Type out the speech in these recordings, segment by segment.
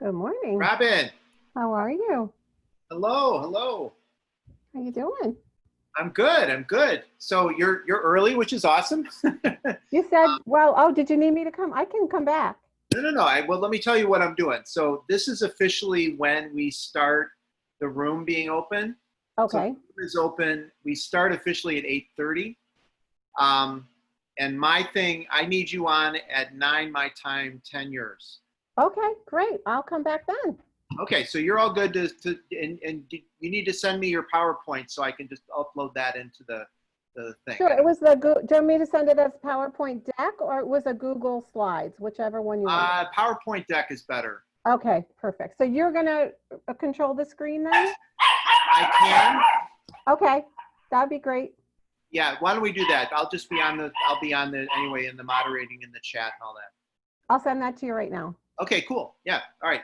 Good morning. Robin, How are you? hello, hello. How you doing? I'm good. I'm good. So you're early, which is awesome. You said, well, oh, did you need me to come? I can come back. No. Well, let me tell you what I'm doing. So this is officially when we start the room being open. So the Okay. room is open. We start officially at 8:30. Um, and my thing, I need you on at 9 my time, 10 yours. Okay, great. I'll come back then. Okay, so you're all good and you need to send me your PowerPoint so I can just upload that into the thing. Sure. It was do you want me to send it as PowerPoint deck or it was a Google Slides, whichever one you want? PowerPoint deck is better. Okay, perfect. So you're gonna control the screen then? I can. Okay, that'd be great. Yeah, why don't we do that? I'll be on the anyway in the moderating in the chat and all that. I'll send that to you right now. Okay, cool. Yeah. All right.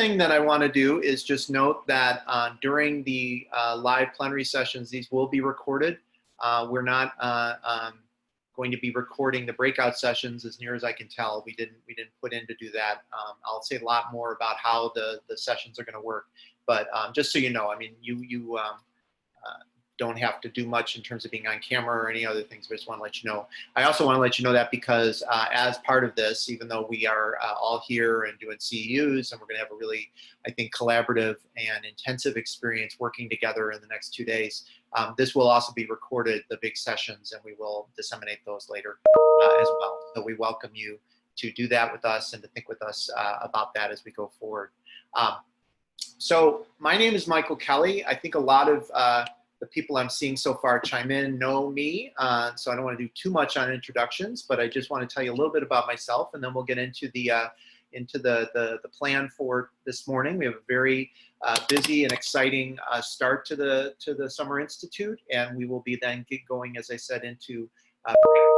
thing that I want to do is just note that during the live plenary sessions, these will be recorded. We're not going to be recording the breakout sessions, as near as I can tell. We didn't put in to do that. I'll say a lot more about how the sessions are going to work, but just so you know, I mean, you don't have to do much in terms of being on camera or any other things, but I just want to let you know. I also want to let you know that because as part of this, even though we are all here and doing CEUs, and we're going to have a really, I think, collaborative and intensive experience working together in the next 2 days, this will also be recorded, the big sessions, and we will disseminate those later as well. So we welcome you to do that with us and to think with us about that as we go forward. So my name is Michael Kelly. I think a lot of the people I'm seeing so far chime in know me, so I don't want to do too much on introductions, but I just want to tell you a little bit about myself, and then we'll get into the plan for this morning. We have a very busy and exciting start to the Summer Institute, and we will be then going, as I said, into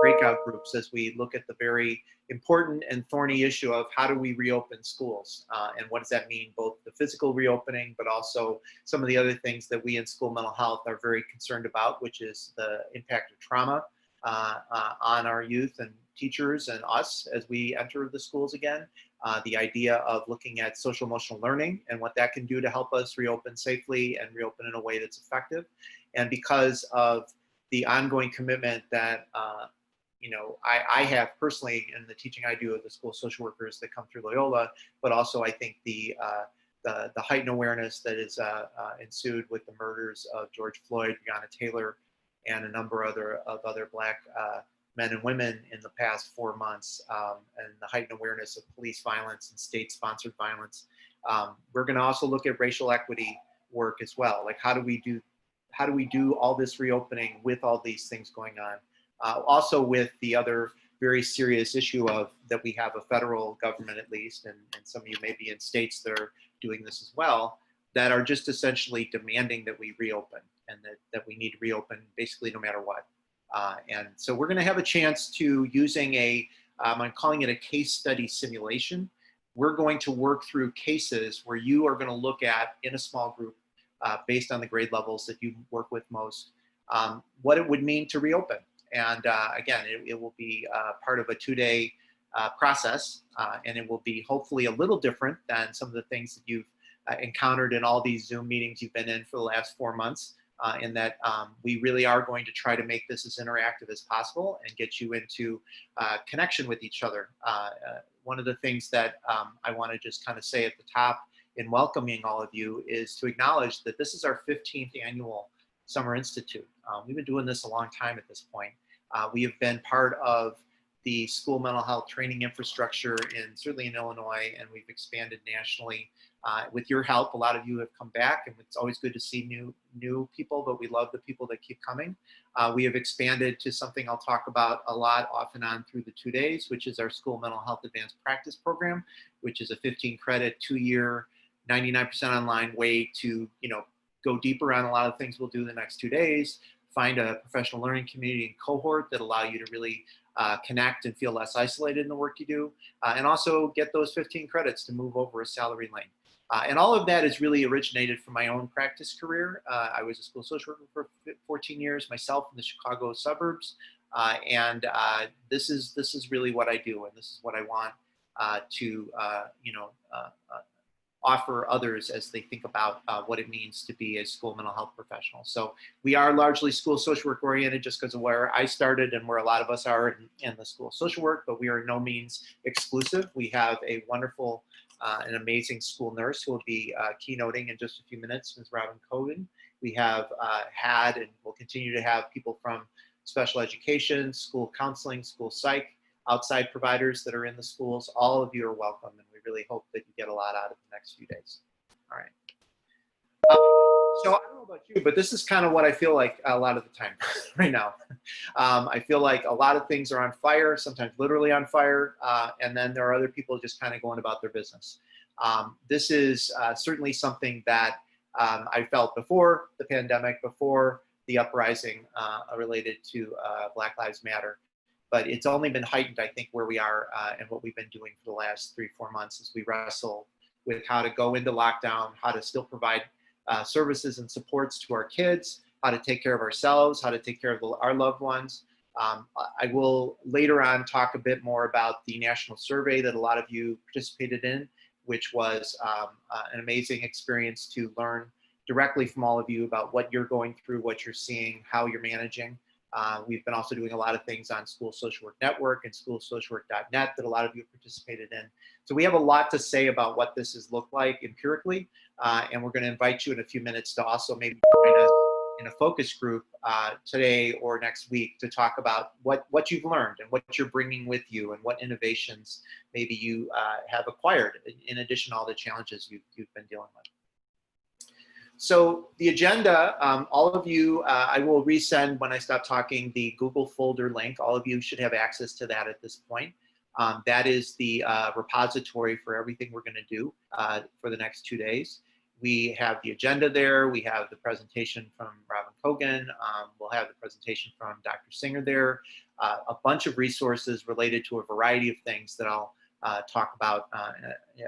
breakout groups as we look at the very important and thorny issue of how do we reopen schools, and what does that mean, both the physical reopening, but also some of the other things that we in school mental health are very concerned about, which is the impact of trauma on our youth and teachers and us as we enter the schools again. The idea of looking at social emotional learning and what that can do to help us reopen safely and reopen in a way that's effective. And because of the ongoing commitment that you know, I have personally in the teaching I do of the school social workers that come through Loyola, but also I think the heightened awareness that is ensued with the murders of George Floyd, Breonna Taylor, and a number of other Black men and women in the past 4 months, and the heightened awareness of police violence and state-sponsored violence. We're going to also look at racial equity work as well. Like, how do we do all this reopening with all these things going on? Also with the other very serious issue of that we have a federal government, at least, and some of you may be in states that are doing this as well, that are just essentially demanding that we reopen, and that we need to reopen basically no matter what. And so we're going to have a chance to, using I'm calling it a case study simulation. We're going to work through cases where you are going to look at, in a small group, based on the grade levels that you work with most, what it would mean to reopen. And again, it will be part of a 2-day process, and it will be hopefully a little different than some of the things that you've encountered in all these Zoom meetings you've been in for the last 4 months, in that we really are going to try to make this as interactive as possible and get you into connection with each other. One of the things that I want to just kind of say at the top in welcoming all of you is to acknowledge that this is our 15th annual Summer Institute. We've been doing this a long time at this point. We have been part of the school mental health training infrastructure certainly in Illinois, and we've expanded nationally. With your help, a lot of you have come back, and it's always good to see new people, but we love the people that keep coming. We have expanded to something I'll talk about a lot off and on through the 2 days, which is our School Mental Health Advanced Practice Program, which is a 15-credit, 2-year, 99% online way to, you know, go deeper on a lot of things we'll do the next 2 days, find a professional learning community and cohort that allow you to really connect and feel less isolated in the work you do, and also get those 15 credits to move over a salary lane. And all of that is really originated from my own practice career. I was a school social worker for 14 years myself in the Chicago suburbs, and this is really what I do, and this is what I want to you know, offer others as they think about what it means to be a school mental health professional. So we are largely school social work oriented, just because of where I started and where a lot of us are in the school social work, but we are in no means exclusive. We have a wonderful and amazing school nurse who will be keynoting in just a few minutes, Ms. Robin Cogan. We have had and will continue to have people from special education, school counseling, school psych, outside providers that are in the schools. All of you are welcome, and we really hope that you get a lot out of the next few days. All right. So I don't know about you, but this is kind of what I feel like a lot of the time right now. I feel like a lot of things are on fire, sometimes literally on fire, and then there are other people just kind of going about their business. This is certainly something that I felt before the pandemic, before the uprising related to Black Lives Matter. But it's only been heightened, I think, where we are and what we've been doing for the last 3-4 months as we wrestle with how to go into lockdown, how to still provide services and supports to our kids, how to take care of ourselves, how to take care of our loved ones. I will later on talk a bit more about the national survey that a lot of you participated in, which was an amazing experience to learn directly from all of you about what you're going through, what you're seeing, how you're managing. We've been also doing a lot of things on School Social Work Network and schoolsocialwork.net that a lot of you participated in. So we have a lot to say about what this has looked like empirically, and we're going to invite you in a few minutes to also maybe join us in a focus group today or next week to talk about what you've learned and what you're bringing with you and what innovations maybe you have acquired in addition to all the challenges you've been dealing with. So the agenda, all of you, I will resend when I stop talking the Google folder link. All of you should have access to that at this point. That is the repository for everything we're going to do for the next 2 days. We have the agenda there. We have the presentation from Robin Cogan. We'll have the presentation from Dr. Singer there. A bunch of resources related to a variety of things that I'll talk about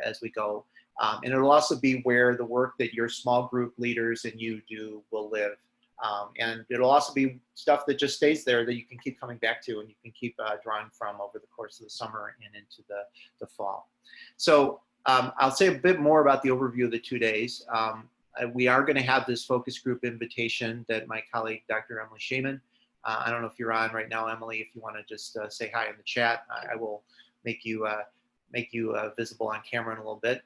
as we go. And it'll also be where the work that your small group leaders and you do will live. And it'll also be stuff that just stays there that you can keep coming back to and you can keep drawing from over the course of the summer and into the fall. So I'll say a bit more about the overview of the 2 days. We are going to have this focus group invitation that my colleague, Dr. Emily Shaman, I don't know if you're on right now, Emily, if you want to just say hi in the chat, I will make you visible on camera in a little bit.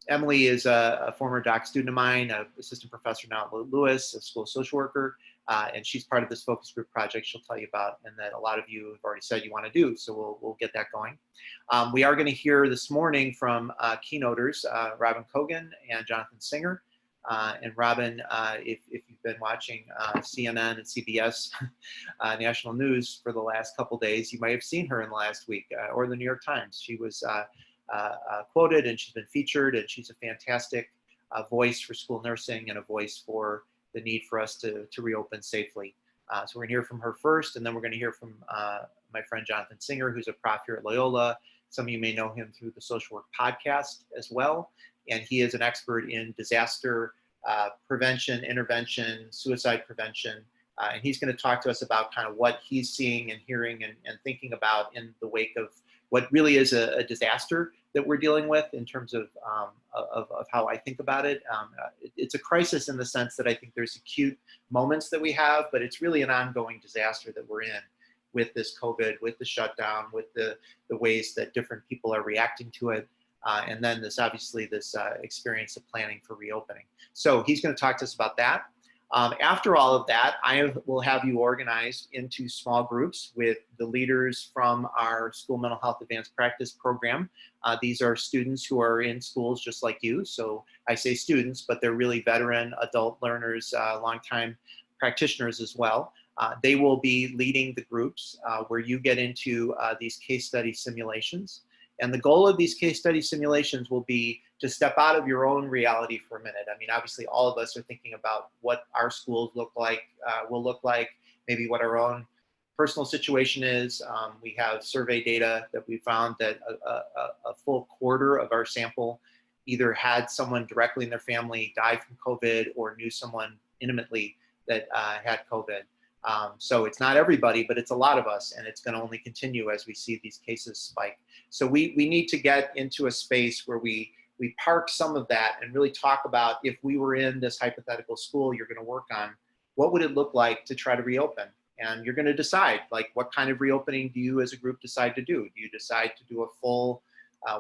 Emily is a former doc student of mine, an assistant professor now at Lewis, a school social worker, and she's part of this focus group project she'll tell you about and that a lot of you have already said you want to do, so we'll get that going. We are going to hear this morning from keynoters, Robin Cogan and Jonathan Singer. And Robin, if you've been watching CNN and CBS national news for the last couple days, you might have seen her in the last week, or the New York Times. She was quoted and she's been featured, and she's a fantastic voice for school nursing and a voice for the need for us to reopen safely. So we're gonna hear from her first, and then we're gonna hear from my friend Jonathan Singer, who's a prof here at Loyola. Some of you may know him through the Social Work podcast as well. And he is an expert in disaster prevention, intervention, suicide prevention. And he's gonna talk to us about kind of what he's seeing and hearing and thinking about in the wake of what really is a disaster that we're dealing with in terms of how I think about it. It's a crisis in the sense that I think there's acute moments that we have, but it's really an ongoing disaster that we're in with this COVID, with the shutdown, with the ways that different people are reacting to it. And then this, obviously, this experience of planning for reopening. So he's going to talk to us about that. After all of that, I will have you organized into small groups with the leaders from our School Mental Health Advanced Practice program. These are students who are in schools just like you. So I say students, but they're really veteran adult learners, longtime practitioners as well. They will be leading the groups where you get into these case study simulations. And the goal of these case study simulations will be to step out of your own reality for a minute. I mean, obviously, all of us are thinking about what our schools will look like, maybe what our own personal situation is. We have survey data that we found that a full quarter of our sample either had someone directly in their family die from COVID or knew someone intimately that had COVID. So it's not everybody, but it's a lot of us, and it's going to only continue as we see these cases spike. So we need to get into a space where we park some of that and really talk about, if we were in this hypothetical school you're going to work on, what would it look like to try to reopen? And you're going to decide, like, what kind of reopening do you as a group decide to do? Do you decide to do a full,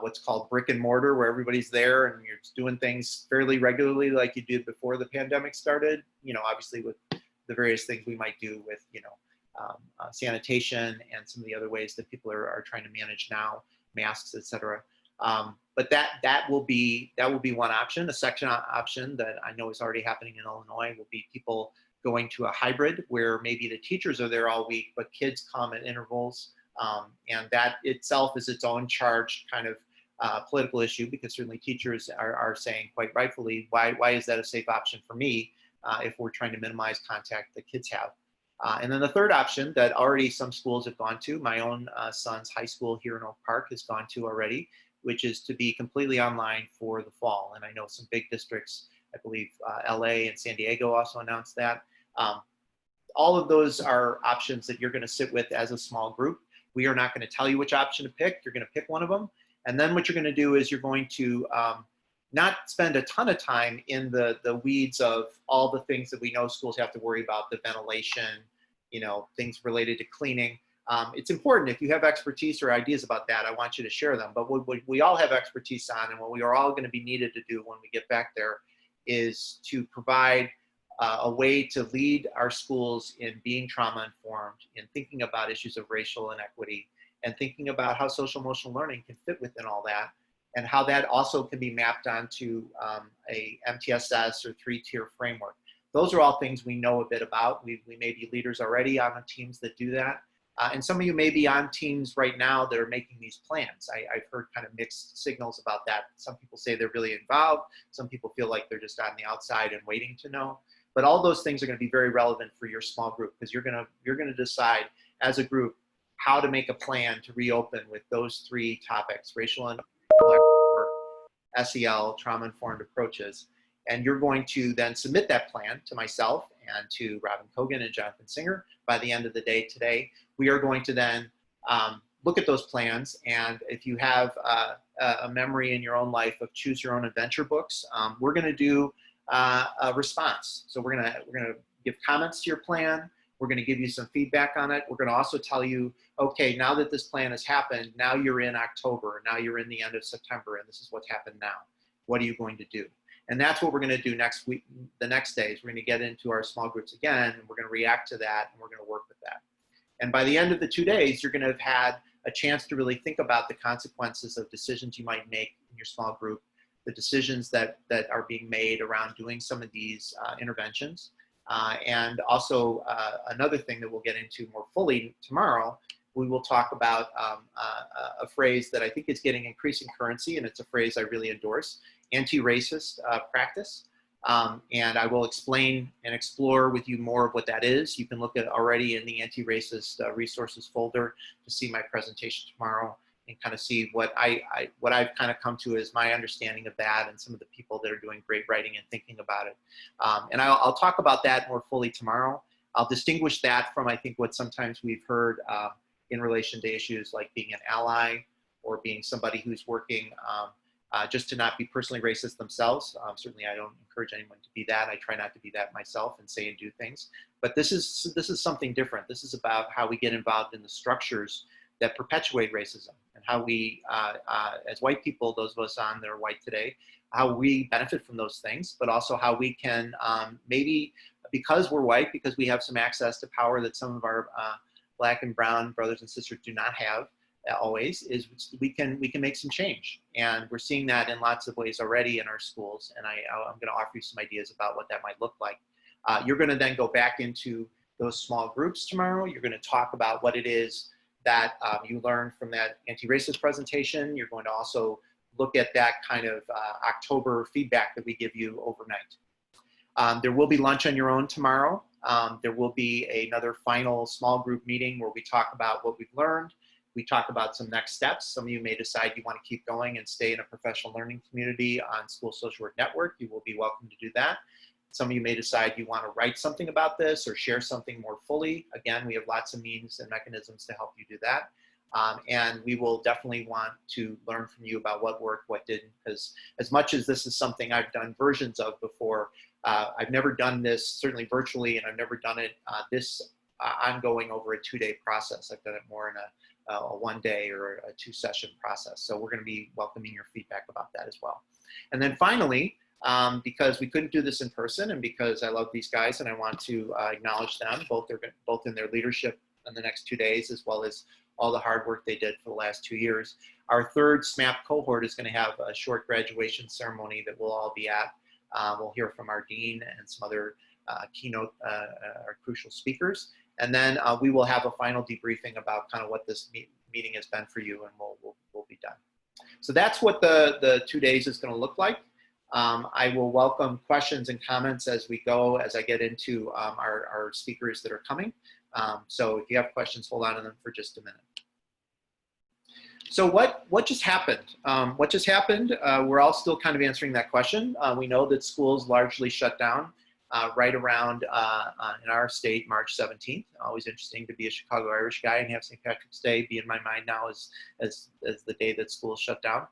what's called brick and mortar, where everybody's there and you're doing things fairly regularly like you did before the pandemic started? You know, obviously with the various things we might do with, you know, sanitation and some of the other ways that people are trying to manage now, masks, et cetera. But that will be one option. A second option that I know is already happening in Illinois will be people going to a hybrid where maybe the teachers are there all week, but kids come at intervals. And that itself is its own charged kind of political issue, because certainly teachers are saying, quite rightfully, why is that a safe option for me if we're trying to minimize contact that kids have? And then the third option that already some schools have gone to, my own son's high school here in Oak Park has gone to already, which is to be completely online for the fall. And I know some big districts, I believe LA and San Diego also announced that. All of those are options that you're going to sit with as a small group. We are not going to tell you which option to pick. You're going to pick one of them. And then what you're going to do is you're going to not spend a ton of time in the weeds of all the things that we know schools have to worry about, the ventilation, you know, things related to cleaning. It's important if you have expertise or ideas about that, I want you to share them. But what we all have expertise on, and what we are all going to be needed to do when we get back there, is to provide a way to lead our schools in being trauma informed, in thinking about issues of racial inequity, and thinking about how social emotional learning can fit within all that, and how that also can be mapped onto a MTSS or 3-tier framework. Those are all things we know a bit about. We may be leaders already on the teams that do that. And some of you may be on teams right now that are making these plans. I've heard kind of mixed signals about that. Some people say they're really involved. Some people feel like they're just on the outside and waiting to know. But all those things are going to be very relevant for your small group, because you're going to decide as a group how to make a plan to reopen with those 3 topics: racial and SEL, trauma-informed approaches. And you're going to then submit that plan to myself and to Robin Cogan and Jonathan Singer by the end of the day today. We are going to then look at those plans, and if you have a memory in your own life of choose your own adventure books, we're going to do a response. So we're gonna give comments to your plan. We're going to give you some feedback on it. We're going to also tell you, okay, now that this plan has happened, now you're in October, now you're in the end of September, and this is what's happened now. What are you going to do? And that's what we're going to do next week. The next day is we're going to get into our small groups again, and we're going to react to that, and we're going to work with that. And by the end of the 2 days, you're going to have had a chance to really think about the consequences of decisions you might make in your small group, the decisions that are being made around doing some of these interventions. And also another thing that we'll get into more fully tomorrow, we will talk about a phrase that I think is getting increasing currency, and it's a phrase I really endorse: anti-racist practice. And I will explain and explore with you more of what that is. You can look at already in the anti-racist resources folder to see my presentation tomorrow, and kind of see what I've kind of come to as my understanding of that, and some of the people that are doing great writing and thinking about it. And I'll talk about that more fully tomorrow. I'll distinguish that from, I think, what sometimes we've heard in relation to issues like being an ally, or being somebody who's working just to not be personally racist themselves. Certainly I don't encourage anyone to be that. I try not to be that myself and say and do things. But this is something different. This is about how we get involved in the structures that perpetuate racism, and how we, as white people, those of us on that are white today, how we benefit from those things, but also how we can maybe, because we're white, because we have some access to power that some of our Black and brown brothers and sisters do not have always, is we can make some change. And we're seeing that in lots of ways already in our schools. And I'm going to offer you some ideas about what that might look like. You're going to then go back into those small groups tomorrow. You're going to talk about what it is that you learned from that anti-racist presentation. You're going to also look at that kind of October feedback that we give you overnight. There will be lunch on your own tomorrow. There will be another final small group meeting where we talk about what we've learned. We talk about some next steps. Some of you may decide you want to keep going and stay in a professional learning community on School Social Work Network. You will be welcome to do that. Some of you may decide you want to write something about this or share something more fully. Again, we have lots of means and mechanisms to help you do that. And we will definitely want to learn from you about what worked, what didn't, because as much as this is something I've done versions of before, I've never done this, certainly virtually, and I've never done it this ongoing over a 2-day process. I've done it more in a 1-day or a 2-session process. So we're going to be welcoming your feedback about that as well. And then finally, because we couldn't do this in person, and because I love these guys and I want to acknowledge them, both in their leadership in the next 2 days, as well as all the hard work they did for the last 2 years. Our third SMHAPP cohort is going to have a short graduation ceremony that we'll all be at. We'll hear from our dean and some other keynote or crucial speakers. And then we will have a final debriefing about kind of what this meeting has been for you, and we'll be done. So that's what the 2 days is going to look like. I will welcome questions and comments as we go, as I get into our speakers that are coming. So if you have questions, hold on to them for just a minute. So what just happened? What just happened? We're all still kind of answering that question. We know that schools largely shut down right around, in our state, March 17th. Always interesting to be a Chicago Irish guy and have St. Patrick's Day be in my mind now as the day that schools shut down.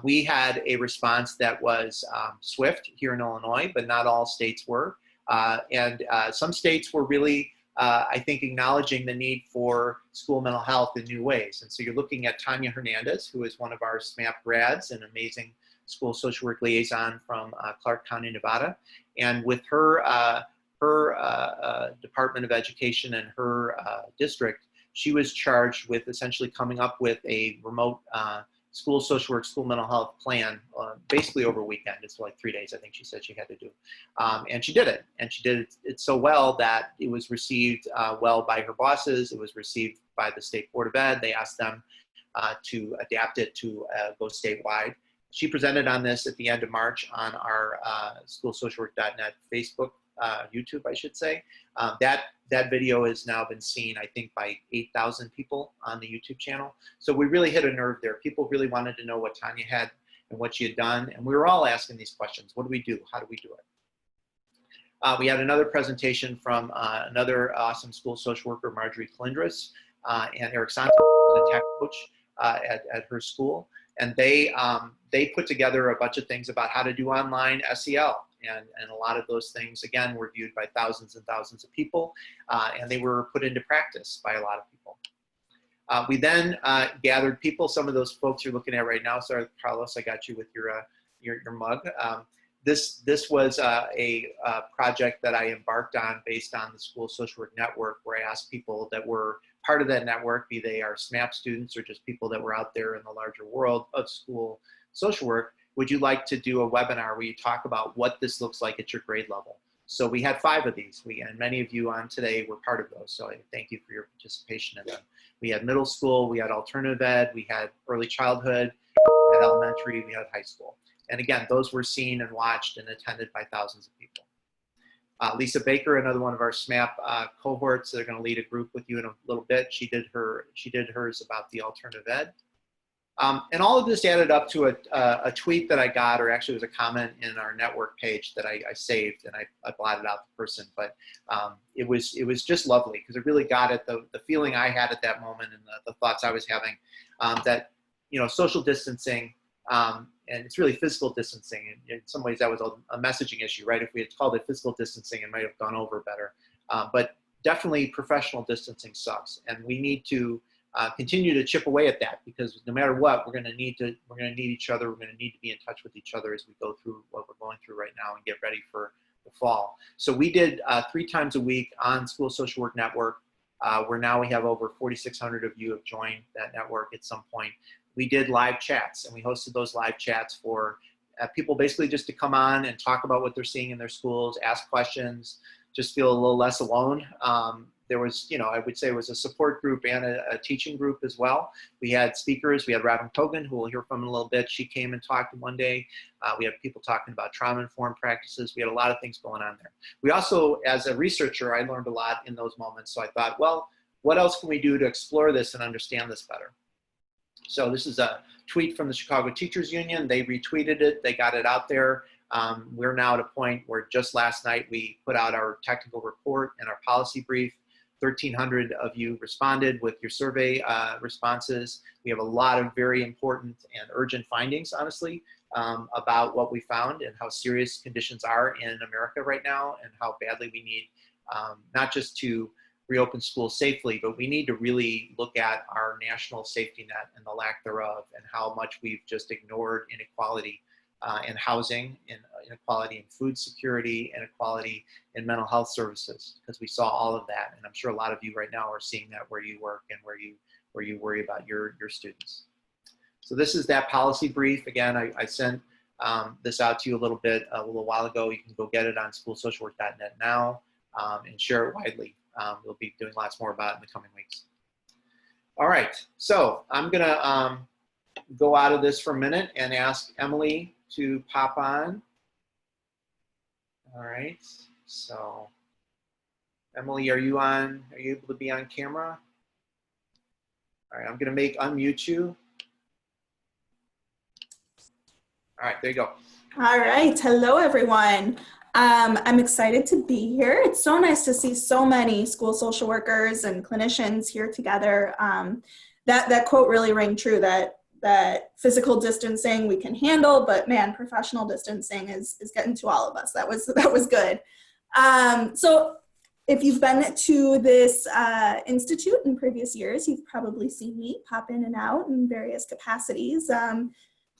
We had a response that was swift here in Illinois, but not all states were. And some states were really, I think, acknowledging the need for school mental health in new ways. And so you're looking at Tanya Hernandez, who is one of our SMHAPP grads, an amazing school social work liaison from Clark County, Nevada. And with her, Department of Education and her district, she was charged with essentially coming up with a remote school social work, school mental health plan, basically over a weekend. It's like 3 days, I think she said she had to do. And she did it. And she did it so well that it was received well by her bosses. It was received by the State Board of Ed. They asked them to adapt it to go statewide. She presented on this at the end of March on our schoolsocialwork.net Facebook, YouTube, I should say. That video has now been seen, I think, by 8,000 people on the YouTube channel. So we really hit a nerve there. People really wanted to know what Tanya had and what she had done. And we were all asking these questions. What do we do? How do we do it? We had another presentation from another awesome school social worker, Marjorie Calindris, and Eric Santos, the tech coach at her school. And they put together a bunch of things about how to do online SEL. And a lot of those things, again, were viewed by thousands and thousands of people, and they were put into practice by a lot of people. We then gathered people. Some of those folks you're looking at right now. Sorry, Carlos, I got you with your mug. This was a project that I embarked on based on the School Social Work Network, where I asked people that were part of that network, be they our SMHAPP students or just people that were out there in the larger world of school social work, would you like to do a webinar where you talk about what this looks like at your grade level? So we had 5 of these, and many of you on today were part of those, so I thank you for your participation in them. We had middle school, we had alternative ed, we had early childhood, we had elementary, we had high school. And again, those were seen and watched and attended by thousands of people. Lisa Baker, another one of our SMHAPP cohorts, they're going to lead a group with you in a little bit. She did hers about the alternative ed. And all of this added up to a tweet that I got, or actually it was a comment in our network page that I saved, and I blotted out the person, but it was just lovely because it really got at the feeling I had at that moment and the thoughts I was having, that, you know, social distancing, and it's really physical distancing. And in some ways that was a messaging issue, right? If we had called it physical distancing, it might have gone over better. But definitely professional distancing sucks, and we need to continue to chip away at that, because no matter what, we're going to need each other. We're going to need to be in touch with each other as we go through what we're going through right now and get ready for the fall. So we did 3 times a week on School Social Work Network, where now we have over 4,600 of you have joined that network at some point. We did live chats, and we hosted those live chats for people basically just to come on and talk about what they're seeing in their schools, ask questions, just feel a little less alone. There was, you know, I would say it was a support group and a teaching group as well. We had speakers. We had Robin Cogan, who we'll hear from in a little bit. She came and talked one day. We had people talking about trauma-informed practices. We had a lot of things going on there. We also, as a researcher, I learned a lot in those moments. So I thought, well, what else can we do to explore this and understand this better? So this is a tweet from the Chicago Teachers Union. They retweeted it. They got it out there. We're now at a point where just last night we put out our technical report and our policy brief. 1,300 of you responded with your survey responses. We have a lot of very important and urgent findings, honestly, about what we found and how serious conditions are in America right now, and how badly we need not just to reopen schools safely, but we need to really look at our national safety net and the lack thereof, and how much we've just ignored inequality in housing, inequality in food security, inequality in mental health services, because we saw all of that. And I'm sure a lot of you right now are seeing that where you work and where you worry about your students. So this is that policy brief. Again, I sent this out to you a little while ago. You can go get it on schoolsocialwork.net now and share it widely. We'll be doing lots more about it in the coming weeks. All right, so I'm gonna go out of this for a minute and ask Emily to pop on. All right, so Emily, are you able to be on camera? All right, I'm gonna unmute you. All right, there you go. All right. Hello, everyone. I'm excited to be here. It's so nice to see so many school social workers and clinicians here together. That quote really rang true, that physical distancing we can handle, but man, professional distancing is getting to all of us. That was good. So if you've been to this institute in previous years, you've probably seen me pop in and out in various capacities.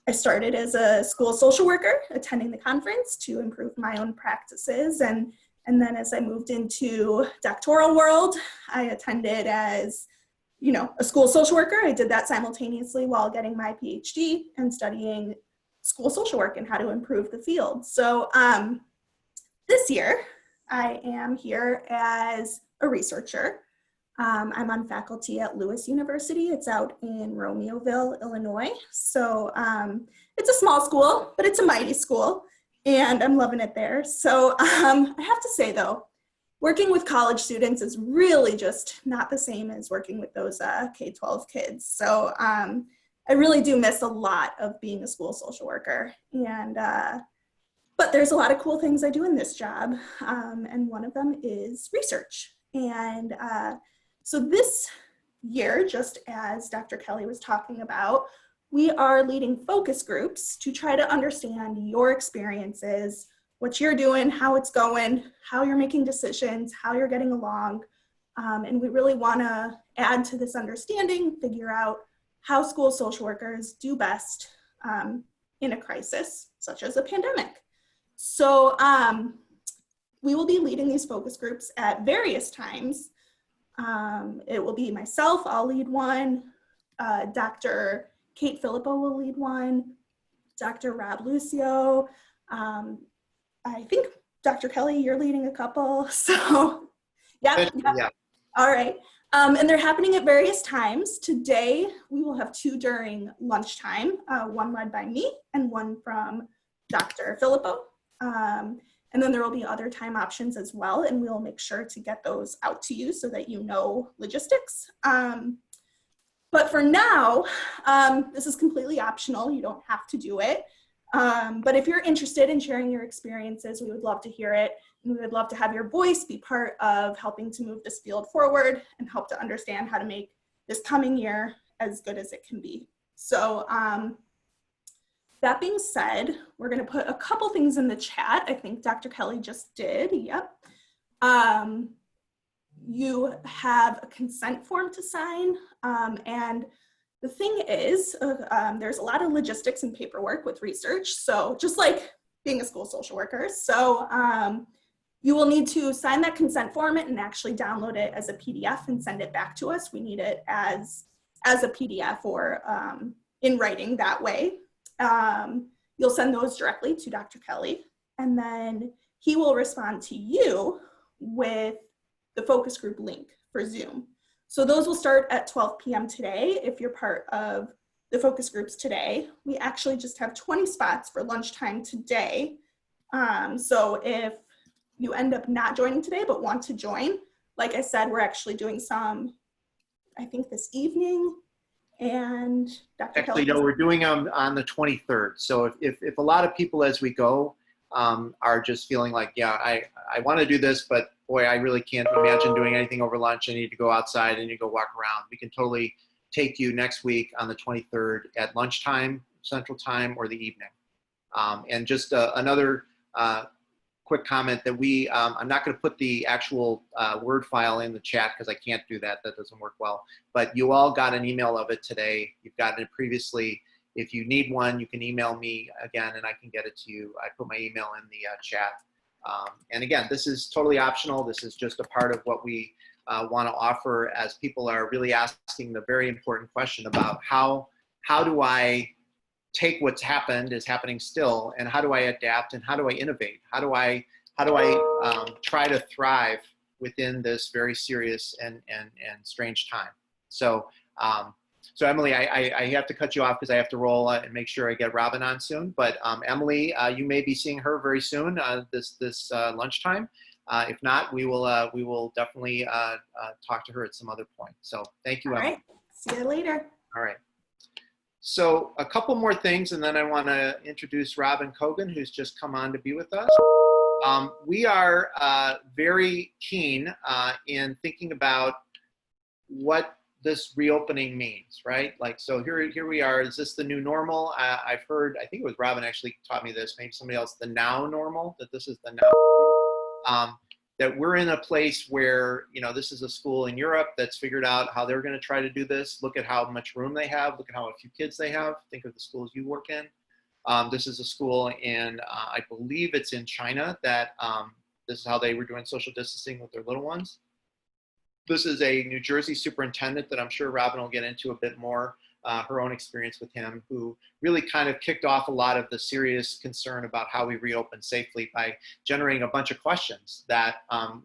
I started as a school social worker, attending the conference to improve my own practices. And then as I moved into doctoral world, I attended as, a school social worker. I did that simultaneously while getting my PhD and studying school social work and how to improve the field. So this year, I am here as a researcher. I'm on faculty at Lewis University. It's out in Romeoville, Illinois. So it's a small school, but it's a mighty school, and I'm loving it there. So I have to say, though, working with college students is really just not the same as working with those K-12 kids. So I really do miss a lot of being a school social worker. And but there's a lot of cool things I do in this job, and one of them is research. And so this year, just as Dr. Kelly was talking about, we are leading focus groups to try to understand your experiences, what you're doing, how it's going, how you're making decisions, how you're getting along. And we really want to add to this understanding, figure out how school social workers do best in a crisis, such as a pandemic. So we will be leading these focus groups at various times. It will be myself, I'll lead one, Dr. Kate Filippo will lead one, Dr. Rob Lucio, I think Dr. Kelly, you're leading a couple, so yeah. All right, and they're happening at various times. Today, we will have two during lunchtime, one led by me and one from Dr. Filippo. And then there will be other time options as well, and we'll make sure to get those out to you so that you know logistics. But for now, this is completely optional. You don't have to do it. But if you're interested in sharing your experiences, we would love to hear it. And we would love to have your voice be part of helping to move this field forward and help to understand how to make this coming year as good as it can be. So that being said, we're going to put a couple things in the chat. I think Dr. Kelly just did. Yep. You have a consent form to sign. And the thing is, there's a lot of logistics and paperwork with research. So just like being a school social worker. So you will need to sign that consent form and actually download it as a PDF and send it back to us. We need it as a PDF or in writing that way. You'll send those directly to Dr. Kelly, and then he will respond to you with the focus group link for Zoom. So those will start at 12 p.m. today. If you're part of the focus groups today, we actually just have 20 spots for lunchtime today. So if you end up not joining today but want to join, like I said, we're actually doing some, I think this evening. And Dr. Actually, Kelly, no, we're doing them on the 23rd. So if a lot of people as we go are just feeling like, yeah, I want to do this, but boy, I really can't imagine doing anything over lunch. I need to go outside. I need to go walk around. We can totally take you next week on the 23rd at lunchtime, Central Time, or the evening. And just another quick comment that I'm not going to put the actual Word file in the chat because I can't do that. That doesn't work well. But you all got an email of it today. You've gotten it previously. If you need one, you can email me again and I can get it to you. I put my email in the chat. And again, this is totally optional. This is just a part of what we want to offer as people are really asking the very important question about how do I take what's happened, is happening still, and how do I adapt and how do I innovate? How do I try to thrive within this very serious and strange time? So, so Emily, I have to cut you off because I have to roll and make sure I get Robin on soon. But Emily, you may be seeing her very soon this lunchtime. If not, we will definitely talk to her at some other point. So thank you, Emily. All right. See you later. All right. So a couple more things, and then I want to introduce Robin Cogan, who's just come on to be with us. We are very keen in thinking about what this reopening means, right? Like, so here we are. Is this the new normal? I've heard, I think it was Robin actually taught me this, maybe somebody else, the now normal, that this is the now. That we're in a place where, you know, this is a school in Europe that's figured out how they're going to try to do this. Look at how much room they have. Look at how few kids they have. Think of the schools you work in. This is a school in, I believe it's in China, that this is how they were doing social distancing with their little ones. This is a New Jersey superintendent that I'm sure Robin will get into a bit more, her own experience with him, who really kind of kicked off a lot of the serious concern about how we reopen safely by generating a bunch of questions that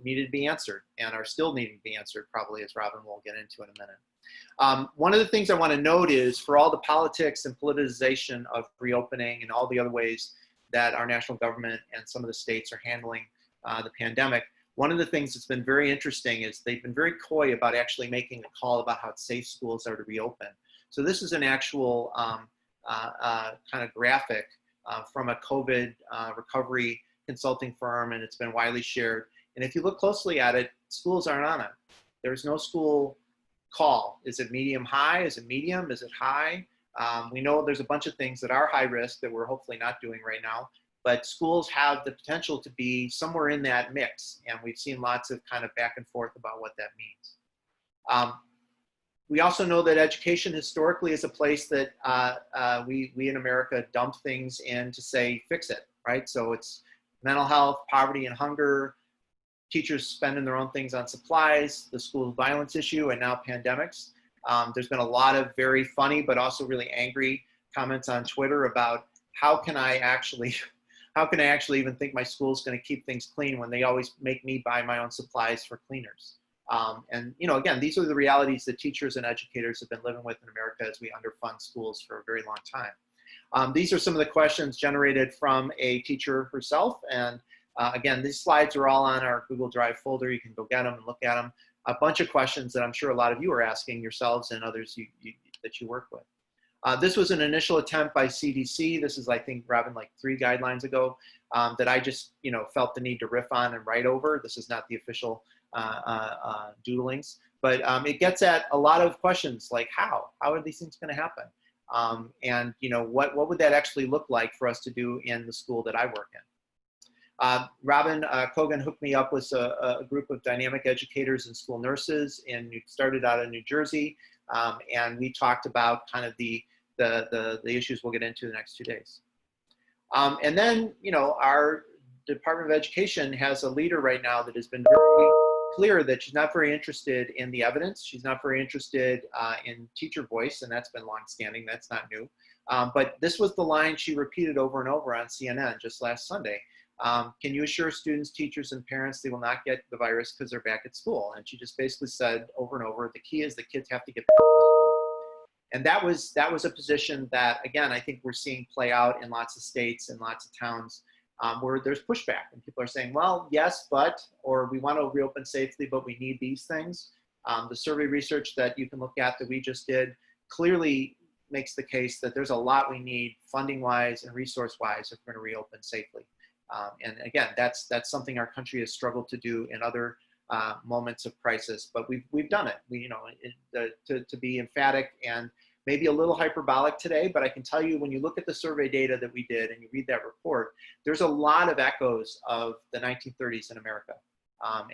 needed to be answered and are still needing to be answered, probably, as Robin will get into in a minute. One of the things I want to note is, for all the politics and politicization of reopening and all the other ways that our national government and some of the states are handling the pandemic, one of the things that's been very interesting is they've been very coy about actually making a call about how safe schools are to reopen. So this is an actual kind of graphic from a COVID recovery consulting firm, and it's been widely shared. And if you look closely at it, schools aren't on it. There's no school call. Is it medium high? Is it medium? Is it high? We know there's a bunch of things that are high risk that we're hopefully not doing right now, but schools have the potential to be somewhere in that mix. And we've seen lots of kind of back and forth about what that means. We also know that education historically is a place that we in America dump things in to say, fix it, right? So it's mental health, poverty and hunger, teachers spending their own things on supplies, the school violence issue, and now pandemics. There's been a lot of very funny, but also really angry comments on Twitter about how can I actually even think my school's going to keep things clean when they always make me buy my own supplies for cleaners. And, you know, again, these are the realities that teachers and educators have been living with in America as we underfund schools for a very long time. These are some of the questions generated from a teacher herself. And again, these slides are all on our Google Drive folder. You can go get them and look at them. A bunch of questions that I'm sure a lot of you are asking yourselves and others that you work with. This was an initial attempt by CDC. This is, I think, Robin, like 3 guidelines ago that I just, you know, felt the need to riff on and write over. This is not the official doodlings, but it gets at a lot of questions like how are these things going to happen? And, you know, what would that actually look like for us to do in the school that I work in? Robin Cogan hooked me up with a group of dynamic educators and school nurses, and started out in New Jersey. And we talked about kind of the issues we'll get into the next 2 days. And then, you know, our Department of Education has a leader right now that has been very clear that she's not very interested in the evidence. She's not very interested in teacher voice, and that's been longstanding. That's not new. But this was the line she repeated over and over on CNN just last Sunday. Can you assure students, teachers, and parents they will not get the virus because they're back at school? And she just basically said over and over, the key is the kids have to get back to school. And that was a position that, again, I think we're seeing play out in lots of states and lots of towns where there's pushback. And people are saying, well, yes, but, or we want to reopen safely, but we need these things. The survey research that you can look at that we just did clearly makes the case that there's a lot we need funding-wise and resource-wise if we're going to reopen safely. And again, that's something our country has struggled to do in other moments of crisis, but we've done it. We, you know, to be emphatic and maybe a little hyperbolic today, but I can tell you when you look at the survey data that we did and you read that report, there's a lot of echoes of the 1930s in America.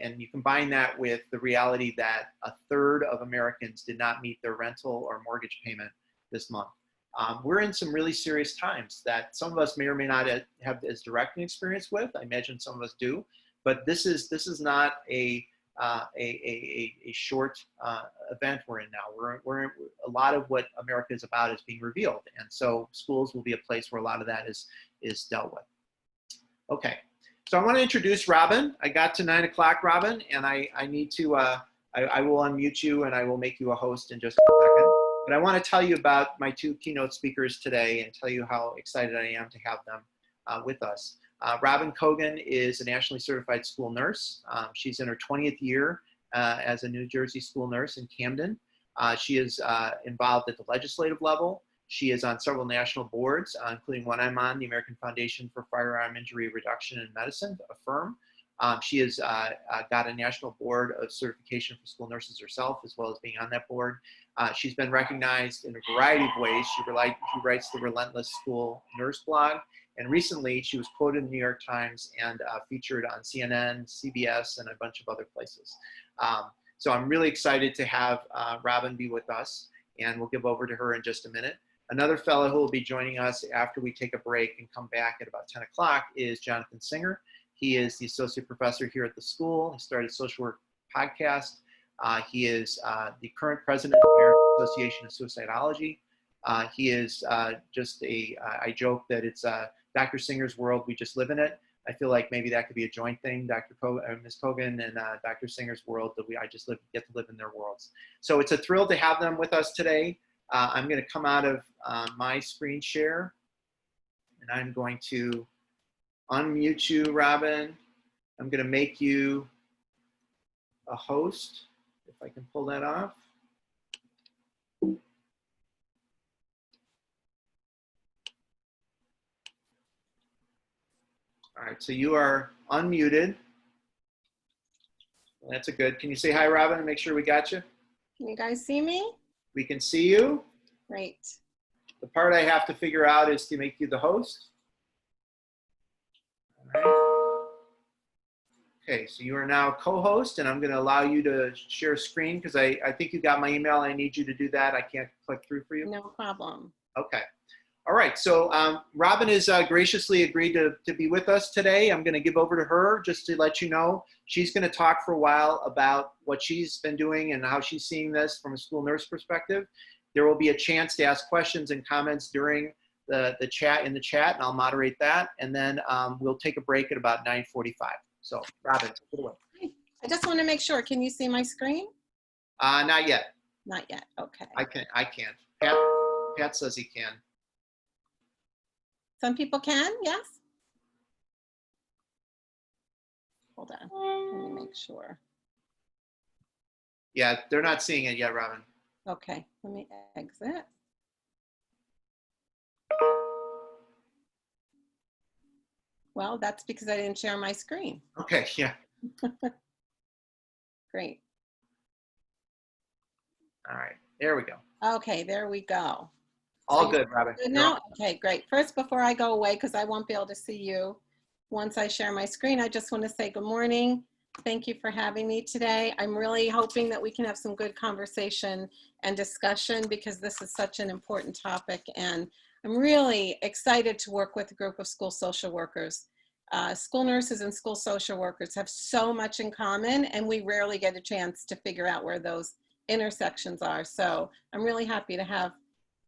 And you combine that with the reality that 1/3 of Americans did not meet their rental or mortgage payment this month. We're in some really serious times that some of us may or may not have as direct an experience with. I imagine some of us do, but this is not a short event we're in now. We're a lot of what America is about is being revealed, and so schools will be a place where a lot of that is dealt with. Okay, so I want to introduce Robin. I got to 9 o'clock, Robin, and I need to I will unmute you and I will make you a host in just a second. But I want to tell you about my 2 keynote speakers today and tell you how excited I am to have them with us. Robin Cogan is a nationally certified school nurse. She's in her 20th year as a New Jersey school nurse in Camden. She is involved at the legislative level. She is on several national boards, including one I'm on, the American Foundation for Firearm Injury Reduction in Medicine, AFFIRM. She has got a national board of certification for school nurses herself, as well as being on that board. She's been recognized in a variety of ways. She writes the Relentless School Nurse blog, and recently she was quoted in the New York Times and featured on CNN, CBS, and a bunch of other places. So I'm really excited to have Robin be with us, and we'll give over to her in just a minute. Another fellow who will be joining us after we take a break and come back at about 10 o'clock is Jonathan Singer. He is the associate professor here at the school. He started Social Work Podcast. He is the current president of the American Association of Suicidology. He is just I joke that it's Dr. Singer's world, we just live in it. I feel like maybe that could be a joint thing, Ms. Cogan and Dr. Singer's world, that I just get to live in their worlds. So it's a thrill to have them with us today. I'm going to come out of my screen share, and I'm going to unmute you, Robin. I'm going to make you a host, if I can pull that off. All right, so you are unmuted. That's a good. Can you say hi, Robin, and make sure we got you? Can you guys see me? We can see you. Great. The part I have to figure out is to make you the host. All right. Okay, so you are now co-host, and I'm going to allow you to share screen because I think you got my email. I need you to do that. I can't click through for you. No problem. Okay. All right, so Robin has graciously agreed to be with us today. I'm going to give over to her just to let you know. She's going to talk for a while about what she's been doing and how she's seeing this from a school nurse perspective. There will be a chance to ask questions and comments during the chat, and I'll moderate that. And then we'll take a break at about 9:45. So Robin, take it away. I just want to make sure. Can you see my screen? Not yet. Not yet. Okay. I can't. Pat says he can. Some people can, yes? Hold on. Let me make sure. Yeah, they're not seeing it yet, Robin. Okay. Let me exit. Well, that's because I didn't share my screen. Okay, yeah. Great. All right, there we go. Okay, there we go. All good, Robin. Good now? Okay, great. First, before I go away, because I won't be able to see you once I share my screen, I just want to say good morning. Thank you for having me today. I'm really hoping that we can have some good conversation and discussion because this is such an important topic, and I'm really excited to work with a group of school social workers. School nurses and school social workers have so much in common, and we rarely get a chance to figure out where those intersections are. So I'm really happy to have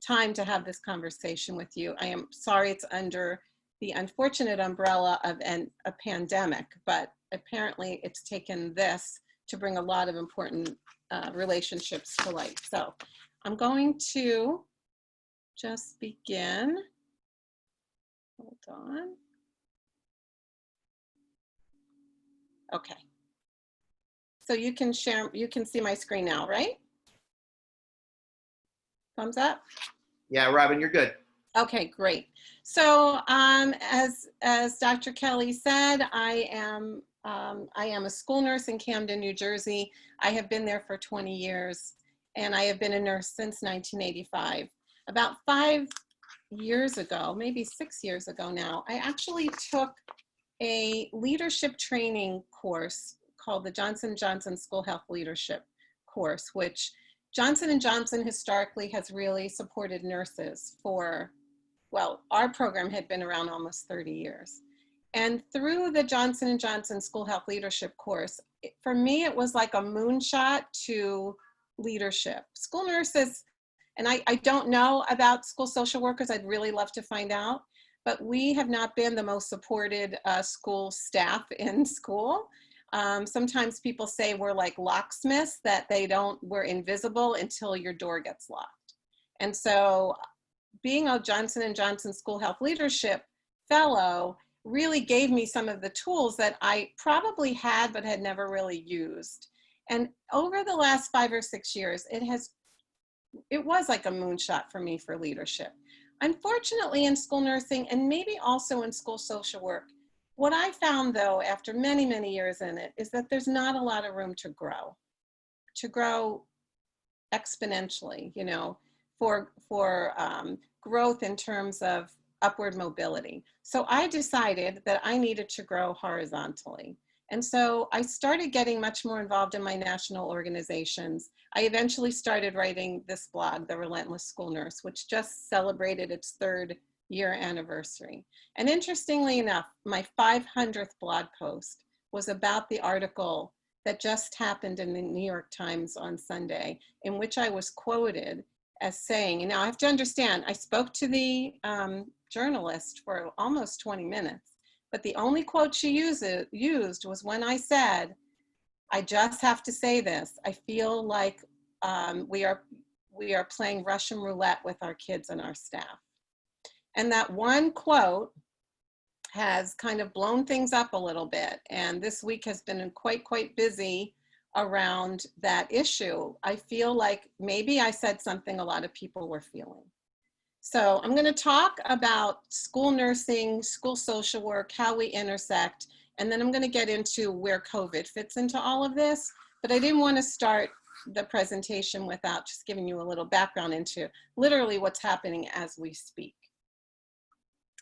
time to have this conversation with you. I am sorry it's under the unfortunate umbrella of a pandemic, but apparently it's taken this to bring a lot of important relationships to light. So I'm going to just begin. Hold on. Okay. So you can share, you can see my screen now, right? Thumbs up? Yeah, Robin, you're good. Okay, great. So as Dr. Kelly said, I am a school nurse in Camden, New Jersey. I have been there for 20 years, and I have been a nurse since 1985. About 5 years ago, maybe 6 years ago now, I actually took a leadership training course called the Johnson & Johnson School Health Leadership course, which Johnson & Johnson historically has really supported nurses for, well, our program had been around almost 30 years. And through the Johnson & Johnson School Health Leadership course, for me, it was like a moonshot to leadership. School nurses, and I don't know about school social workers, I'd really love to find out, but we have not been the most supported school staff in school. Sometimes people say we're like locksmiths, that we're invisible until your door gets locked. And so being a Johnson & Johnson School Health Leadership Fellow really gave me some of the tools that I probably had but had never really used. And over the last 5 or 6 years, it has it was like a moonshot for me for leadership. Unfortunately, in school nursing and maybe also in school social work, what I found though, after many, many years in it, is that there's not a lot of room to grow exponentially, you know, for growth in terms of upward mobility. So I decided that I needed to grow horizontally. And so I started getting much more involved in my national organizations. I eventually started writing this blog, The Relentless School Nurse, which just celebrated its 3rd year anniversary. And interestingly enough, my 500th blog post was about the article that just happened in the New York Times on Sunday, in which I was quoted as saying, and now I have to understand, I spoke to the journalist for almost 20 minutes, but the only quote she used was when I said, I just have to say this, I feel like we are playing Russian roulette with our kids and our staff. And that one quote has kind of blown things up a little bit. And this week has been quite busy around that issue. I feel like maybe I said something a lot of people were feeling. So I'm going to talk about school nursing, school social work, how we intersect, and then I'm going to get into where COVID fits into all of this. But I didn't want to start the presentation without just giving you a little background into literally what's happening as we speak.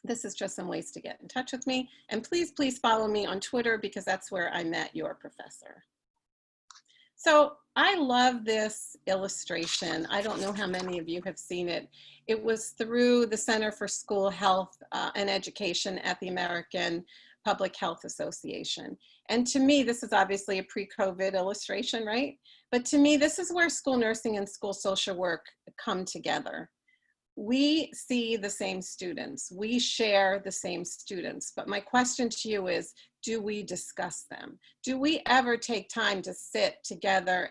This is just some ways to get in touch with me. And please follow me on Twitter, because that's where I met your professor. So I love this illustration. I don't know how many of you have seen it. It was through the Center for School Health and Education at the American Public Health Association. And to me, this is obviously a pre-COVID illustration, right? But to me, this is where school nursing and school social work come together. We see the same students, we share the same students, but my question to you is, do we discuss them? Do we ever take time to sit together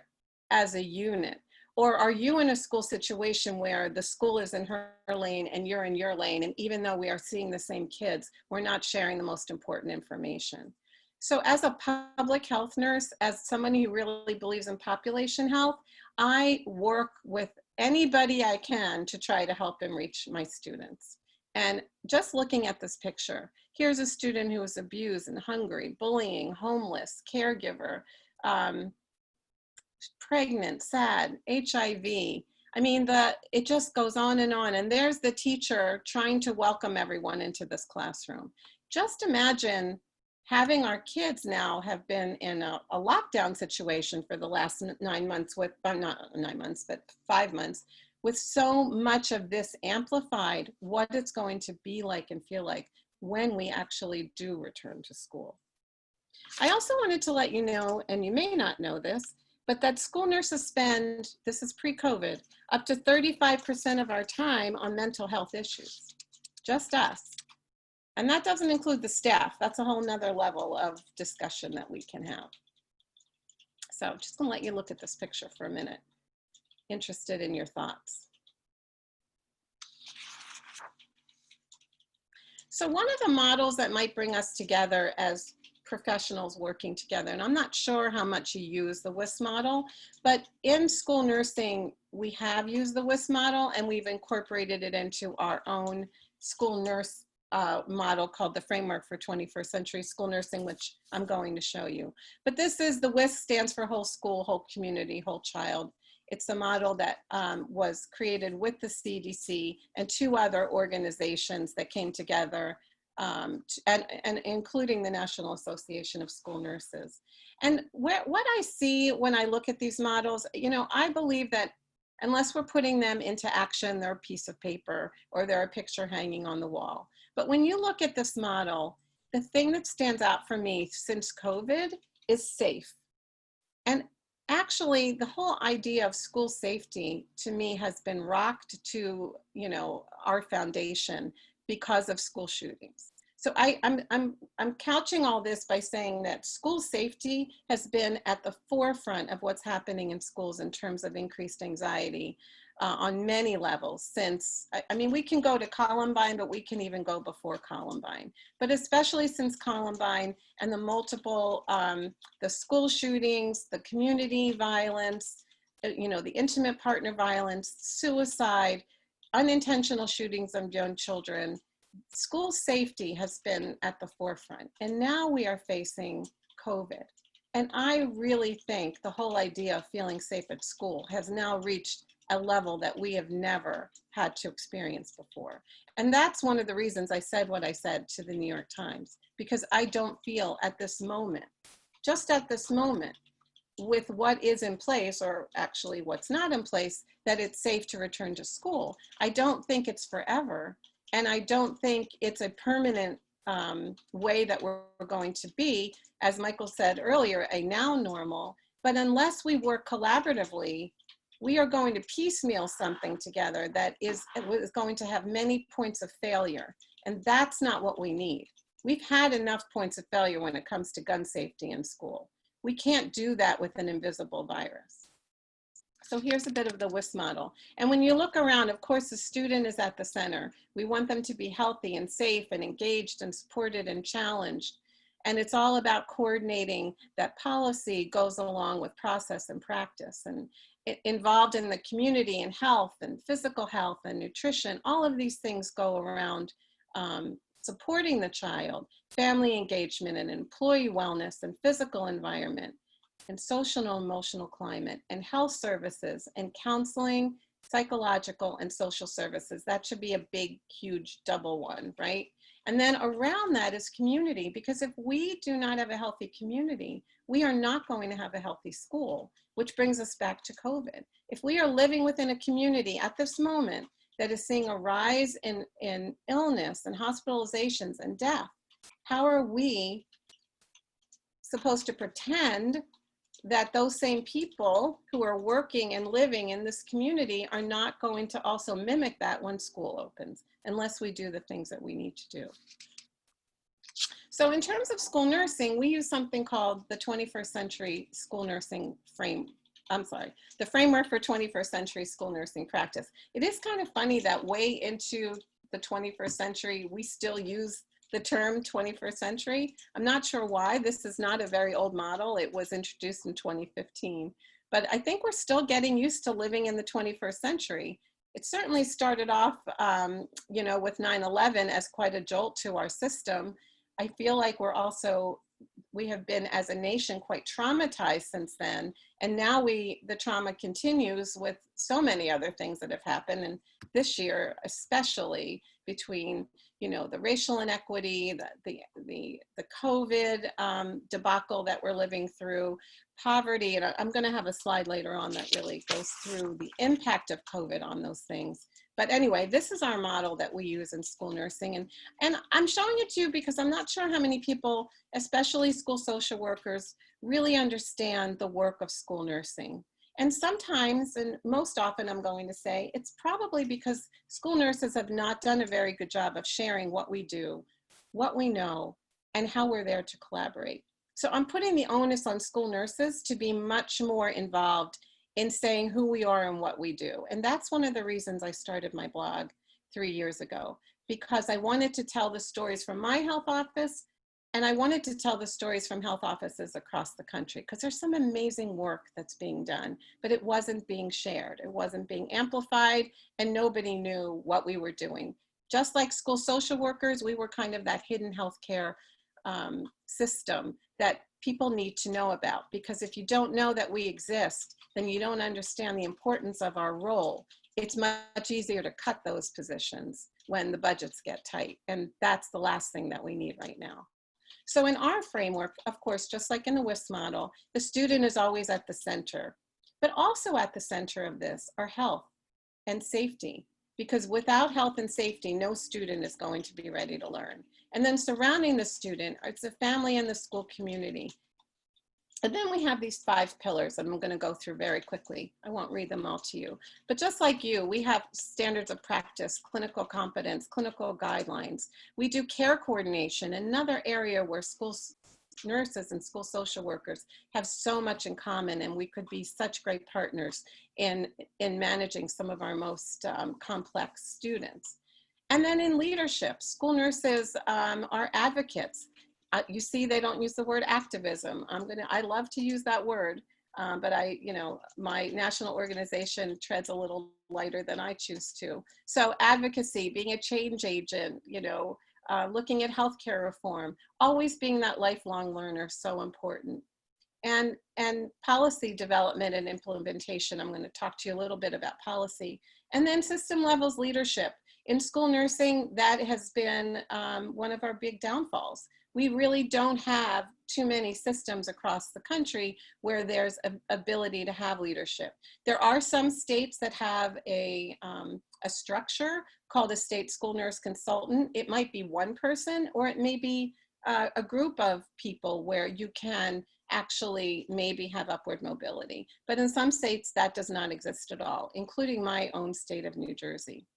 as a unit? Or are you in a school situation where the school is in her lane and you're in your lane, and even though we are seeing the same kids, we're not sharing the most important information? So as a public health nurse, as someone who really believes in population health, I work with anybody I can to try to help them reach my students. And just looking at this picture, here's a student who was abused and hungry, bullying, homeless, caregiver, pregnant, sad, HIV. I mean, it just goes on. And there's the teacher trying to welcome everyone into this classroom. Just imagine having our kids now have been in a lockdown situation for the last 9 months with, not 9 months, but 5 months, with so much of this amplified, what it's going to be like and feel like when we actually do return to school. I also wanted to let you know, and you may not know this, but that school nurses spend, this is pre-COVID, up to 35% of our time on mental health issues, just us. And that doesn't include the staff. That's a whole nother level of discussion that we can have. So I'm just gonna let you look at this picture for a minute. Interested in your thoughts. So one of the models that might bring us together as professionals working together, and I'm not sure how much you use the WIS model, but in school nursing, we have used the WIS model and we've incorporated it into our own school nurse model called the Framework for 21st Century School Nursing, which I'm going to show you. But this is, the WIS stands for whole school, whole community, whole child. It's a model that was created with the CDC and 2 other organizations that came together, and including the National Association of School Nurses. And what I see when I look at these models, you know, I believe that unless we're putting them into action, they're a piece of paper or they're a picture hanging on the wall. But when you look at this model, the thing that stands out for me since COVID is safe. And actually, the whole idea of school safety to me has been rocked to, you know, our foundation because of school shootings. So I'm couching all this by saying that school safety has been at the forefront of what's happening in schools in terms of increased anxiety on many levels since, I mean, we can go to Columbine, but we can even go before Columbine. But especially since Columbine and the multiple, the school shootings, the community violence, you know, the intimate partner violence, suicide, unintentional shootings of young children. School safety has been at the forefront, and now we are facing COVID. And I really think the whole idea of feeling safe at school has now reached a level that we have never had to experience before. And that's one of the reasons I said what I said to the New York Times, because I don't feel at this moment, just at this moment, with what is in place, or actually what's not in place, that it's safe to return to school. I don't think it's forever. And I don't think it's a permanent way that we're going to be, as Michael said earlier, a now normal. But unless we work collaboratively, we are going to piecemeal something together that is going to have many points of failure. And that's not what we need. We've had enough points of failure when it comes to gun safety in school. We can't do that with an invisible virus. So here's a bit of the WIS model. And when you look around, of course, the student is at the center. We want them to be healthy and safe and engaged and supported and challenged. And it's all about coordinating that policy goes along with process and practice, and involved in the community and health and physical health and nutrition. All of these things go around supporting the child, family engagement and employee wellness and physical environment and social and emotional climate and health services and counseling, psychological and social services. That should be a big, huge double one, right? And then around that is community, because if we do not have a healthy community, we are not going to have a healthy school, which brings us back to COVID. If we are living within a community at this moment that is seeing a rise in illness and hospitalizations and death, how are we supposed to pretend that those same people who are working and living in this community are not going to also mimic that when school opens, unless we do the things that we need to do? So in terms of school nursing, we use something called the 21st century school nursing the framework for 21st century school nursing practice. It is kind of funny that way into the 21st century, we still use the term 21st century. I'm not sure why. This is not a very old model. It was introduced in 2015, but I think we're still getting used to living in the 21st century. It certainly started off, you know, with 9/11 as quite a jolt to our system. I feel like we have been as a nation quite traumatized since then. And now the trauma continues with so many other things that have happened. And this year, especially between, you know, the racial inequity, the COVID debacle that we're living through, poverty. And I'm going to have a slide later on that really goes through the impact of COVID on those things. But anyway, this is our model that we use in school nursing. And I'm showing it to you because I'm not sure how many people, especially school social workers, really understand the work of school nursing. And sometimes, and most often I'm going to say, it's probably because school nurses have not done a very good job of sharing what we do, what we know, and how we're there to collaborate. So I'm putting the onus on school nurses to be much more involved in saying who we are and what we do. And that's one of the reasons I started my blog 3 years ago, because I wanted to tell the stories from my health office, and I wanted to tell the stories from health offices across the country, because there's some amazing work that's being done, but it wasn't being shared. It wasn't being amplified, and nobody knew what we were doing. Just like school social workers, we were kind of that hidden healthcare system that people need to know about, because if you don't know that we exist, then you don't understand the importance of our role. It's much easier to cut those positions when the budgets get tight, and that's the last thing that we need right now. So in our framework, of course, just like in the WIS model, the student is always at the center, but also at the center of this are health and safety, because without health and safety, no student is going to be ready to learn. And then surrounding the student, it's the family and the school community. And then we have these 5 pillars that I'm going to go through very quickly. I won't read them all to you. But just like you, we have standards of practice, clinical competence, clinical guidelines. We do care coordination, another area where school nurses and school social workers have so much in common, and we could be such great partners in managing some of our most complex students. And then in leadership, school nurses are advocates. You see, they don't use the word activism. I love to use that word. But my national organization treads a little lighter than I choose to. So advocacy, being a change agent, looking at healthcare reform, always being that lifelong learner, so important. And policy development and implementation. I'm going to talk to you a little bit about policy. And then system levels leadership. In school nursing, that has been one of our big downfalls. We really don't have too many systems across the country where there's an ability to have leadership. There are some states that have a structure called a state school nurse consultant. It might be one person, or it may be a group of people where you can actually maybe have upward mobility. But in some states that does not exist at all, including my own state of New Jersey.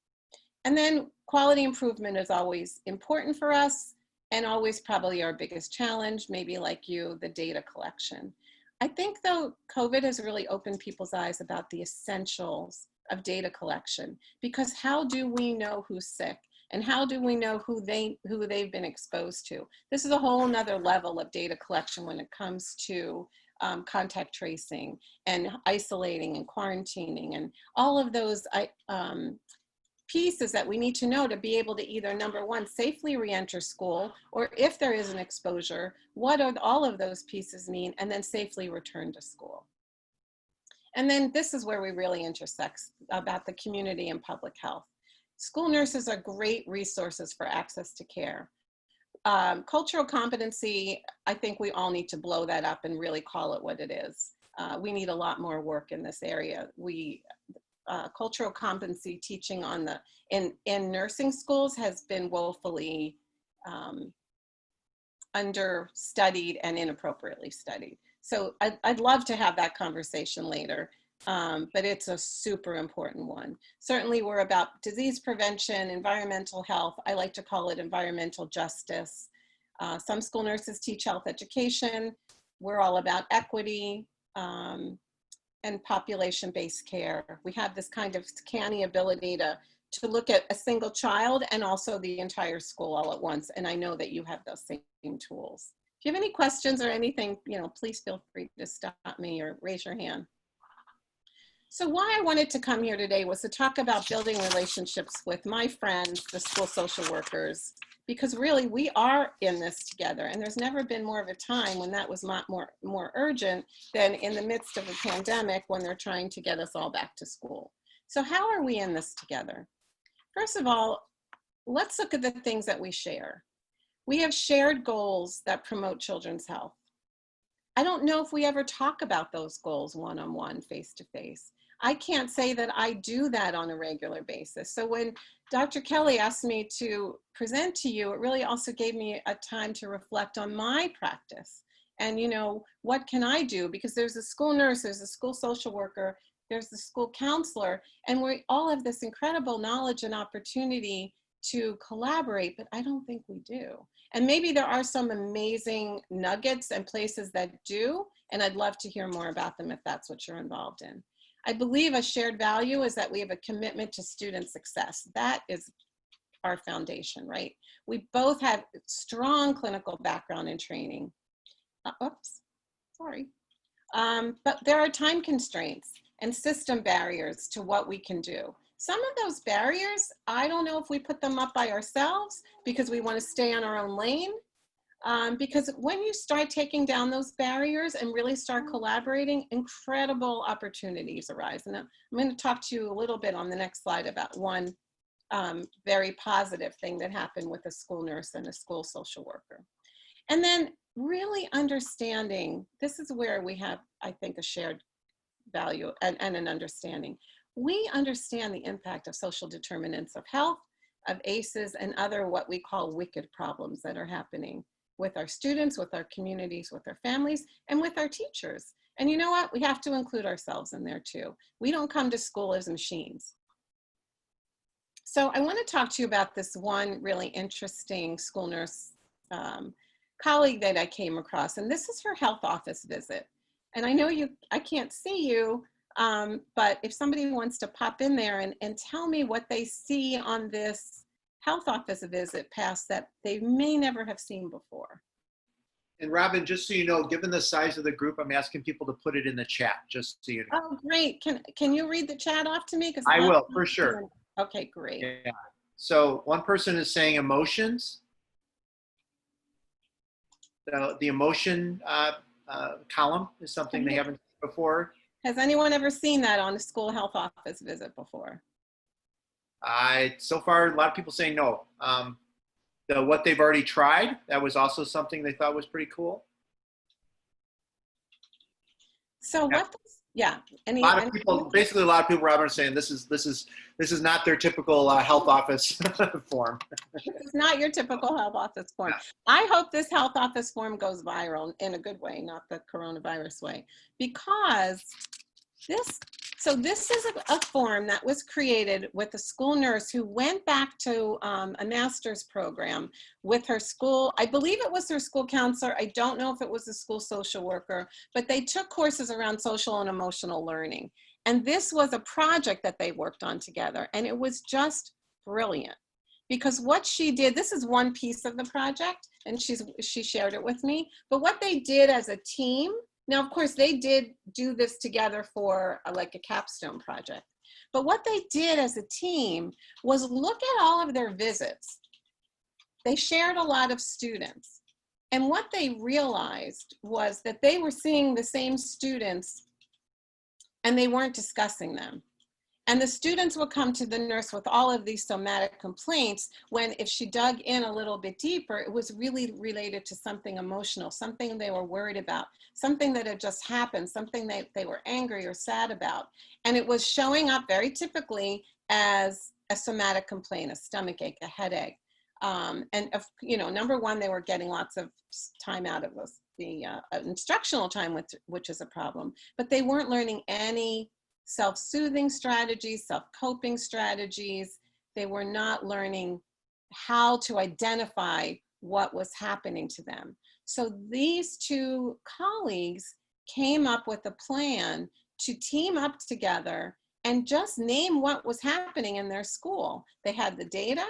And then quality improvement is always important for us, and always probably our biggest challenge, maybe like you, the data collection. I think though, COVID has really opened people's eyes about the essentials of data collection, because how do we know who's sick? And how do we know who they've been exposed to? This is a whole nother level of data collection when it comes to contact tracing and isolating and quarantining and all of those pieces that we need to know to be able to either, number one, safely re-enter school, or if there is an exposure, what do all of those pieces mean, and then safely return to school. And then this is where we really intersect about the community and public health. School nurses are great resources for access to care. Cultural competency, I think we all need to blow that up and really call it what it is. We need a lot more work in this area. Cultural competency teaching in nursing schools has been woefully understudied and inappropriately studied. So I'd love to have that conversation later. But it's a super important one. Certainly we're about disease prevention, environmental health. I like to call it environmental justice. Some school nurses teach health education. We're all about equity and population-based care. We have this kind of canny ability to look at a single child and also the entire school all at once. And I know that you have those same tools. If you have any questions or anything, please feel free to stop me or raise your hand. So why I wanted to come here today was to talk about building relationships with my friends, the school social workers, because really we are in this together, and there's never been more of a time when that was more urgent than in the midst of a pandemic when they're trying to get us all back to school. So how are we in this together? First of all, let's look at the things that we share. We have shared goals that promote children's health. I don't know if we ever talk about those goals one-on-one, face-to-face. I can't say that I do that on a regular basis. So when Dr. Kelly asked me to present to you, it really also gave me a time to reflect on my practice. And what can I do? Because there's a school nurse, there's a school social worker, there's the school counselor, and we all have this incredible knowledge and opportunity to collaborate, but I don't think we do. And maybe there are some amazing nuggets and places that do, and I'd love to hear more about them if that's what you're involved in. I believe a shared value is that we have a commitment to student success. That is our foundation, right? We both have strong clinical background and training. Oops, sorry. But there are time constraints and system barriers to what we can do. Some of those barriers, I don't know if we put them up by ourselves because we want to stay on our own lane. Because when you start taking down those barriers and really start collaborating, incredible opportunities arise. And I'm going to talk to you a little bit on the next slide about one very positive thing that happened with a school nurse and a school social worker. And then really understanding, this is where we have, I think, a shared value and an understanding. We understand the impact of social determinants of health, of ACEs, and other what we call wicked problems that are happening with our students, with our communities, with our families, and with our teachers. And you know what? We have to include ourselves in there too. We don't come to school as machines. So I want to talk to you about this one really interesting school nurse colleague that I came across, and this is her health office visit. And I know I can't see you, but if somebody wants to pop in there and tell me what they see on this health office visit pass that they may never have seen before. And Robin, just so you know, given the size of the group, I'm asking people to put it in the chat, just so you know. Oh, great. Can you read the chat off to me? I will, for sure. Okay, great. Yeah. So one person is saying emotions. The emotion column is something they haven't seen before. Has anyone ever seen that on a school health office visit before? So far, a lot of people say no. What they've already tried, that was also something they thought was pretty cool. So Yeah. Yeah. A lot of people, basically a lot of people, Robin, are saying this is not their typical health office form. This is not your typical health office form. Yeah. I hope this health office form goes viral in a good way, not the coronavirus way, because this is a form that was created with a school nurse who went back to a master's program with her school. I believe it was her school counselor. I don't know if it was a school social worker, but they took courses around social and emotional learning. And this was a project that they worked on together. And it was just brilliant. Because what she did, this is one piece of the project, and she shared it with me. But what they did as a team, now, of course, they did do this together for like a capstone project. But what they did as a team was look at all of their visits. They shared a lot of students. And what they realized was that they were seeing the same students and they weren't discussing them. And the students would come to the nurse with all of these somatic complaints when, if she dug in a little bit deeper, it was really related to something emotional, something they were worried about, something that had just happened, something that they were angry or sad about. And it was showing up very typically as a somatic complaint, a stomach ache, a headache. Number one, they were getting lots of time out of the instructional time, which is a problem, but they weren't learning any self-soothing strategies, self-coping strategies. They were not learning how to identify what was happening to them. So these two colleagues came up with a plan to team up together and just name what was happening in their school. They had the data.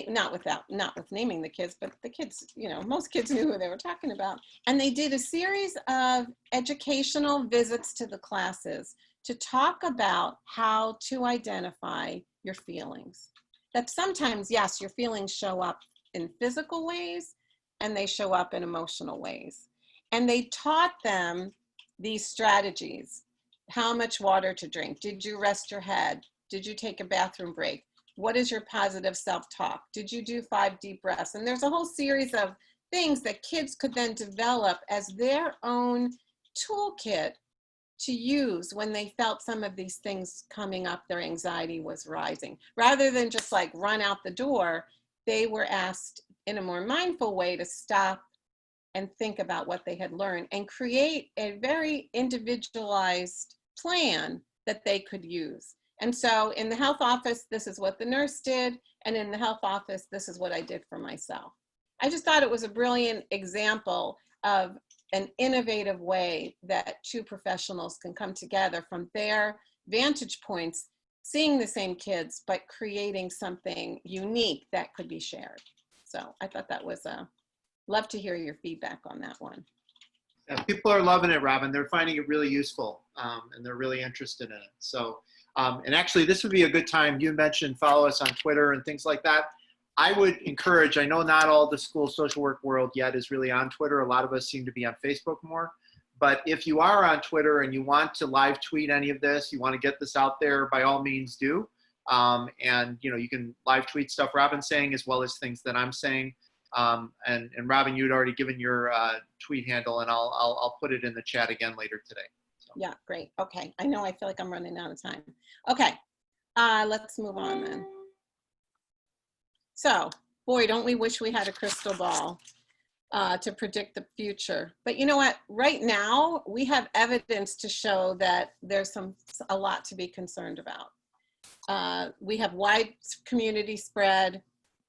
Not with naming the kids, but the kids, most kids knew who they were talking about. And they did a series of educational visits to the classes to talk about how to identify your feelings. That sometimes, yes, your feelings show up in physical ways and they show up in emotional ways. And they taught them these strategies. How much water to drink? Did you rest your head? Did you take a bathroom break? What is your positive self-talk? Did you do 5 deep breaths? And there's a whole series of things that kids could then develop as their own toolkit to use when they felt some of these things coming up, their anxiety was rising. Rather than just like run out the door, they were asked in a more mindful way to stop and think about what they had learned and create a very individualized plan that they could use. And so in the health office, this is what the nurse did. And in the health office, this is what I did for myself. I just thought it was a brilliant example of an innovative way that two professionals can come together from their vantage points, seeing the same kids, but creating something unique that could be shared. So I thought that was love to hear your feedback on that one. Yeah, people are loving it, Robin. They're finding it really useful and they're really interested in it. So, and actually this would be a good time. You mentioned follow us on Twitter and things like that. I would encourage, I know not all the school social work world yet is really on Twitter. A lot of us seem to be on Facebook more. But if you are on Twitter and you want to live tweet any of this, you want to get this out there, by all means do. And you can live tweet stuff Robin's saying as well as things that I'm saying. And Robin, you'd already given your tweet handle, and I'll put it in the chat again later today. So. Yeah, great. Okay, I know I feel like I'm running out of time. Okay, let's move on then. So, boy, don't we wish we had a crystal ball to predict the future. But you know what? Right now, we have evidence to show that there's a lot to be concerned about. We have wide community spread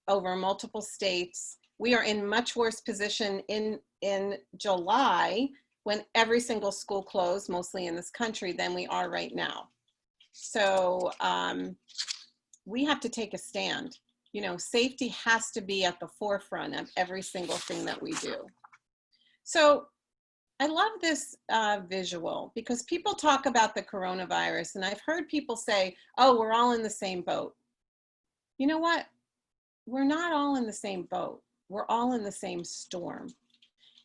over multiple states. We are in much worse position in July when every single school closed, mostly in this country, than we are right now. So we have to take a stand. Safety has to be at the forefront of every single thing that we do. So I love this visual because people talk about the coronavirus, and I've heard people say, oh, we're all in the same boat. You know what? We're not all in the same boat. We're all in the same storm.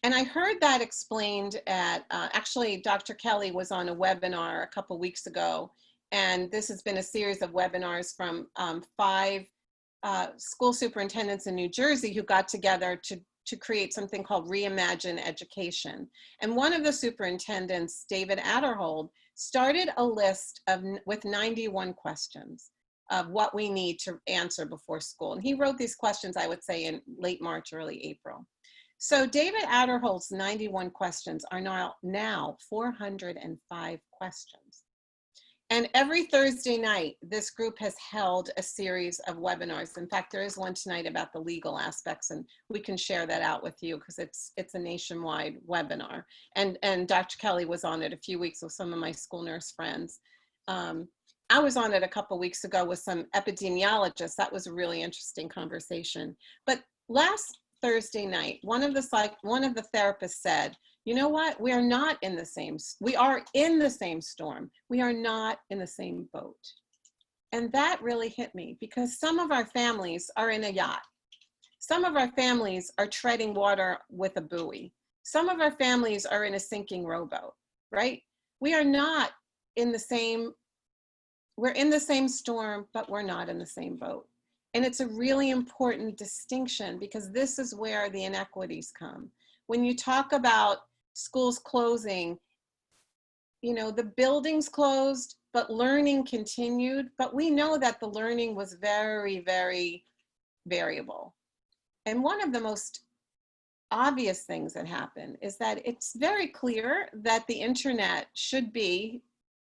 And I heard that explained at, actually, Dr. Kelly was on a webinar a couple weeks ago, and this has been a series of webinars from 5 school superintendents in New Jersey who got together to create something called Reimagine Education. And one of the superintendents, David Adderhold, started a list with 91 questions of what we need to answer before school. And he wrote these questions, I would say, in late March, early April. So David Adderhold's 91 questions are now 405 questions. And every Thursday night, this group has held a series of webinars. In fact, there is one tonight about the legal aspects, and we can share that out with you because it's a nationwide webinar. And Dr. Kelly was on it a few weeks with some of my school nurse friends. I was on it a couple weeks ago with some epidemiologists. That was a really interesting conversation. But last Thursday night, one of the therapists said, you know what? We are not in the same, we are in the same storm. We are not in the same boat. And that really hit me because some of our families are in a yacht. Some of our families are treading water with a buoy. Some of our families are in a sinking rowboat, right? We are not in the same, we're in the same storm, but we're not in the same boat. And it's a really important distinction because this is where the inequities come. When you talk about schools closing, you know, the buildings closed, but learning continued. But we know that the learning was very, very variable. And one of the most obvious things that happen is that it's very clear that the internet should be,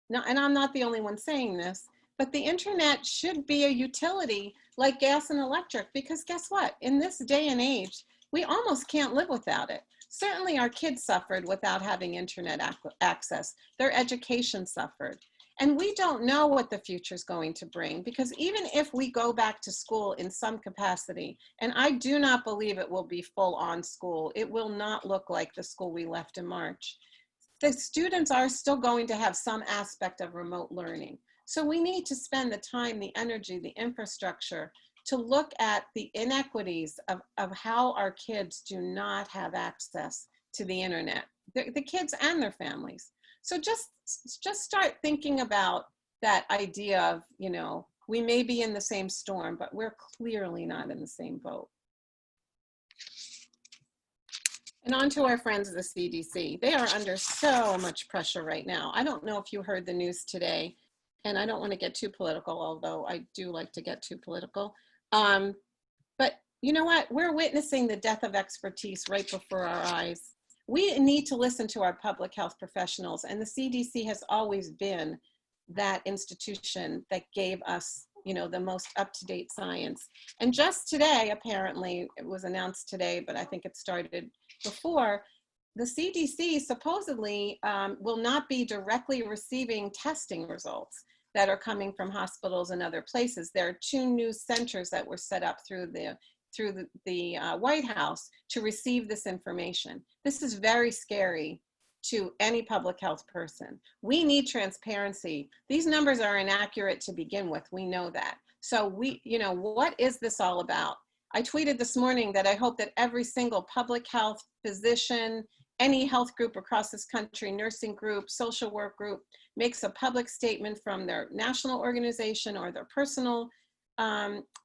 and I'm not the only one saying this, but the internet should be a utility like gas and electric, because guess what? In this day and age, we almost can't live without it. Certainly our kids suffered without having internet access. Their education suffered. And we don't know what the future is going to bring, because even if we go back to school in some capacity, and I do not believe it will be full on school, it will not look like the school we left in March. The students are still going to have some aspect of remote learning. So we need to spend the time, the energy, the infrastructure to look at the inequities of how our kids do not have access to the internet, the kids and their families. So just start thinking about that idea of, you know, we may be in the same storm, but we're clearly not in the same boat. And on to our friends at the CDC. They are under so much pressure right now. I don't know if you heard the news today, and I don't want to get too political, although I do like to get too political. But you know what? We're witnessing the death of expertise right before our eyes. We need to listen to our public health professionals, and the CDC has always been that institution that gave us, you know, the most up-to-date science. And just today, apparently, it was announced today, but I think it started before, the CDC supposedly will not be directly receiving testing results that are coming from hospitals and other places. There are 2 new centers that were set up through the White House to receive this information. This is very scary to any public health person. We need transparency. These numbers are inaccurate to begin with. We know that. So we, you know, what is this all about? I tweeted this morning that I hope that every single public health physician, any health group across this country, nursing group, social work group, makes a public statement from their national organization or their personal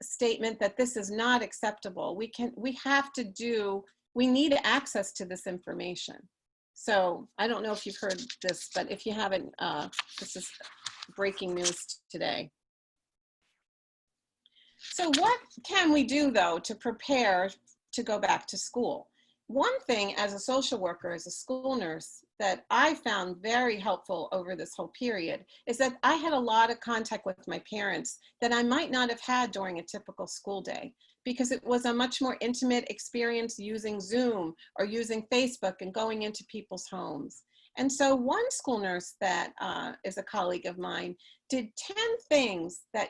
statement that this is not acceptable. We need access to this information. So I don't know if you've heard this, but if you haven't, this is breaking news today. So what can we do though to prepare to go back to school? One thing as a social worker, as a school nurse, that I found very helpful over this whole period is that I had a lot of contact with my parents that I might not have had during a typical school day, because it was a much more intimate experience using Zoom or using Facebook and going into people's homes. And so one school nurse that is a colleague of mine did 10 things that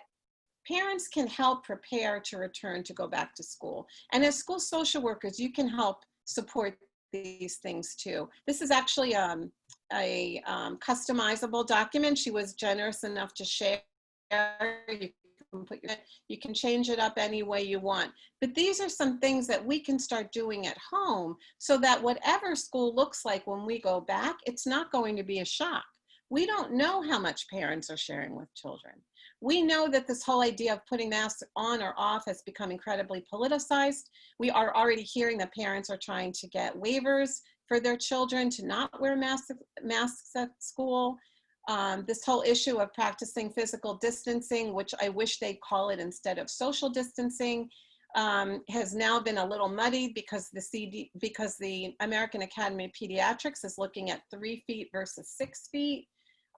parents can help prepare to return to go back to school. And as school social workers, you can help support these things too. This is actually a customizable document. She was generous enough to share. You can change it up any way you want. But these are some things that we can start doing at home so that whatever school looks like when we go back, it's not going to be a shock. We don't know how much parents are sharing with children. We know that this whole idea of putting masks on or off has become incredibly politicized. We are already hearing that parents are trying to get waivers for their children to not wear masks at school. This whole issue of practicing physical distancing, which I wish they'd call it instead of social distancing, has now been a little muddied because the American Academy of Pediatrics is looking at 3 feet versus 6 feet.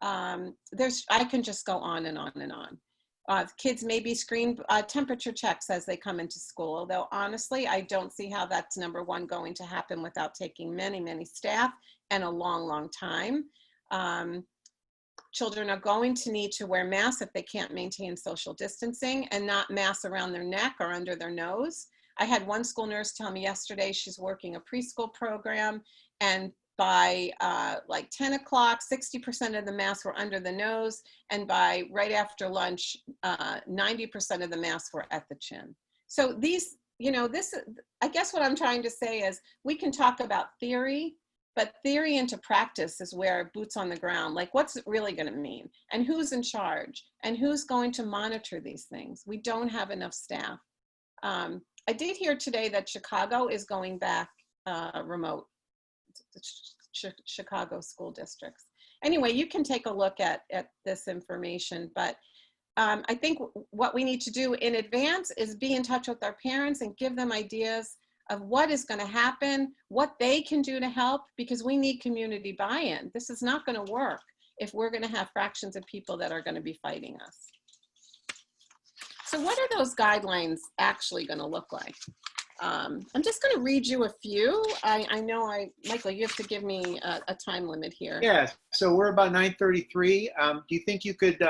I can just go on and on and on. Kids may be screened temperature checks as they come into school, although honestly, I don't see how that's number one going to happen without taking many, many staff and a long, long time. Children are going to need to wear masks if they can't maintain social distancing, and not masks around their neck or under their nose. I had one school nurse tell me yesterday she's working a preschool program, and by like 10 o'clock, 60% of the masks were under the nose, and by right after lunch, 90% of the masks were at the chin. So these, I guess what I'm trying to say is we can talk about theory, but theory into practice is where boots on the ground, like what's it really going to mean? And who's in charge? And who's going to monitor these things? We don't have enough staff. I did hear today that Chicago is going back remote, Chicago school districts. Anyway, you can take a look at this information, but I think what we need to do in advance is be in touch with our parents and give them ideas of what is going to happen, what they can do to help, because we need community buy-in. This is not going to work if we're going to have fractions of people that are going to be fighting us. So what are those guidelines actually going to look like? I'm just going to read you a few. I know Michael, you have to give me a time limit here. Yes, so we're about 9:33. Do you think you could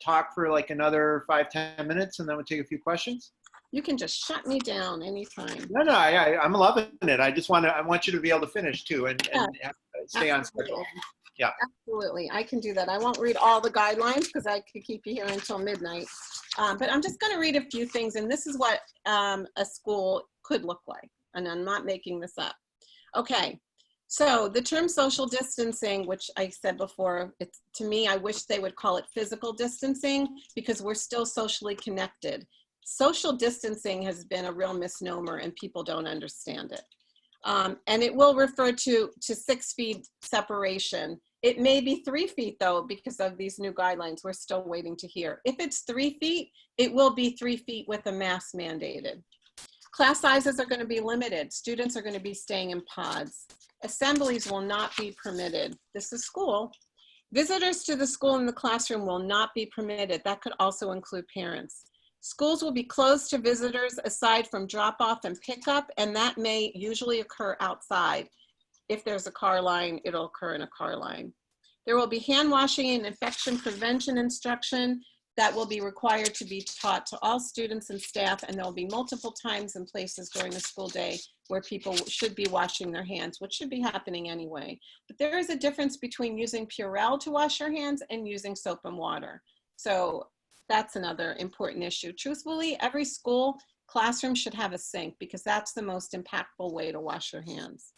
talk for like another 5-10 minutes and then we'll take a few questions? You can just shut me down anytime. No, I'm loving it. I want you to be able to finish too and stay on schedule. Yeah. Absolutely. I can do that. I won't read all the guidelines because I could keep you here until midnight. But I'm just going to read a few things, and this is what a school could look like, and I'm not making this up. Okay. So the term social distancing, which I said before, to me, I wish they would call it physical distancing because we're still socially connected. Social distancing has been a real misnomer and people don't understand it. And it will refer to 6 feet separation. It may be 3 feet though, because of these new guidelines. We're still waiting to hear. If it's 3 feet, it will be 3 feet with a mask mandated. Class sizes are going to be limited. Students are going to be staying in pods. Assemblies will not be permitted. This is school. Visitors to the school and the classroom will not be permitted. That could also include parents. Schools will be closed to visitors aside from drop-off and pickup, and that may usually occur outside. If there's a car line, it'll occur in a car line. There will be hand washing and infection prevention instruction that will be required to be taught to all students and staff, and there will be multiple times and places during the school day where people should be washing their hands, which should be happening anyway. But there is a difference between using Purell to wash your hands and using soap and water. So that's another important issue. Truthfully, every school classroom should have a sink because that's the most impactful way to wash your hands.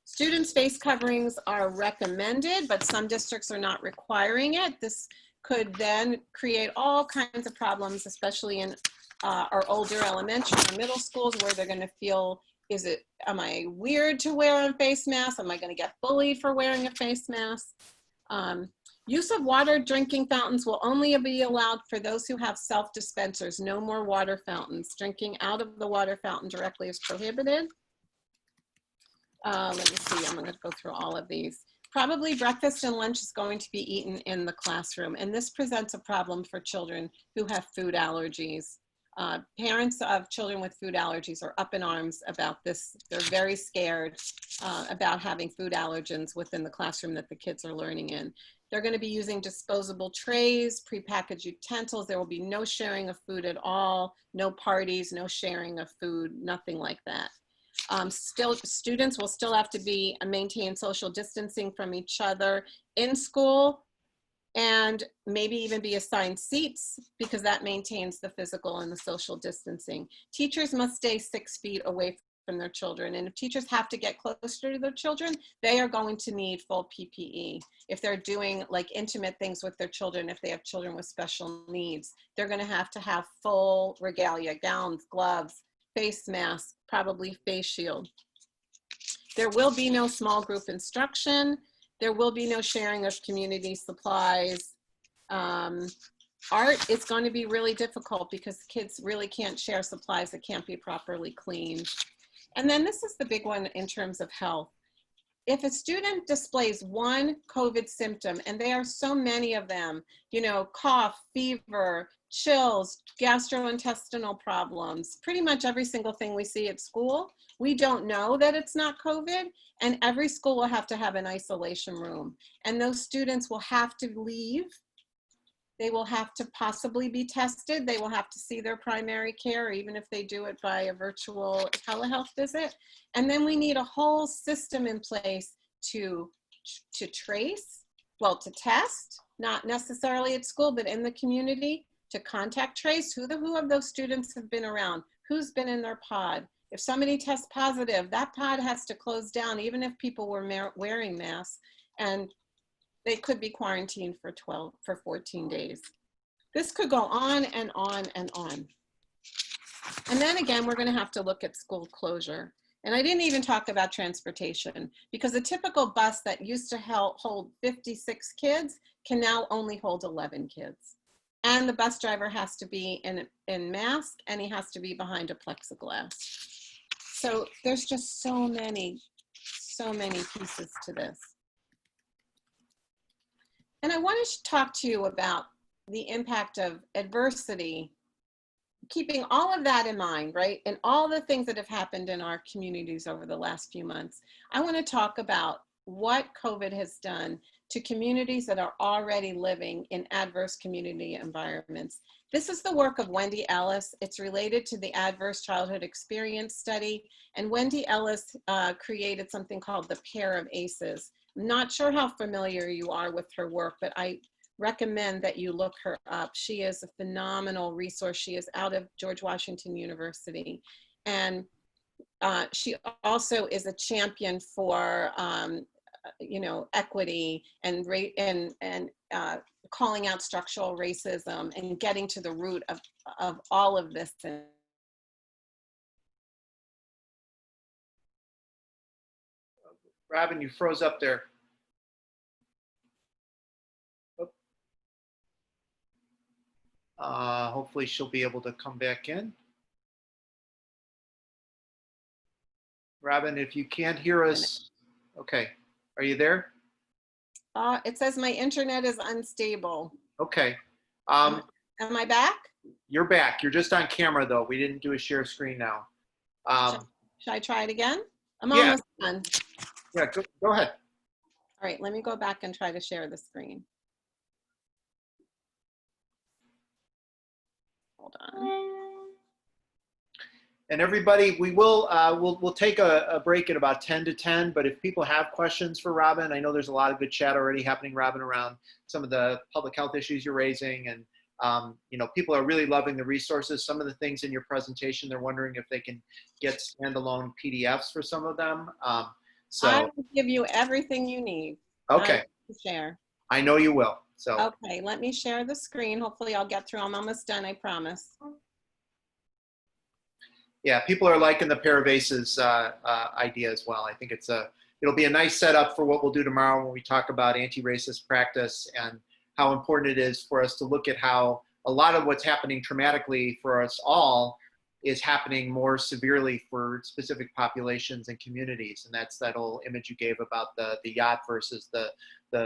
Students' face coverings are recommended, but some districts are not requiring it. This could then create all kinds of problems, especially in our older elementary or middle schools where they're gonna feel, am I weird to wear a face mask? Am I gonna get bullied for wearing a face mask? Use of water drinking fountains will only be allowed for those who have self-dispensers. No more water fountains. Drinking out of the water fountain directly is prohibited. Let me see, I'm going to go through all of these. Probably breakfast and lunch is going to be eaten in the classroom, and this presents a problem for children who have food allergies. Parents of children with food allergies are up in arms about this. They're very scared about having food allergens within the classroom that the kids are learning in. They're going to be using disposable trays, prepackaged utensils. There will be no sharing of food at all, no parties, no sharing of food, nothing like that. Students will still have to maintain social distancing from each other in school, and maybe even be assigned seats, because that maintains the physical and the social distancing. Teachers must stay 6 feet away from their children. And if teachers have to get closer to their children, they are going to need full PPE. If they're doing like intimate things with their children, if they have children with special needs, they're going to have full regalia, gowns, gloves, face masks, probably face shield. There will be no small group instruction. There will be no sharing of community supplies. Art is going to be really difficult because kids really can't share supplies that can't be properly cleaned. And then this is the big one in terms of health. If a student displays one COVID symptom, and there are so many of them, you know, cough, fever, chills, gastrointestinal problems, pretty much every single thing we see at school, we don't know that it's not COVID, and every school will have to have an isolation room. And those students will have to leave. They will have to possibly be tested. They will have to see their primary care, even if they do it by a virtual telehealth visit. And then we need a whole system in place to trace, well, to test, not necessarily at school, but in the community, to contact trace who of those students have been around, who's been in their pod. If somebody tests positive, that pod has to close down, even if people were wearing masks, and they could be quarantined for 14 days. This could go on and on and on. And then again, we're going to have to look at school closure. And I didn't even talk about transportation, because a typical bus that used to hold 56 kids can now only hold 11 kids. And the bus driver has to be in mask, and he has to be behind a plexiglass. So there's just so many pieces to this. And I want to talk to you about the impact of adversity, keeping all of that in mind, right? And all the things that have happened in our communities over the last few months. I want to talk about what COVID has done to communities that are already living in adverse community environments. This is the work of Wendy Ellis. It's related to the Adverse Childhood Experience Study. And Wendy Ellis created something called the Pair of ACEs. I'm not sure how familiar you are with her work, but I recommend that you look her up. She is a phenomenal resource. She is out of George Washington University. And she also is a champion for you know, equity and calling out structural racism and getting to the root of all of this. Robin, you froze up there. Hopefully she'll be able to come back in. Robin, if you can't hear us, okay. Are you there? It says my internet is unstable. Okay. Am I back? You're back. You're just on camera though. We didn't do a share screen now. Should I try it again? I'm Yeah. almost done. Yeah, go ahead. All right, let me go back and try to share the screen. Hold on. And everybody, we will we'll take a break at about 10 to 10, but if people have questions for Robin, I know there's a lot of good chat already happening, Robin, around some of the public health issues you're raising, and you know, people are really loving the resources. Some of the things in your presentation, they're wondering if they can get standalone PDFs for some of them. So I will give you everything you need. Okay. To share. I know you will. So Okay, let me share the screen. Hopefully I'll get through. I'm almost done, I promise. yeah, people are liking the Pair of Aces idea as well. I think it'll be a nice setup for what we'll do tomorrow when we talk about anti-racist practice and how important it is for us to look at how a lot of what's happening traumatically for us all is happening more severely for specific populations and communities. And that's that old image you gave about the yacht versus the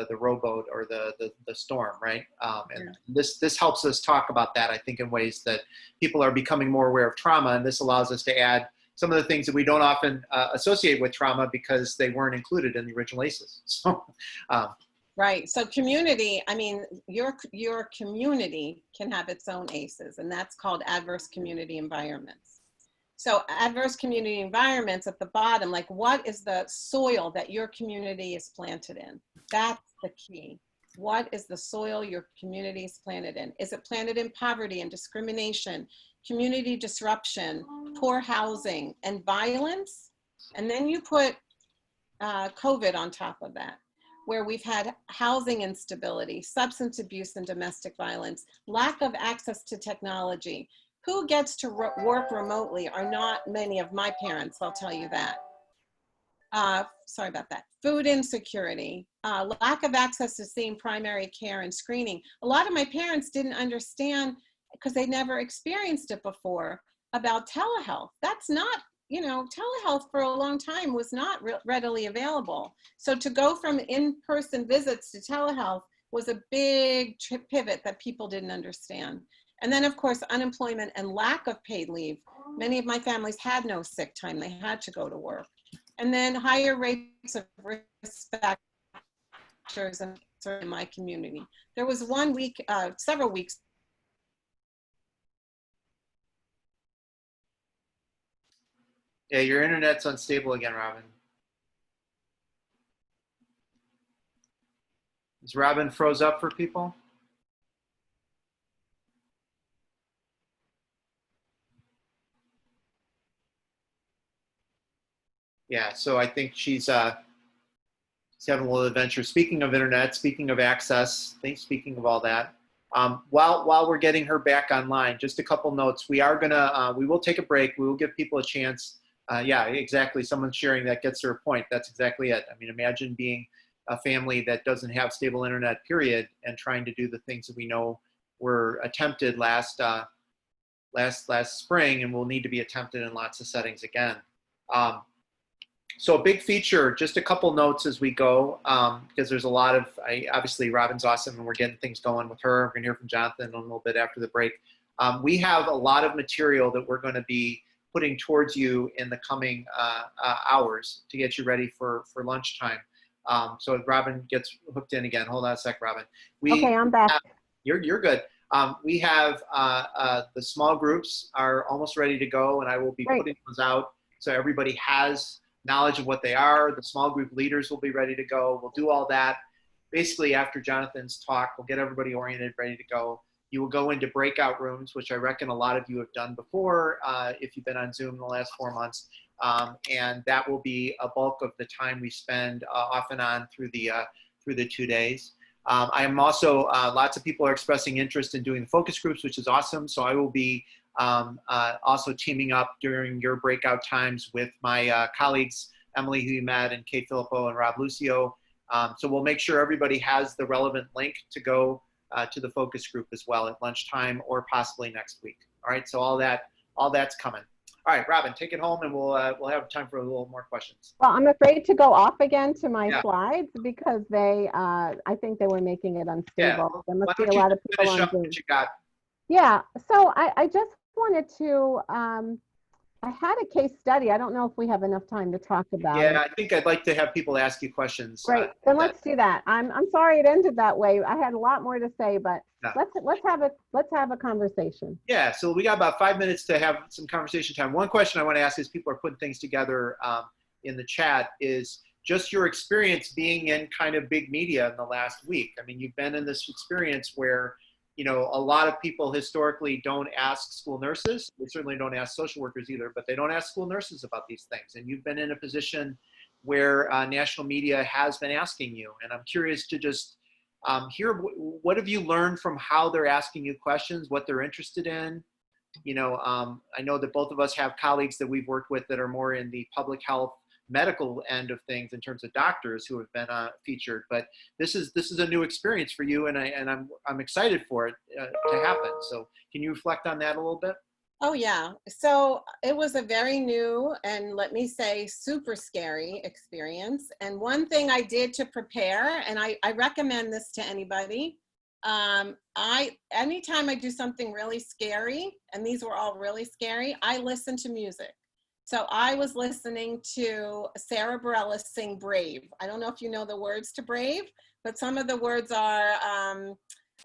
rowboat or the storm, right? And this helps us talk about that, I think, in ways that people are becoming more aware of trauma. And this allows us to add some of the things that we don't often associate with trauma because they weren't included in the original ACEs. So, right, so community, I mean, your community can have its own ACEs, and that's called adverse community environments. So adverse community environments at the bottom, like what is the soil that your community is planted in? That's the key. What is the soil your community is planted in? Is it planted in poverty and discrimination, community disruption, poor housing, and violence? And then you put COVID on top of that, where we've had housing instability, substance abuse and domestic violence, lack of access to technology. Who gets to work remotely are not many of my parents, I'll tell you that. Sorry about that. Food insecurity, lack of access to seeing primary care and screening. A lot of my parents didn't understand, because they never experienced it before, about telehealth. That's not, you know, telehealth for a long time was not readily available. So to go from in-person visits to telehealth was a big pivot that people didn't understand. And then of course, unemployment and lack of paid leave. Many of my families had no sick time. They had to go to work. And then higher rates of risk factors in my community. There was one week, several weeks. Yeah, your internet's unstable again, Robin. Is Robin froze up for people? Yeah, so I think she's having a little adventure. Speaking of internet, speaking of access, speaking of all that, while we're getting her back online, just a couple notes. We will take a break. We will give people a chance. Yeah, exactly. Someone sharing that gets their point. That's exactly it. I mean, imagine being a family that doesn't have stable internet, period, and trying to do the things that we know were attempted last spring and will need to be attempted in lots of settings again. So a big feature, just a couple notes as we go, because there's a lot of, obviously Robin's awesome and we're getting things going with her. We're gonna hear from Jonathan a little bit after the break. We have a lot of material that we're gonna be putting towards you in the coming hours to get you ready for lunchtime. So if Robin gets hooked in again, hold on a sec, Robin. Okay, I'm back. You're good. We have the small groups are almost ready to go, and I will be putting those out so everybody has knowledge of what they are. The small group leaders will be ready to go. We'll do all that. Basically, after Jonathan's talk, we'll get everybody oriented, ready to go. You will go into breakout rooms, which I reckon a lot of you have done before if you've been on Zoom in the last 4 months. And that will be a bulk of the time we spend off and on through the 2 days. I am also, lots of people are expressing interest in doing focus groups, which is awesome. So I will be also teaming up during your breakout times with my colleagues, Emily, who you met, and Kate Filippo and Rob Lucio. So we'll make sure everybody has the relevant link to go to the focus group as well at lunchtime or possibly next week. All right, so all that's coming. All right, Robin, take it home and we'll have time for a little more questions. Well, I'm afraid to go off again to my slides because they, I think they were making it unstable. Yeah. There must be a lot of people on Zoom. What you got? Yeah, so I just wanted to, I had a case study. I don't know if we have enough time to talk about it. Yeah, I think I'd like to have people ask you questions. Great, then let's do that. I'm sorry it ended that way. I had a lot more to say, but let's have a conversation. Yeah, so we got about 5 minutes to have some conversation time. One question I want to ask is people are putting things together in the chat is just your experience being in kind of big media in the last week. I mean, you've been in this experience where, you know, a lot of people historically don't ask school nurses. They certainly don't ask social workers either, but they don't ask school nurses about these things. And you've been in a position where national media has been asking you. And I'm curious to just hear what have you learned from how they're asking you questions, what they're interested in. You know, I know that both of us have colleagues that we've worked with that are more in the public health medical end of things in terms of doctors who have been featured, but this is a new experience for you, and I'm excited for it to happen. So can you reflect on that a little bit? Oh yeah, so it was a very new and, let me say, super scary experience. And one thing I did to prepare, and I recommend this to anybody, anytime I do something really scary, and these were all really scary, I listen to music. So I was listening to Sarah Bareilles sing Brave. I don't know if you know the words to Brave, but some of the words are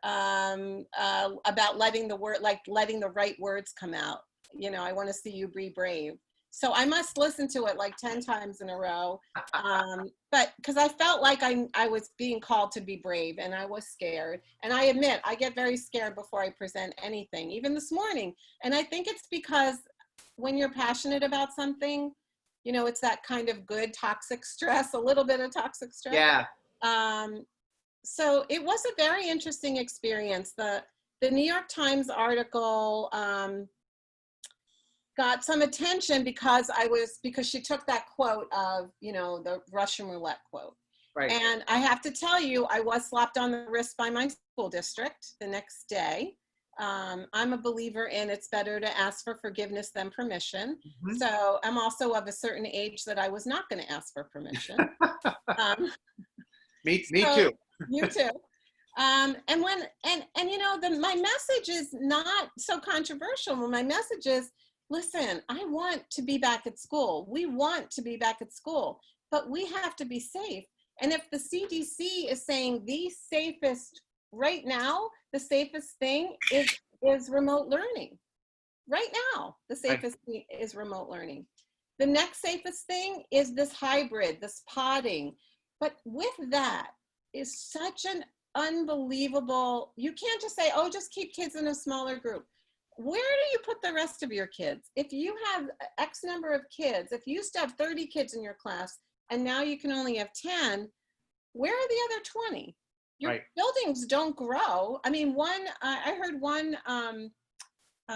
about letting the right words come out. you know, I want to see you be brave. So I must listen to it like 10 times in a row. But because I felt like I was being called to be brave, and I was scared. And I admit, I get very scared before I present anything, even this morning. And I think it's because when you're passionate about something, you know, it's that kind of good toxic stress, a little bit of toxic stress. Yeah. So it was a very interesting experience. The New York Times article got some attention because she took that quote of, you know, the Russian roulette quote. Right. And I have to tell you, I was slapped on the wrist by my school district the next day. I'm a believer in it's better to ask for forgiveness than permission. Mhm. So I'm also of a certain age that I was not going to ask for permission. Me So, too. You too. And you know, my message is not so controversial. My message is, listen, I want to be back at school. We want to be back at school, but we have to be safe. And if the CDC is saying the safest right now, the safest thing is remote learning. Right now, the safest thing is remote learning. The next safest thing is this hybrid, this podding. But with that is such an unbelievable, you can't just say, oh, just keep kids in a smaller group. Where do you put the rest of your kids? If you have X number of kids, if you used to have 30 kids in your class and now you can only have 10, where are the other 20? Your buildings don't grow. I mean, I heard one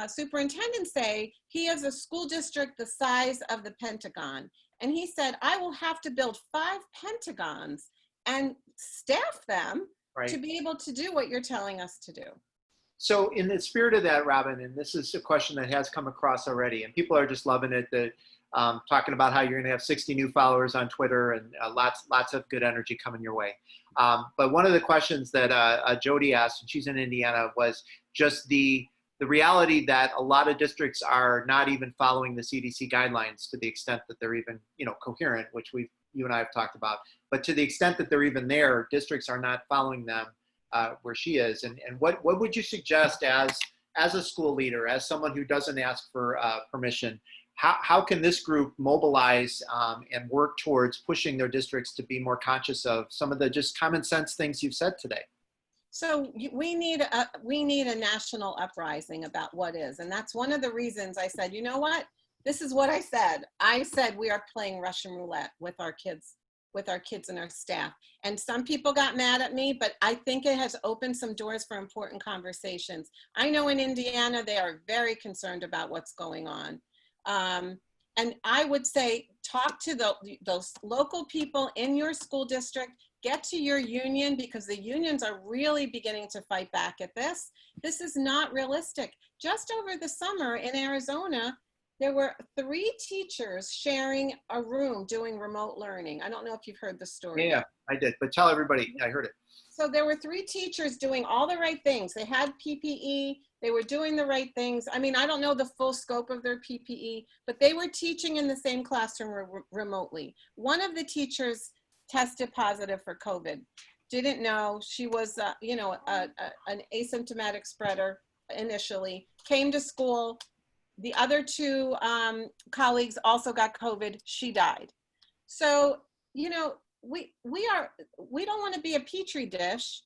superintendent say he has a school district the size of the Pentagon. And he said, I will have to build 5 Pentagons and staff them to be able to do what you're telling us to do. So in the spirit of that, Robin, and this is a question that has come across already, and people are just loving it, that talking about how you're going to have 60 new followers on Twitter and lots of good energy coming your way. But one of the questions that Jody asked, and she's in Indiana, was just the reality that a lot of districts are not even following the CDC guidelines to the extent that they're even, you know, coherent, which you and I have talked about. But to the extent that they're even there, districts are not following them where she is. And what would you suggest as a school leader, as someone who doesn't ask for permission, how can this group mobilize and work towards pushing their districts to be more conscious of some of the just common sense things you've said today? So we need a national uprising about what is. And that's one of the reasons I said, you know what? This is what I said. I said we are playing Russian roulette with our kids and our staff. And some people got mad at me, but I think it has opened some doors for important conversations. I know in Indiana, they are very concerned about what's going on. And I would say, talk to those local people in your school district, get to your union, because the unions are really beginning to fight back at this. This is not realistic. Just over the summer in Arizona, there were 3 teachers sharing a room doing remote learning. I don't know if you've heard the story. Yeah, I did, but tell everybody, I heard it. So there were 3 teachers doing all the right things. They had PPE, they were doing the right things. I mean, I don't know the full scope of their PPE, but they were teaching in the same classroom remotely. One of the teachers tested positive for COVID. Didn't know. She was, you know, an asymptomatic spreader initially, came to school. The other 2 colleagues also got COVID. She died. So, you know, we don't want to be a petri dish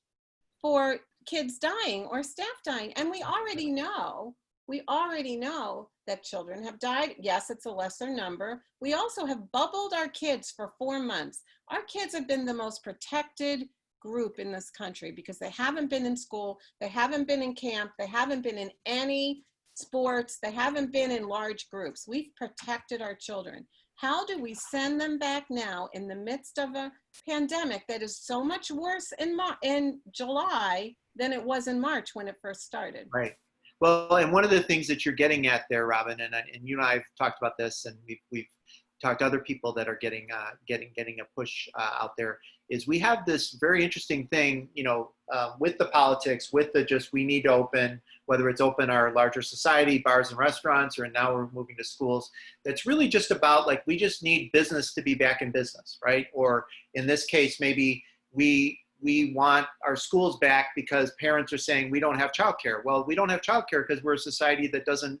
for kids dying or staff dying. And we already know that children have died. Yes, it's a lesser number. We also have bubbled our kids for 4 months. Our kids have been the most protected group in this country because they haven't been in school, they haven't been in camp, they haven't been in any sports, they haven't been in large groups. We've protected our children. How do we send them back now in the midst of a pandemic that is so much worse in July than it was in March when it first started? Right. Well, and one of the things that you're getting at there, Robin, and you and I have talked about this, and we've talked to other people that are getting a push out there, is we have this very interesting thing, you know, with the politics, with the just we need to open, whether it's open our larger society, bars and restaurants, or now we're moving to schools. That's really just about like, we just need business to be back in business, right? Or in this case, maybe we we want our schools back because parents are saying we don't have childcare. Well, we don't have childcare because we're a society that doesn't,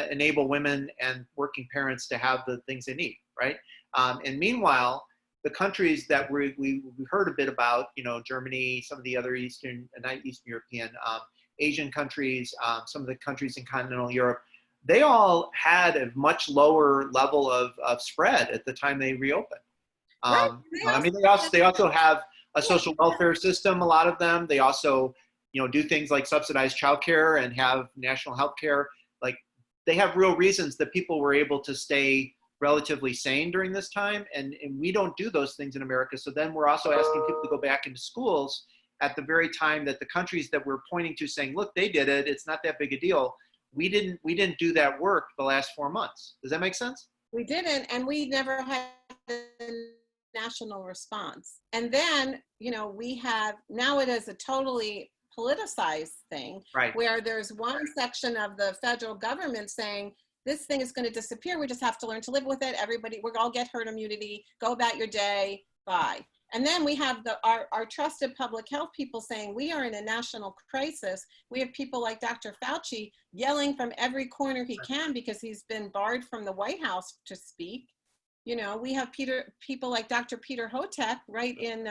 enable women and working parents to have the things they need, right? And meanwhile, the countries that we heard a bit about, Germany, some of the other not Eastern European, Asian countries, some of the countries in continental Europe, they all had a much lower level of spread at the time they reopened. Right. They also have a social welfare system, a lot of them. They also, do things like subsidized childcare and have national health care. Like, they have real reasons that people were able to stay relatively sane during this time, and we don't do those things in America. So then we're also asking people to go back into schools at the very time that the countries that we're pointing to saying, look, they did it, it's not that big a deal. We didn't do that work the last 4 months. Does that make sense? We didn't, and we never had a national response. And then, now it is a totally politicized thing, right, where there's one section of the federal government saying, this thing is going to disappear. We just have to learn to live with it. Everybody, we're all get herd immunity. Go about your day. Bye. And then we have our trusted public health people saying we are in a national crisis. We have people like Dr. Fauci yelling from every corner he can because he's been barred from the White House to speak. We have people like Dr. Peter Hotek right in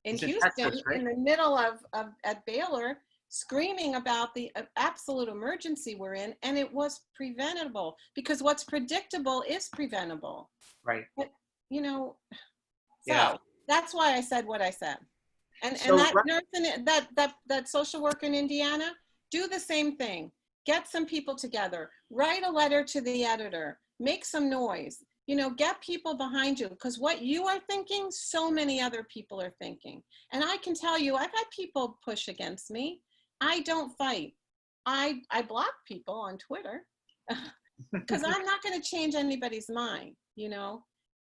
Houston, Texas, right? in the middle at Baylor, screaming about the absolute emergency we're in, and it was preventable, because what's predictable is preventable. Right. But, Yeah. That's why I said what I said. And So, that nurse in that social worker in Indiana, do the same thing. Get some people together, write a letter to the editor, make some noise, get people behind you, because what you are thinking, so many other people are thinking. And I can tell you, I've had people push against me. I don't fight. I block people on Twitter because I'm not going to change anybody's mind,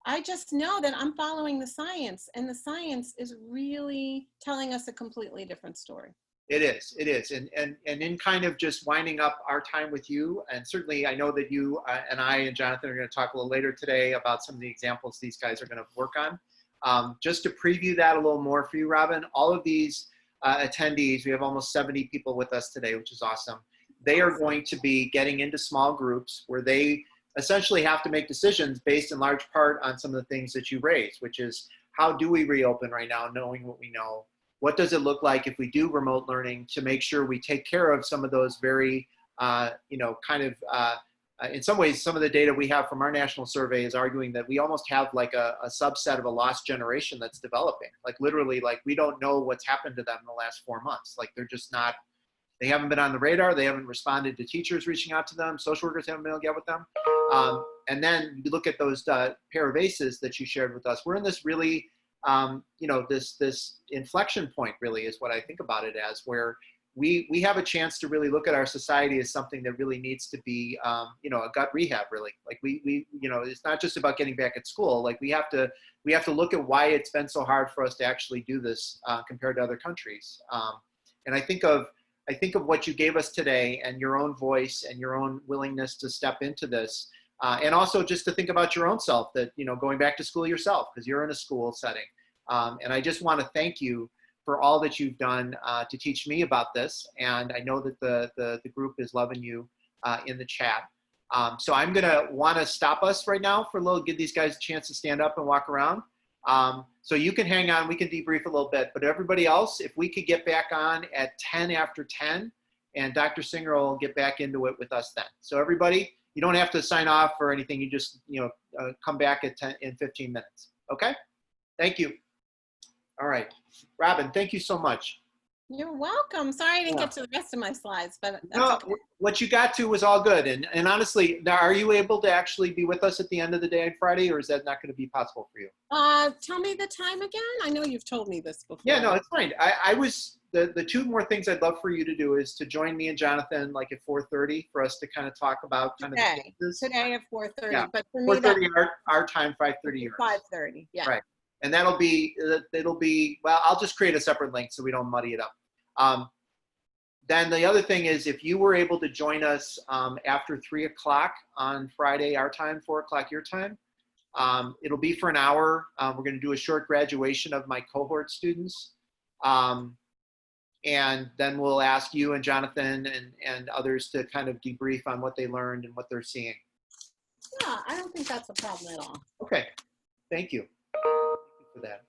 I just know that I'm following the science, and the science is really telling us a completely different story. It is. And in kind of just winding up our time with you, and certainly I know that you and I and Jonathan are going to talk a little later today about some of the examples these guys are going to work on. Just to preview that a little more for you, Robin, all of these attendees, we have almost 70 people with us today, which is awesome. They are going to be getting into small groups where they essentially have to make decisions based in large part on some of the things that you raised, which is, how do we reopen right now, knowing what we know? What does it look like if we do remote learning to make sure we take care of some of those very, in some ways, some of the data we have from our national survey is arguing that we almost have like a subset of a lost generation that's developing. Like, literally, like, we don't know what's happened to them in the last 4 months. Like, they're just not, they haven't been on the radar. They haven't responded to teachers reaching out to them. Social workers haven't been able to get with them. And then you look at those pair of ACEs that you shared with us. We're in this really, this inflection point, really, is what I think about it as, where we have a chance to really look at our society as something that really needs to be, a gut rehab, really. Like, we it's not just about getting back at school. Like, we have to look at why it's been so hard for us to actually do this compared to other countries. And I think of what you gave us today, and your own voice and your own willingness to step into this. And also just to think about your own self, that, going back to school yourself, because you're in a school setting. And I just want to thank you for all that you've done to teach me about this. And I know that the group is loving you in the chat. So I'm going to want to stop us right now for a little, give these guys a chance to stand up and walk around. So you can hang on, we can debrief a little bit, but everybody else, if we could get back on at 10 after 10, and Dr. Singer will get back into it with us then. So everybody, you don't have to sign off or anything. You just, come back at 10 in 15 minutes. Okay? Thank you. All right. Robin, thank you so much. You're welcome. Sorry I didn't get to the rest of my slides, but that's no, okay. What you got to was all good. And honestly, now, are you able to actually be with us at the end of the day on Friday, or is that not going to be possible for you? Tell me the time again. I know you've told me this before. Yeah, no, it's fine. I was, the two more things I'd love for you to do is to join me and Jonathan like at 4:30 for us to kind of talk about kind of the cases. Today at 4:30, Yeah. but for me, 4:30 our time, 5:30 yours. 5:30, yeah. Right. And it'll be, well, I'll just create a separate link so we don't muddy it up. Then the other thing is, if you were able to join us after 3 o'clock on Friday, our time, 4 o'clock your time, It'll be for an hour. We're going to do a short graduation of my cohort students. And then we'll ask you and Jonathan and others to kind of debrief on what they learned and what they're seeing. Yeah, I don't think that's a problem at all. Okay, thank you for that.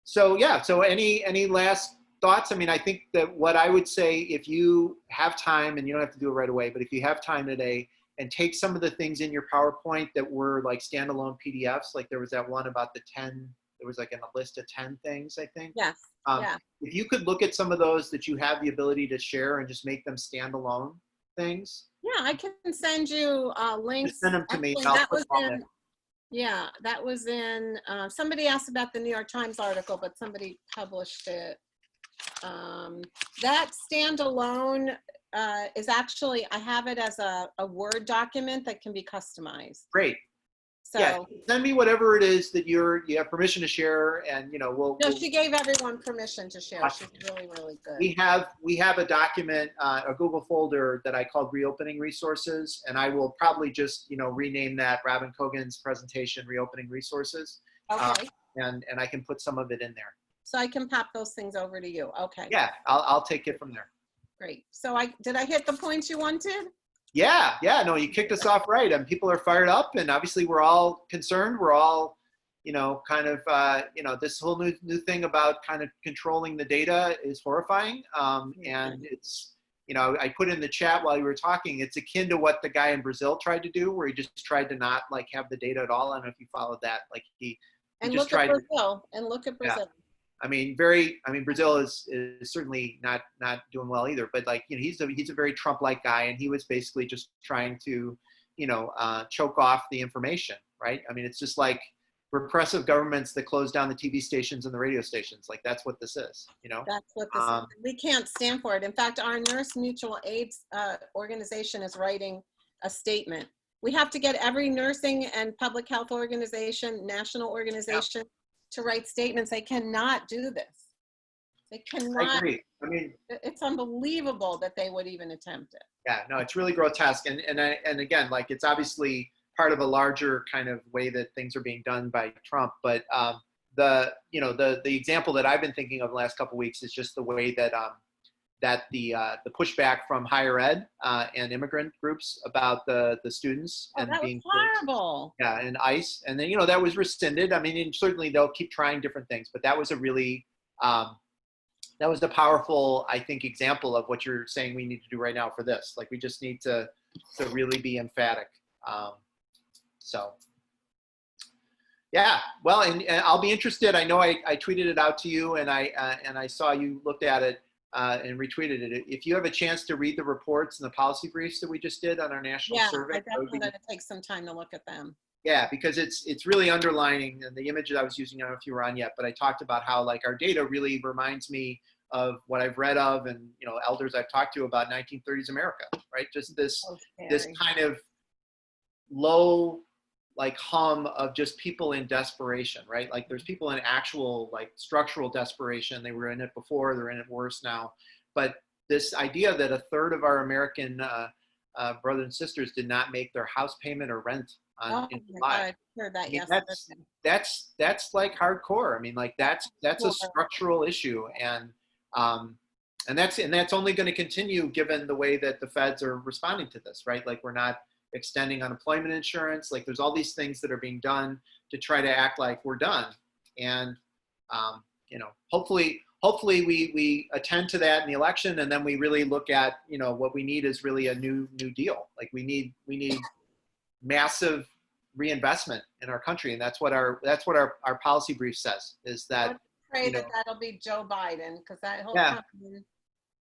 So yeah, so any last thoughts? I mean, I think that what I would say, if you have time, and you don't have to do it right away, but if you have time today, and take some of the things in your PowerPoint that were like standalone PDFs, like there was that one about the 10, there was like a list of 10 things, I think. Yes, yeah. If you could look at some of those that you have the ability to share and just make them standalone things. Yeah, I can send you links. Just send them to me. Actually, And I'll that put was them on in, there. yeah, that was in, somebody asked about the New York Times article, but somebody published it. That standalone is actually, I have it as a Word document that can be customized. Great. So, Yeah, send me whatever it is that you have permission to share, and no, she gave everyone permission to share. She's really, really good. We have a document, a Google folder that I called Reopening Resources, and I will probably just rename that Robin Cogan's presentation Reopening Resources. Okay. And I can put some of it in there. So I can pop those things over to you. Okay. Yeah, I'll take it from there. Great. So did I hit the points you wanted? Yeah, no, you kicked us off right, and people are fired up, and obviously we're all concerned. We're all, kind of, this whole new thing about kind of controlling the data is horrifying. And it's, I put in the chat while you were talking, it's akin to what the guy in Brazil tried to do, where he just tried to not like have the data at all. I don't know if you followed that. Like he and just look at tried Brazil. And look at Brazil. Yeah. I mean, Brazil is certainly not doing well either, but like, he's a very Trump-like guy, and he was basically just trying to, choke off the information, right? I mean, it's just like repressive governments that close down the TV stations and the radio stations. Like, that's what this is, That's what this is. We can't stand for it. In fact, our Nurse Mutual Aid organization is writing a statement. We have to get every nursing and public health organization, national organization, to write statements. They cannot do this. They cannot. I agree. I mean, it's unbelievable that they would even attempt it. Yeah, no, it's really grotesque. And again, like, it's obviously part of a larger kind of way that things are being done by Trump. But the example that I've been thinking of the last couple of weeks is just the way that the pushback from higher ed and immigrant groups about the students and that being was horrible. Yeah, and ICE, and then that was rescinded. I mean, and certainly they'll keep trying different things, but that was a really that was the powerful, I think, example of what you're saying we need to do right now for this. Like, we just need to really be emphatic. So. Yeah, well, and I'll be interested. I know I tweeted it out to you, and I saw you looked at it and retweeted it. If you have a chance to read the reports and the policy briefs that we just did on our national survey, I definitely going to take some time to look at them. Yeah, because it's really underlining, and the image that I was using, I don't know if you were on yet, but I talked about how, like, our data really reminds me of what I've read of and elders I've talked to about 1930s America, right? Just this kind of low, like, hum of just people in desperation, right? Like, there's people in actual, like, structural desperation. They were in it before, they're in it worse now. But this idea that a third of our American brothers and sisters did not make their house payment or rent in July. I heard that yesterday. That's like hardcore. I mean, like, that's a structural issue, and that's only going to continue given the way that the feds are responding to this, right? Like, we're not extending unemployment insurance. Like, there's all these things that are being done to try to act like we're done. And, hopefully we attend to that in the election, and then we really look at, what we need is really a new deal. Like, we need massive reinvestment in our country. And that's what our policy brief says, is that, pray that'll be Joe Biden, because that whole company.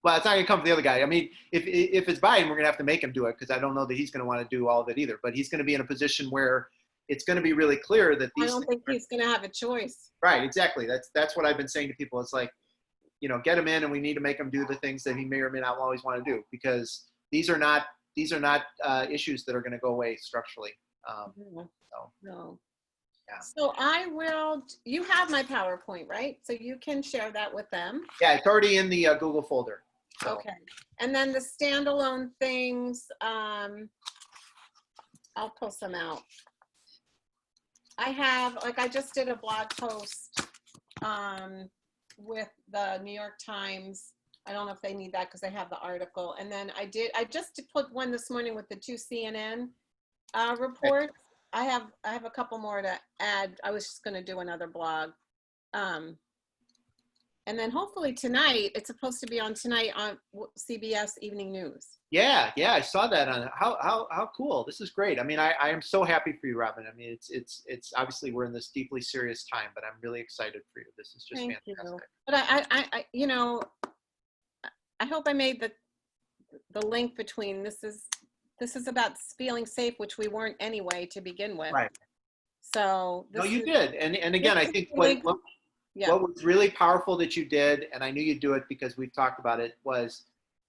Well, it's not going to come from the other guy. I mean, if it's Biden, we're going to have to make him do it, because I don't know that he's going to want to do all of it either. But he's going to be in a position where it's going to be really clear that these. I don't think he's going to have a choice. Right, exactly. That's what I've been saying to people. It's like, get him in, and we need to make him do the things that he may or may not always want to do, because these are not issues that are going to go away structurally. No. Yeah. So you have my PowerPoint, right? So you can share that with them. Yeah, it's already in the Google folder. So. Okay. And then the standalone things, I'll pull some out. I have, like, I just did a blog post with the New York Times. I don't know if they need that because they have the article. And then I just put one this morning with the 2 CNN reports. I have a couple more to add. I was just going to do another blog. And then hopefully tonight, it's supposed to be on tonight on CBS Evening News. Yeah, I saw that on how cool. This is great. I mean, I am so happy for you, Robin. I mean, it's obviously we're in this deeply serious time, but I'm really excited for you. This is just Thank fantastic. you. But I you know, I hope I made the link between this is about feeling safe, which we weren't anyway to begin with. Right. So No, you did. And again, I think what was really powerful that you did, and I knew you'd do it because we've talked about it, was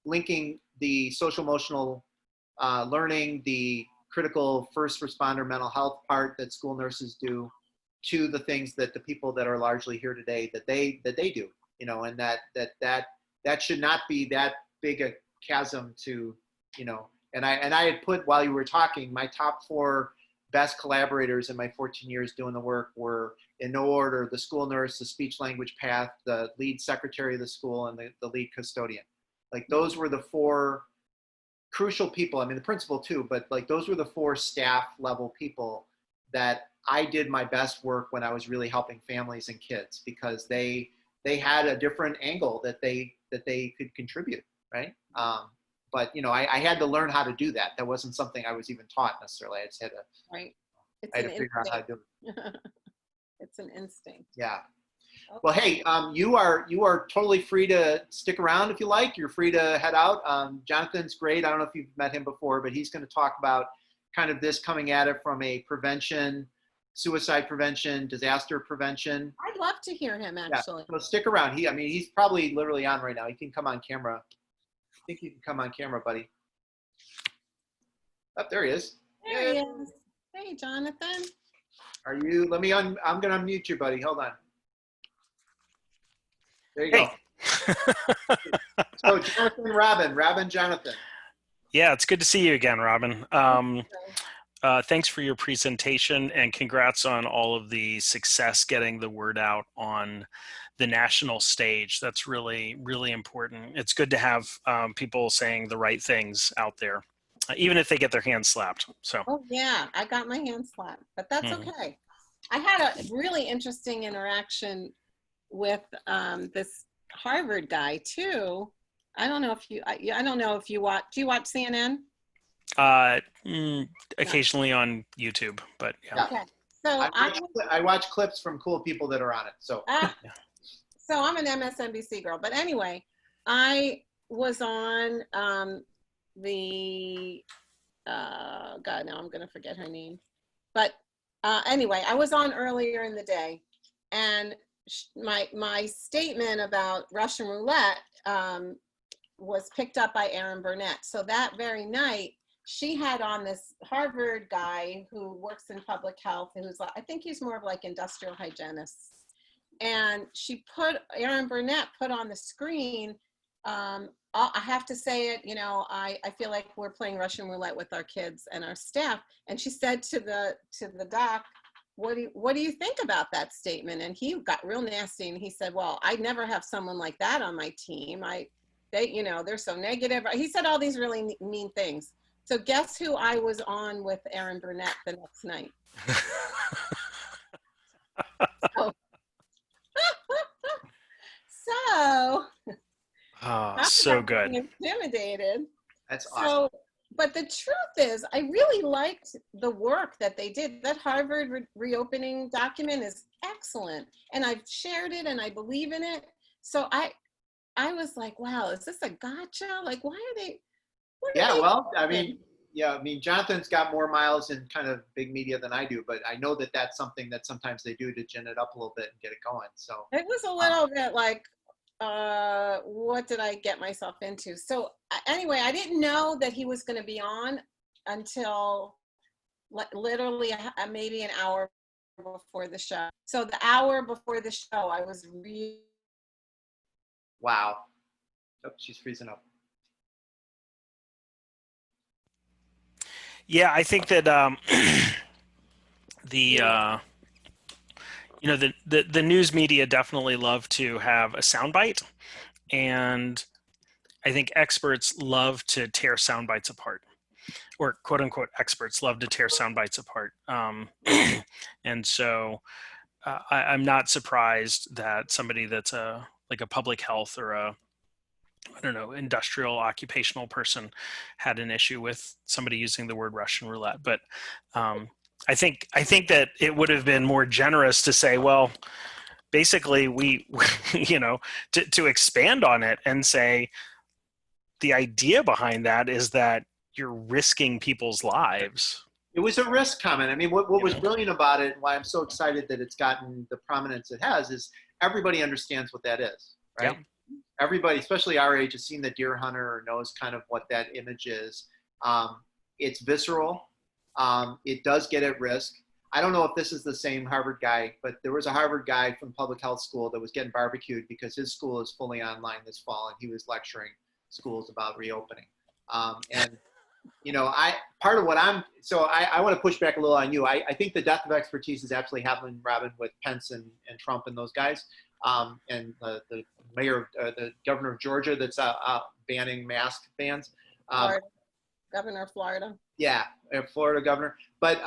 linking the social emotional learning, the critical first responder mental health part that school nurses do, to the things that the people that are largely here today that they do, you know, and that should not be that big a chasm to, you know. And I had put, while you were talking, my top 4 best collaborators in my 14 years doing the work were, in no order, the school nurse, the speech language path, the lead secretary of the school, and the lead custodian. Like, those were the 4 crucial people. I mean, the principal too, but like, those were the 4 staff level people that I did my best work when I was really helping families and kids, because they had a different angle that they could contribute, right? But you know, I had to learn how to do that. That wasn't something I was even taught necessarily. I just had to, right. I had to figure out how to do it. It's an instinct. Yeah. Okay. Well, hey, you are totally free to stick around if you like. You're free to head out. Jonathan's great. I don't know if you've met him before, but he's going to talk about kind of this coming at it from a prevention, suicide prevention, disaster prevention. I'd love to hear him, actually. Yeah, so stick around. I mean, he's probably literally on right now. He can come on camera. I think you can come on camera, buddy. Oh, there he is. There he is. Hey, Jonathan. Are you, I'm going to unmute you, buddy. Hold on. There you go. So Jonathan, Robin, Jonathan. Yeah, it's good to see you again, Robin. Thanks for your presentation, and congrats on all of the success getting the word out on the national stage. That's really, really important. It's good to have people saying the right things out there, even if they get their hands slapped. So. Oh yeah, I got my hand slapped, but that's okay. I had a really interesting interaction with this Harvard guy too. I don't know if you, I don't know if you watch. Do you watch CNN? Occasionally on YouTube, but yeah. Okay, so I watch clips from cool people that are on it. So. So I'm an MSNBC girl, but anyway, I was on the God, now I'm gonna forget her name, but anyway, I was on earlier in the day, and my statement about Russian roulette was picked up by Erin Burnett. So that very night, she had on this Harvard guy who works in public health, who's, I think he's more of like industrial hygienist. And Erin Burnett put on the screen, I have to say it, you know, I feel like we're playing Russian roulette with our kids and our staff. And she said to the doc, what do you think about that statement? And he got real nasty, and he said, well, I never have someone like that on my team. You know, they're so negative. He said all these really mean things. So guess who I was on with Erin Burnett the next night? So good. Intimidated. That's awesome. But the truth is, I really liked the work that they did. That Harvard reopening document is excellent, and I've shared it, and I believe in it. So I was like, wow, is this a gotcha? Like, why are they? Well, I mean, Jonathan's got more miles in kind of big media than I do, but I know that that's something that sometimes they do to gin it up a little bit and get it going. So it was a little bit like, what did I get myself into? So anyway, I didn't know that he was going to be on until literally maybe an hour before the show. So the hour before the show, I was really. Wow. Oh, she's freezing up. Yeah, I think that You know, the news media definitely love to have a soundbite, and I think experts love to tear sound bites apart, or quote unquote experts love to tear sound bites apart. And so I'm not surprised that somebody that's like a public health or a, I don't know, industrial occupational person had an issue with somebody using the word Russian roulette. But I think that it would have been more generous to say, well, basically we you know, to expand on it and say, the idea behind that is that you're risking people's lives. It was a risk comment. I mean, what was brilliant about it, and why I'm so excited that it's gotten the prominence it has, is everybody understands what that is, right? Yeah. Everybody, especially our age, has seen the deer hunter or knows kind of what that image is. It's visceral. It does get at risk. I don't know if this is the same Harvard guy, but there was a Harvard guy from public health school that was getting barbecued because his school is fully online this fall, and he was lecturing schools about reopening. And you know, part of what I want to push back a little on you. I think the death of expertise is absolutely happening, Robin, with Pence and Trump and those guys, and the mayor, the governor of Georgia that's banning mask bans. Governor of Florida. Yeah, Florida governor. But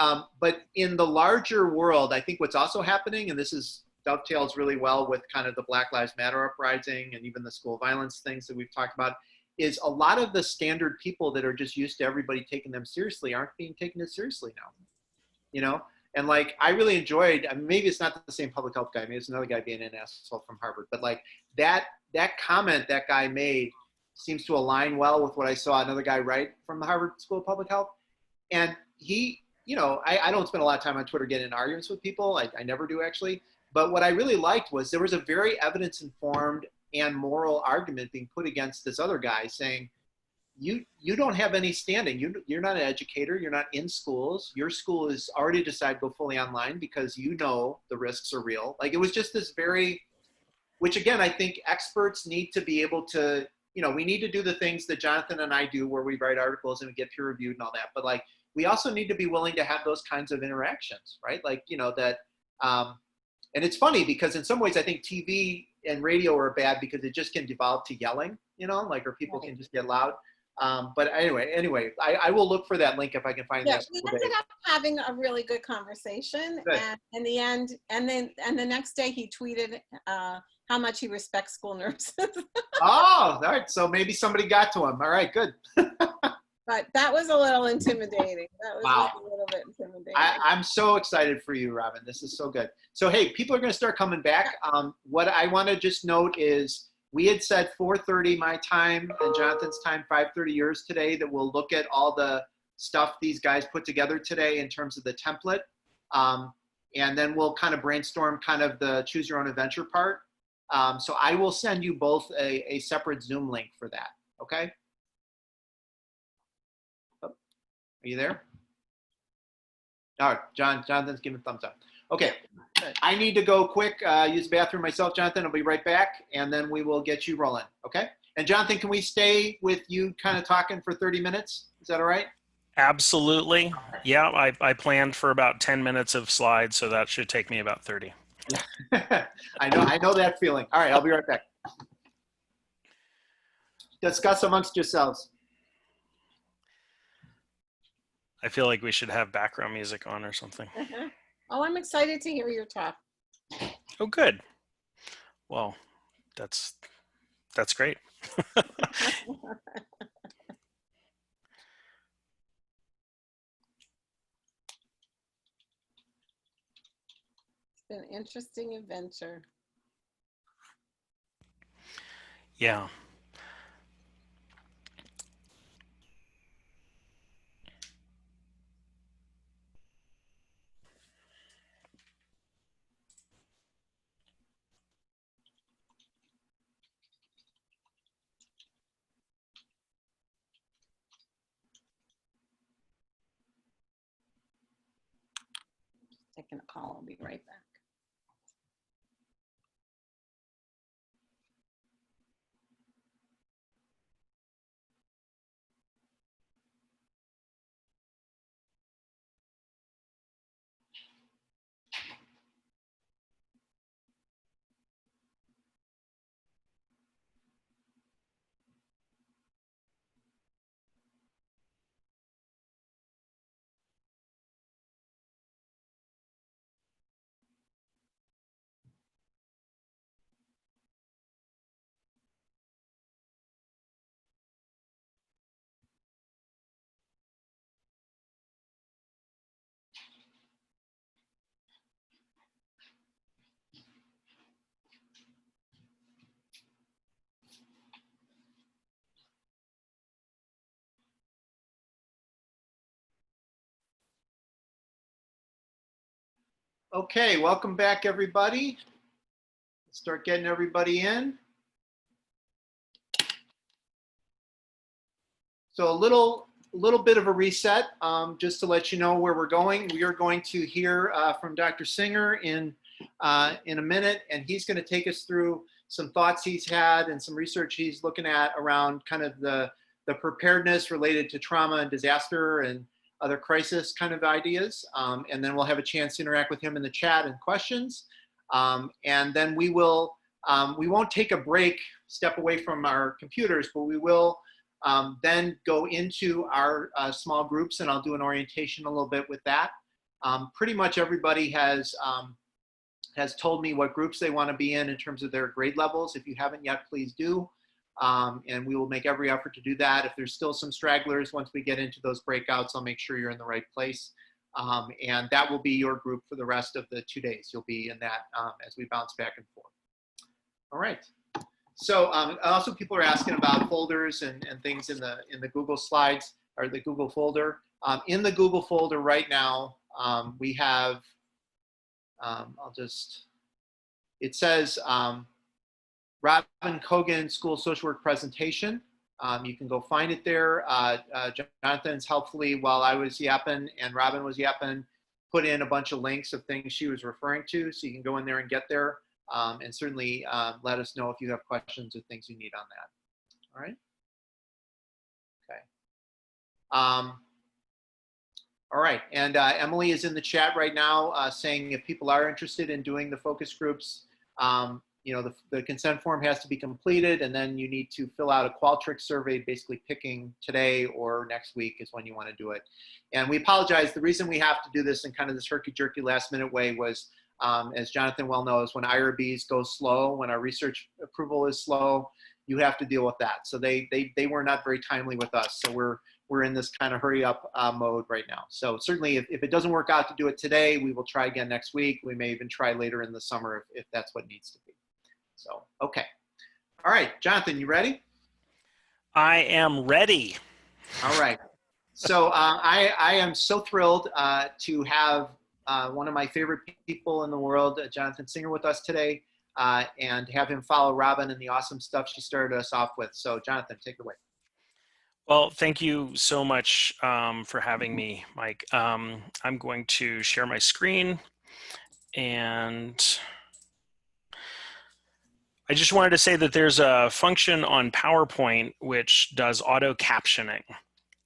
in the larger world, I think what's also happening, and this dovetails really well with kind of the Black Lives Matter uprising and even the school violence things that we've talked about, is a lot of the standard people that are just used to everybody taking them seriously aren't being taken as seriously now, you know? And like, I really enjoyed, I mean, maybe it's not the same public health guy, maybe it's another guy being an asshole from Harvard, but like that comment that guy made seems to align well with what I saw another guy write from the Harvard School of Public Health. And he, you know, I don't spend a lot of time on Twitter getting in arguments with people. I never do actually. But what I really liked was there was a very evidence-informed and moral argument being put against this other guy saying, you don't have any standing. You're not an educator. You're not in schools. Your school is already decided to go fully online because you know the risks are real. Like, it was just this very, which again, I think experts need to be able to, you know, we need to do the things that Jonathan and I do where we write articles and we get peer reviewed and all that. But like, we also need to be willing to have those kinds of interactions, right? Like, you know, that, and it's funny because in some ways I think TV and radio are bad because it just can devolve to yelling, you know, like, or people can just get loud. But anyway, I will look for that link if I can find that. We ended up having a really good conversation, and in the end, and the next day he tweeted how much he respects school nurses. Oh, all right. So maybe somebody got to him. All right, good. But that was a little intimidating. That was wow. a little bit intimidating. I'm so excited for you, Robin. This is so good. So, hey, people are going to start coming back. What I want to just note is we had said 4:30 my time and Jonathan's time, 5:30 yours today, that we'll look at all the stuff these guys put together today in terms of the template. And then we'll kind of brainstorm kind of the choose your own adventure part. So I will send you both a separate Zoom link for that. Okay? Are you there? All right, Jonathan's giving a thumbs up. Okay, I need to go quick, use the bathroom myself, Jonathan. I'll be right back, and then we will get you rolling, okay? And Jonathan, can we stay with you kind of talking for 30 minutes? Is that all right? Absolutely. Yeah, I planned for about 10 minutes of slides, so that should take me about 30. Yeah. I know that feeling. All right, I'll be right back. Discuss amongst yourselves. I feel like we should have background music on or something. Oh, I'm excited to hear your talk. Oh, good. Well, that's great. It's been an interesting adventure. Yeah. Taking a call. I'll be right back. Okay, welcome back, everybody. Let's start getting everybody in. So a little bit of a reset, just to let you know where we're going. We are going to hear from Dr. Singer in a minute, and he's going to take us through some thoughts he's had and some research he's looking at around kind of the preparedness related to trauma and disaster and other crisis kind of ideas. And then we'll have a chance to interact with him in the chat and questions. And then we won't take a break, step away from our computers, but we will then go into our small groups, and I'll do an orientation a little bit with that. Pretty much everybody has told me what groups they want to be in terms of their grade levels. If you haven't yet, please do. And we will make every effort to do that. If there's still some stragglers, once we get into those breakouts, I'll make sure you're in the right place. And that will be your group for the rest of the 2 days. You'll be in that as we bounce back and forth. All right. So also people are asking about folders and things in the Google Slides or the Google folder. In the Google folder right now, we have, it says Robin Cogan School Social Work Presentation. You can go find it there. Jonathan's helpfully, while I was yapping and Robin was yapping, put in a bunch of links of things she was referring to, so you can go in there and get there. And certainly let us know if you have questions or things you need on that. All right. Okay. All right. And Emily is in the chat right now saying if people are interested in doing the focus groups, you know, the consent form has to be completed, and then you need to fill out a Qualtrics survey, basically picking today or next week is when you want to do it. And we apologize. The reason we have to do this in kind of this herky-jerky last-minute way was, as Jonathan well knows, when IRBs go slow, when our research approval is slow, you have to deal with that. So they were not very timely with us. So we're in this kind of hurry up mode right now. So certainly if it doesn't work out to do it today, we will try again next week. We may even try later in the summer if that's what needs to be. So, okay. All right, Jonathan, you ready? I am ready. All right. So I am so thrilled to have one of my favorite people in the world, Jonathan Singer, with us today, and have him follow Robin and the awesome stuff she started us off with. So Jonathan, take it away. Well, thank you so much for having me, Mike. I'm going to share my screen, and I just wanted to say that there's a function on PowerPoint which does auto captioning.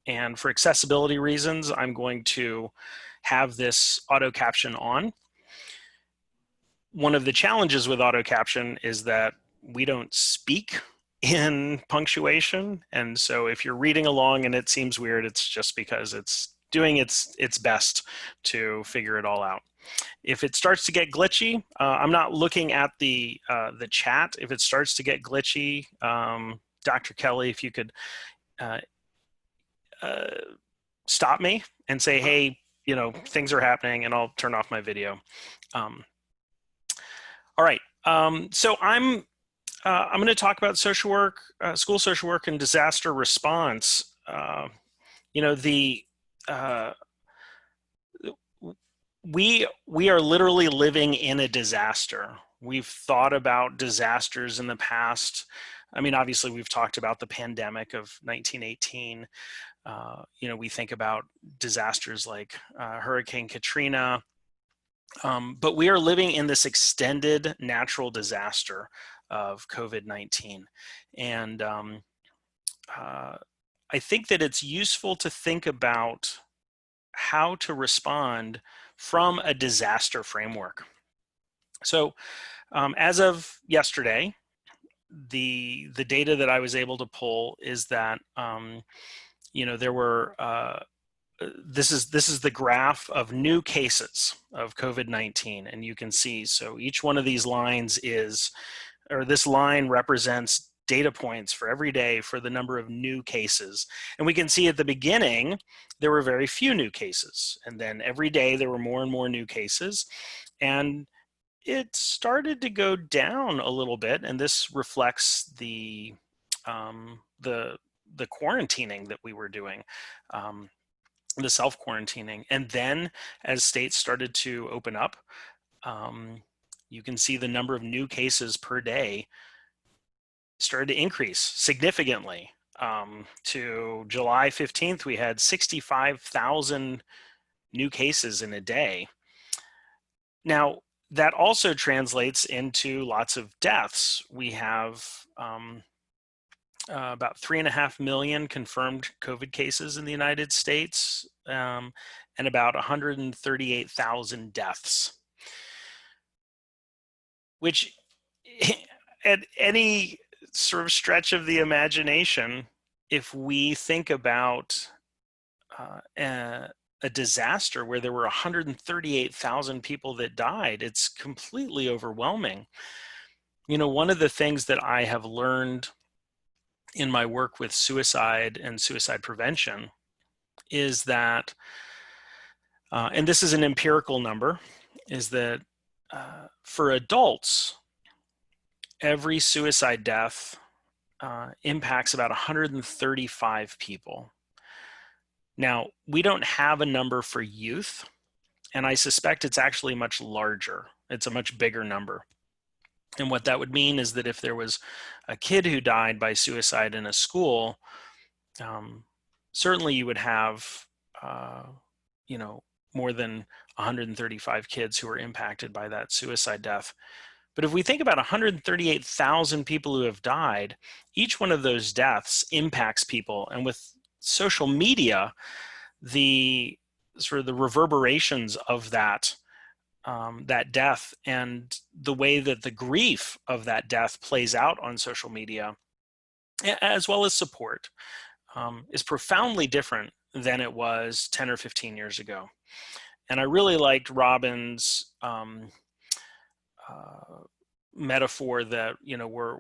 And for accessibility reasons, I'm going to have this auto caption on. One of the challenges with auto caption is that we don't speak in punctuation. And so if you're reading along and it seems weird, it's just because it's doing its best to figure it all out. If it starts to get glitchy, I'm not looking at the chat. If it starts to get glitchy, Dr. Kelly, if you could stop me and say, hey, you know, things are happening, and I'll turn off my video. All right, so I'm going to talk about social work, school social work, and disaster response. You know, we are literally living in a disaster. We've thought about disasters in the past. I mean, obviously, we've talked about the pandemic of 1918. You know, we think about disasters like Hurricane Katrina. But we are living in this extended natural disaster of COVID-19. And I think that it's useful to think about how to respond from a disaster framework. So as of yesterday, the data that I was able to pull is that, you know, there were, this is the graph of new cases of COVID-19, and you can see, so each one of these lines is, or this line represents data points for every day for the number of new cases. And we can see at the beginning, there were very few new cases. And then every day there were more and more new cases. And it started to go down a little bit. And this reflects the quarantining that we were doing. The self-quarantining. And then as states started to open up, you can see the number of new cases per day started to increase significantly. To July 15th, we had 65,000 new cases in a day. Now, that also translates into lots of deaths. We have about 3.5 million confirmed COVID cases in the United States, and about 138,000 deaths, which at any sort of stretch of the imagination, if we think about a disaster where there were 138,000 people that died, it's completely overwhelming. You know, one of the things that I have learned in my work with suicide and suicide prevention is that, and this is an empirical number, is that for adults, every suicide death impacts about 135 people. Now, we don't have a number for youth, and I suspect it's actually much larger. It's a much bigger number. And what that would mean is that if there was a kid who died by suicide in a school, certainly you would have, you know, more than 135 kids who were impacted by that suicide death. But if we think about 138,000 people who have died, each one of those deaths impacts people. And with social media, the sort of the reverberations of that that death and the way that the grief of that death plays out on social media, as well as support, is profoundly different than it was 10 or 15 years ago. And I really liked Robin's metaphor that, you know, we're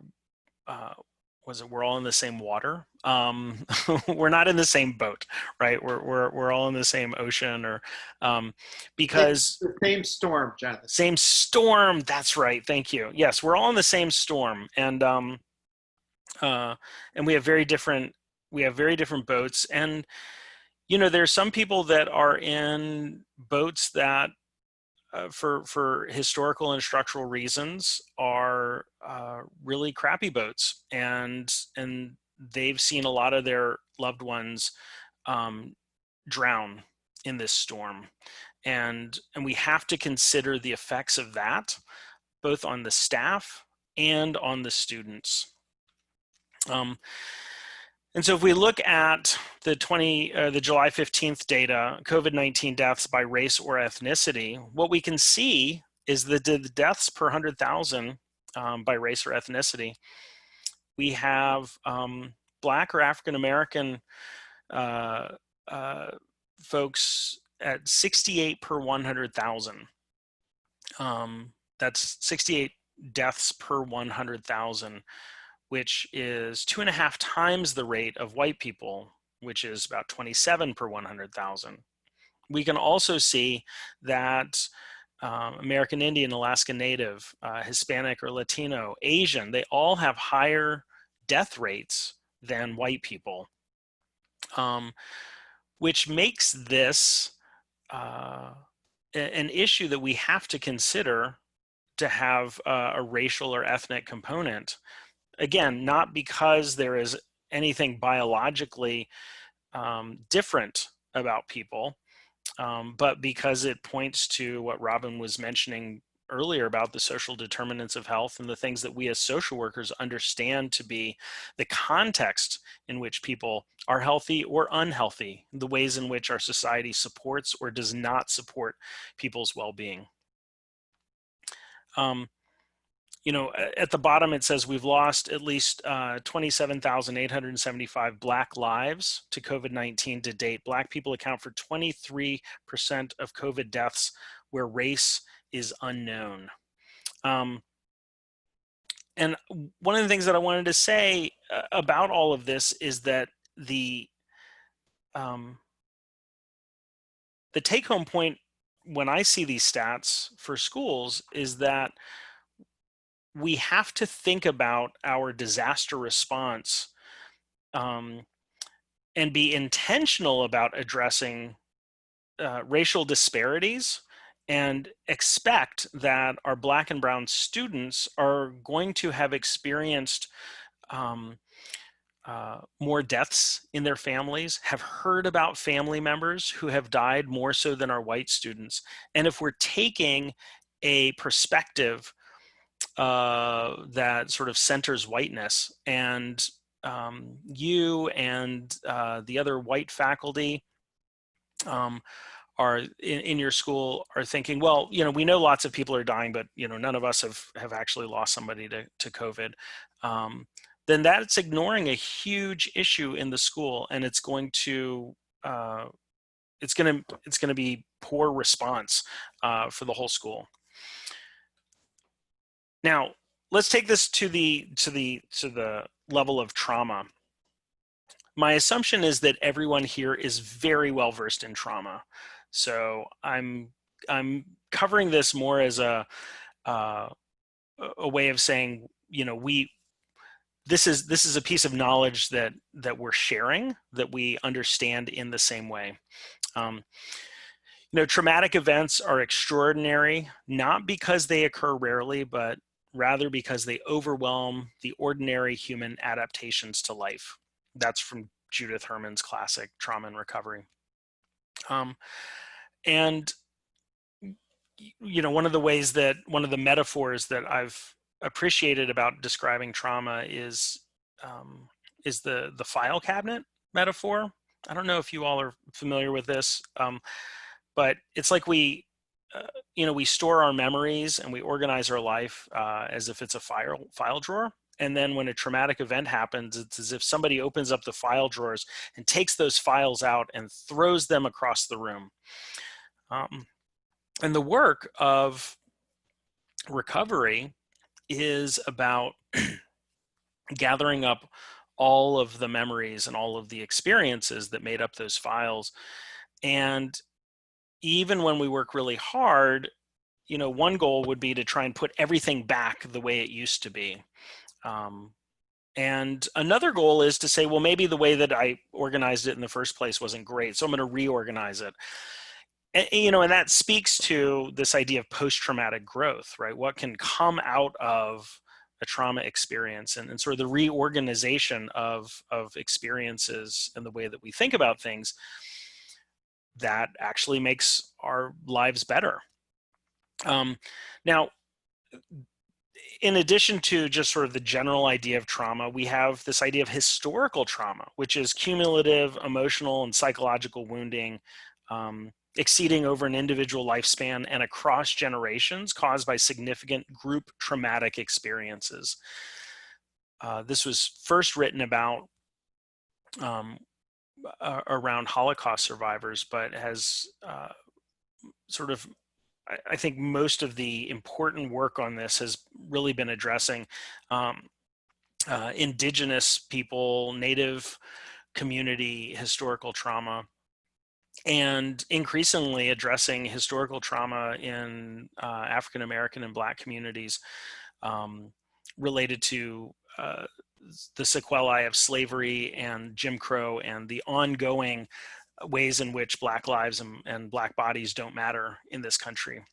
all in the same water. We're not in the same boat, right? We're all in the same ocean, or because it's the same storm, Jonathan. Same storm. That's right. Thank you. Yes, we're all in the same storm, and we have very different boats. And you know, there's some people that are in boats that, for historical and structural reasons, are really crappy boats, and they've seen a lot of their loved ones drown in this storm, and we have to consider the effects of that, both on the staff and on the students. And so if we look at the July 15th data, COVID-19 deaths by race or ethnicity, what we can see is that the deaths per 100,000 by race or ethnicity, we have Black or African-American folks at 68 per 100,000. That's 68 deaths per 100,000. Which is 2.5 times the rate of white people, which is about 27 per 100,000. We can also see that American Indian, Alaska Native, Hispanic or Latino, Asian, they all have higher death rates than white people, which makes this an issue that we have to consider to have a racial or ethnic component. Again, not because there is anything biologically different about people, but because it points to what Robin was mentioning earlier about the social determinants of health and the things that we as social workers understand to be the context in which people are healthy or unhealthy, the ways in which our society supports or does not support people's well-being. You know, at the bottom it says we've lost at least 27,875 Black lives to COVID-19 to date. Black people account for 23% of COVID deaths where race is unknown. And one of the things that I wanted to say about all of this is that the take-home point when I see these stats for schools is that we have to think about our disaster response and be intentional about addressing racial disparities and expect that our Black and brown students are going to have experienced more deaths in their families, have heard about family members who have died more so than our white students. And if we're taking a perspective that sort of centers whiteness, and you and the other white faculty are in your school are thinking, well, you know, we know lots of people are dying, but, you know, none of us have actually lost somebody to COVID. Then that's ignoring a huge issue in the school, and it's going to be poor response for the whole school. Now, let's take this to the level of trauma. My assumption is that everyone here is very well versed in trauma, so I'm covering this more as a way of saying, you know, this is a piece of knowledge that we're sharing, that we understand in the same way. You know, traumatic events are extraordinary, not because they occur rarely, but rather because they overwhelm the ordinary human adaptations to life. That's from Judith Herman's classic Trauma and Recovery. And, you know, one of the metaphors that I've appreciated about describing trauma is the file cabinet metaphor. I don't know if you all are familiar with this, but it's like we store our memories and we organize our life as if it's a file drawer. And then when a traumatic event happens, it's as if somebody opens up the file drawers and takes those files out and throws them across the room. And the work of recovery is about gathering up all of the memories and all of the experiences that made up those files. And even when we work really hard, you know, one goal would be to try and put everything back the way it used to be. And another goal is to say, well, maybe the way that I organized it in the first place wasn't great, so I'm going to reorganize it. And, you know, and that speaks to this idea of post-traumatic growth, right? What can come out of a trauma experience, and sort of the reorganization of experiences and the way that we think about things that actually makes our lives better. Now, in addition to just sort of the general idea of trauma, we have this idea of historical trauma, which is cumulative emotional and psychological wounding exceeding over an individual lifespan and across generations caused by significant group traumatic experiences. This was first written about around Holocaust survivors, but has sort of, I think most of the important work on this has really been addressing indigenous people, Native community historical trauma, and increasingly addressing historical trauma in African American and Black communities related to the sequelae of slavery and Jim Crow and the ongoing ways in which Black lives and Black bodies don't matter in this country.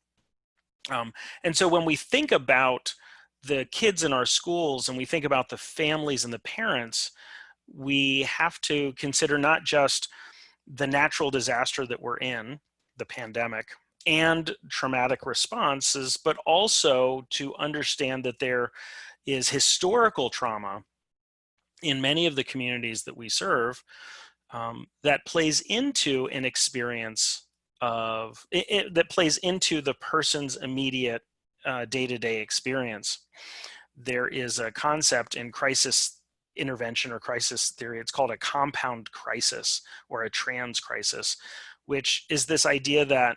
And so when we think about the kids in our schools and we think about the families and the parents, we have to consider not just the natural disaster that we're in, the pandemic, and traumatic responses, but also to understand that there is historical trauma in many of the communities that we serve that plays into an experience of, that plays into the person's immediate day-to-day experience. There is a concept in crisis intervention or crisis theory, it's called a compound crisis or a trans crisis, which is this idea that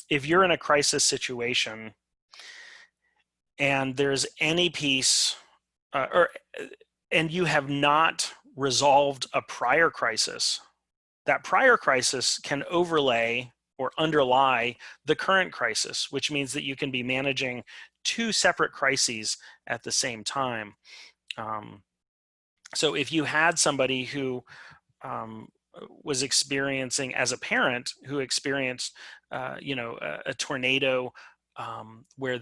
if you're in a crisis situation and there's any piece and you have not resolved a prior crisis, that prior crisis can overlay or underlie the current crisis, which means that you can be managing two separate crises at the same time. So if you had somebody who was experiencing as a parent who experienced, a tornado where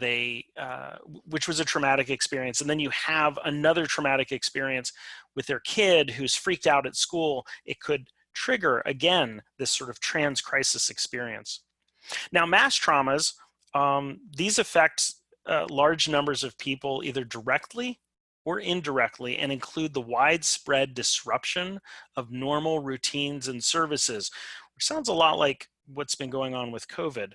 which was a traumatic experience. And then you have another traumatic experience with their kid who's freaked out at school. It could trigger, again, this sort of trans-crisis experience. Now, mass traumas, these affect large numbers of people either directly or indirectly, and include the widespread disruption of normal routines and services, which sounds a lot like what's been going on with COVID.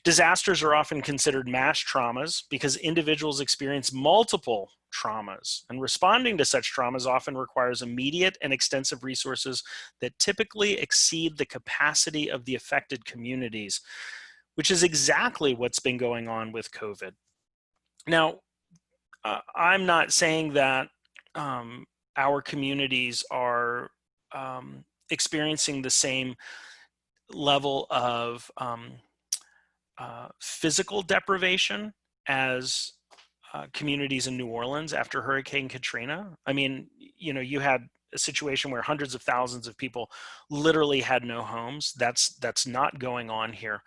Disasters are often considered mass traumas because individuals experience multiple traumas, and responding to such traumas often requires immediate and extensive resources that typically exceed the capacity of the affected communities, which is exactly what's been going on with COVID. Now, I'm not saying that our communities are experiencing the same level of physical deprivation as communities in New Orleans after Hurricane Katrina. I mean, you had a situation where hundreds of thousands of people literally had no homes. That's not going on here.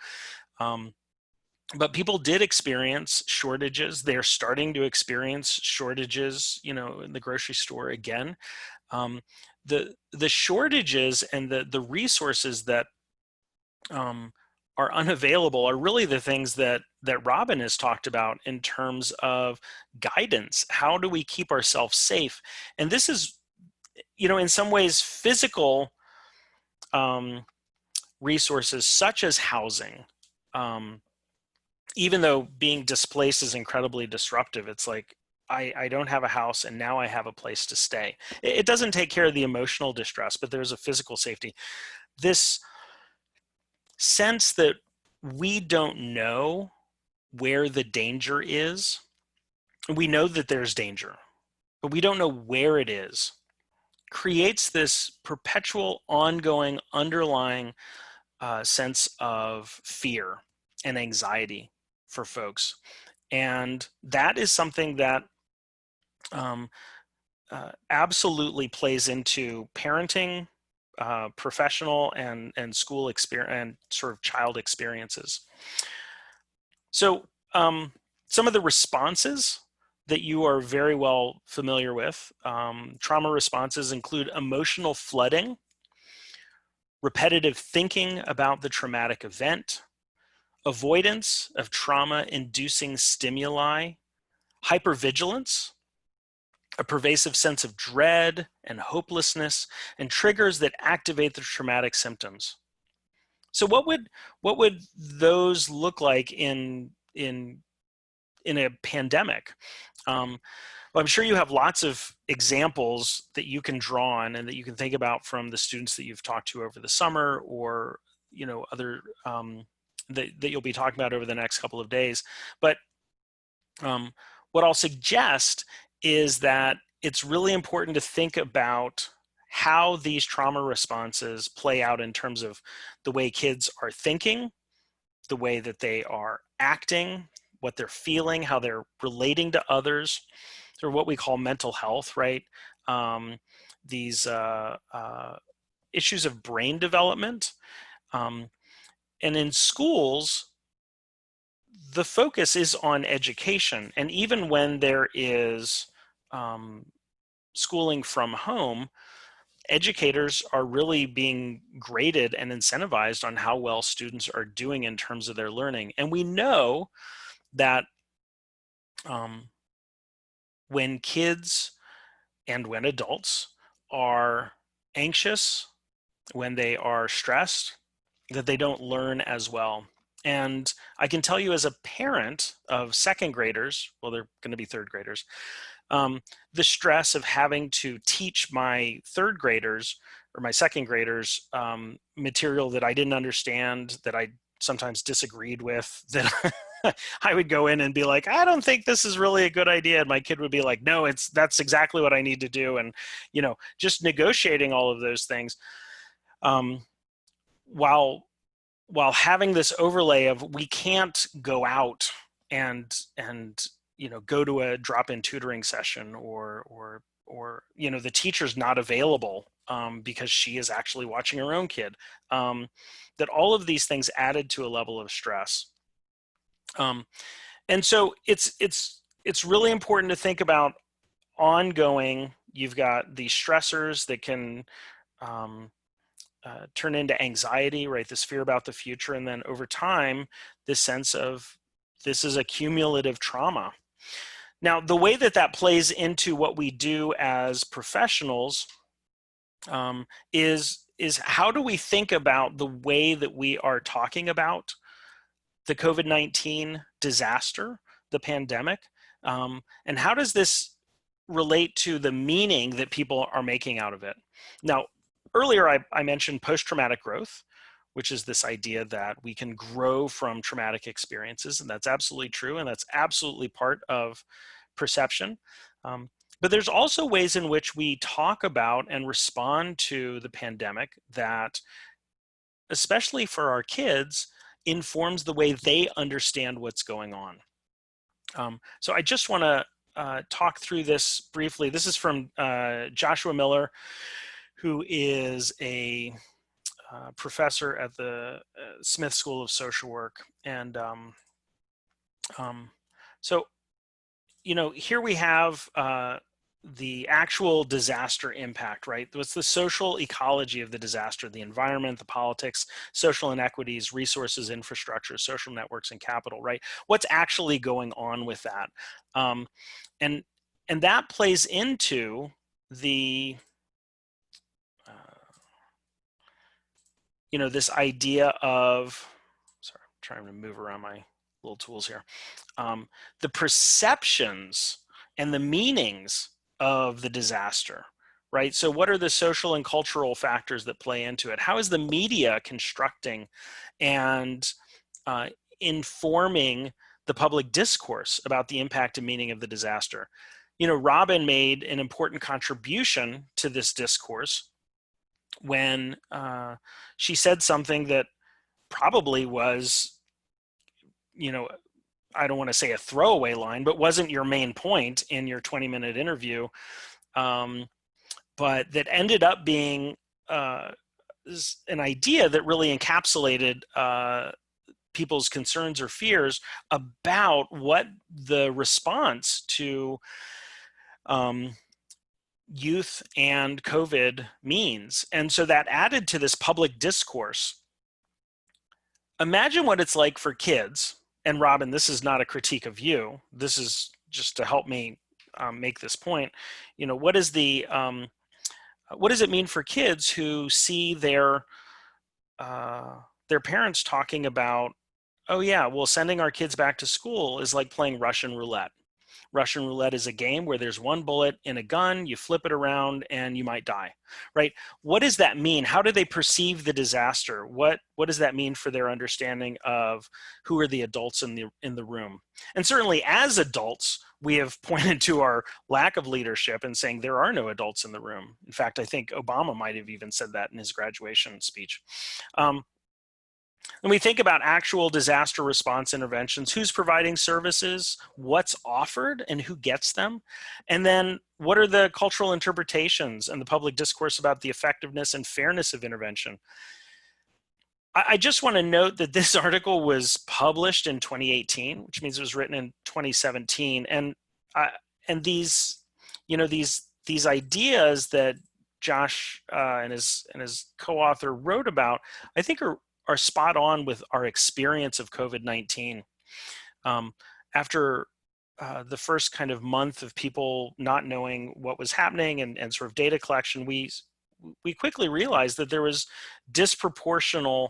But people did experience shortages. They're starting to experience shortages, in the grocery store again. The shortages and the resources that are unavailable are really the things that Robin has talked about in terms of guidance. How do we keep ourselves safe? And this is, in some ways, physical resources such as housing. Even though being displaced is incredibly disruptive, it's like, I don't have a house and now I have a place to stay. It doesn't take care of the emotional distress, but there's a physical safety. This sense that we don't know where the danger is. We know that there's danger, but we don't know where it is, creates this perpetual, ongoing, underlying sense of fear and anxiety for folks. And that is something that absolutely plays into parenting, professional and school experience and sort of child experiences. So some of the responses that you are very well familiar with, trauma responses include emotional flooding, repetitive thinking about the traumatic event, avoidance of trauma-inducing stimuli, hypervigilance, a pervasive sense of dread and hopelessness, and triggers that activate the traumatic symptoms. So what would those look like in a pandemic? Well, I'm sure you have lots of examples that you can draw on and that you can think about from the students that you've talked to over the summer, or other that you'll be talking about over the next couple of days. But what I'll suggest is that it's really important to think about how these trauma responses play out in terms of the way kids are thinking, the way that they are acting, what they're feeling, how they're relating to others, or what we call mental health, right? These issues of brain development. And in schools, the focus is on education. And even when there is schooling from home, educators are really being graded and incentivized on how well students are doing in terms of their learning. And we know that when kids and when adults are anxious, when they are stressed, that they don't learn as well. And I can tell you, as a parent of second graders, well, they're going to be third graders, the stress of having to teach my third graders or my second graders material that I didn't understand, that I sometimes disagreed with, that I would go in and be like, I don't think this is really a good idea. And my kid would be like, no, that's exactly what I need to do. And, just negotiating all of those things. While having this overlay of, we can't go out and go to a drop-in tutoring session, or the teacher's not available because she is actually watching her own kid. That all of these things added to a level of stress. And so it's really important to think about ongoing. You've got these stressors that can turn into anxiety, right? This fear about the future. And then over time, this sense of this is a cumulative trauma. Now, the way that that plays into what we do as professionals is how do we think about the way that we are talking about the COVID-19 disaster, the pandemic, and how does this relate to the meaning that people are making out of it? Now, earlier I mentioned post-traumatic growth, which is this idea that we can grow from traumatic experiences, and that's absolutely true, and that's absolutely part of perception. But there's also ways in which we talk about and respond to the pandemic that, especially for our kids, informs the way they understand what's going on. So I just want to talk through this briefly. This is from Joshua Miller, who is a professor at the Smith School of Social Work. And so, here we have the actual disaster impact, right? What's the social ecology of the disaster, the environment, the politics, social inequities, resources, infrastructure, social networks, and capital, right? What's actually going on with that? And that plays into the, this idea of, sorry, I'm trying to move around my little tools here. The perceptions and the meanings of the disaster, right? So what are the social and cultural factors that play into it? How is the media constructing and informing the public discourse about the impact and meaning of the disaster? Robin made an important contribution to this discourse when she said something that probably was, I don't want to say a throwaway line, but wasn't your main point in your 20-minute interview, but that ended up being an idea that really encapsulated people's concerns or fears about what the response to youth and COVID means. And so that added to this public discourse. Imagine what it's like for kids. And Robin, this is not a critique of you. This is just to help me make this point. What does it mean for kids who see their parents talking about, oh yeah, well, sending our kids back to school is like playing Russian roulette. Russian roulette is a game where there's one bullet in a gun, you flip it around and you might die, right? What does that mean? How do they perceive the disaster? What does that mean for their understanding of who are the adults in the room? And certainly as adults, we have pointed to our lack of leadership and saying there are no adults in the room. In fact, I think Obama might have even said that in his graduation speech. When we think about actual disaster response interventions, who's providing services, what's offered, and who gets them? And then what are the cultural interpretations and the public discourse about the effectiveness and fairness of intervention? I just want to note that this article was published in 2018, which means it was written in 2017. And these ideas that Josh and his co-author wrote about, I think are spot on with our experience of COVID-19. After the first kind of month of people not knowing what was happening and sort of data collection, we quickly realized that there was disproportional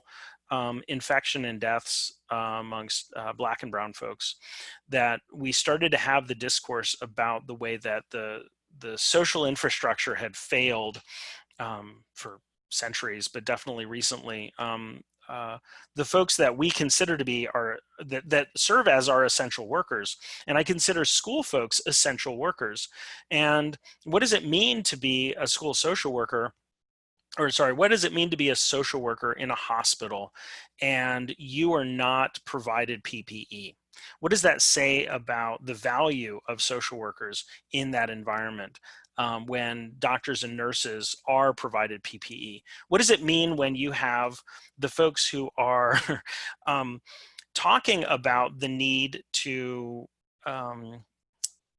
infection and deaths amongst Black and brown folks, that we started to have the discourse about the way that the social infrastructure had failed for centuries, but definitely recently. The folks that we consider to be that serve as our essential workers. And I consider school folks essential workers. And what does it mean to be a school social worker? Or sorry, what does it mean to be a social worker in a hospital and you are not provided PPE? What does that say about the value of social workers in that environment when doctors and nurses are provided PPE? What does it mean when you have the folks who are talking about the need to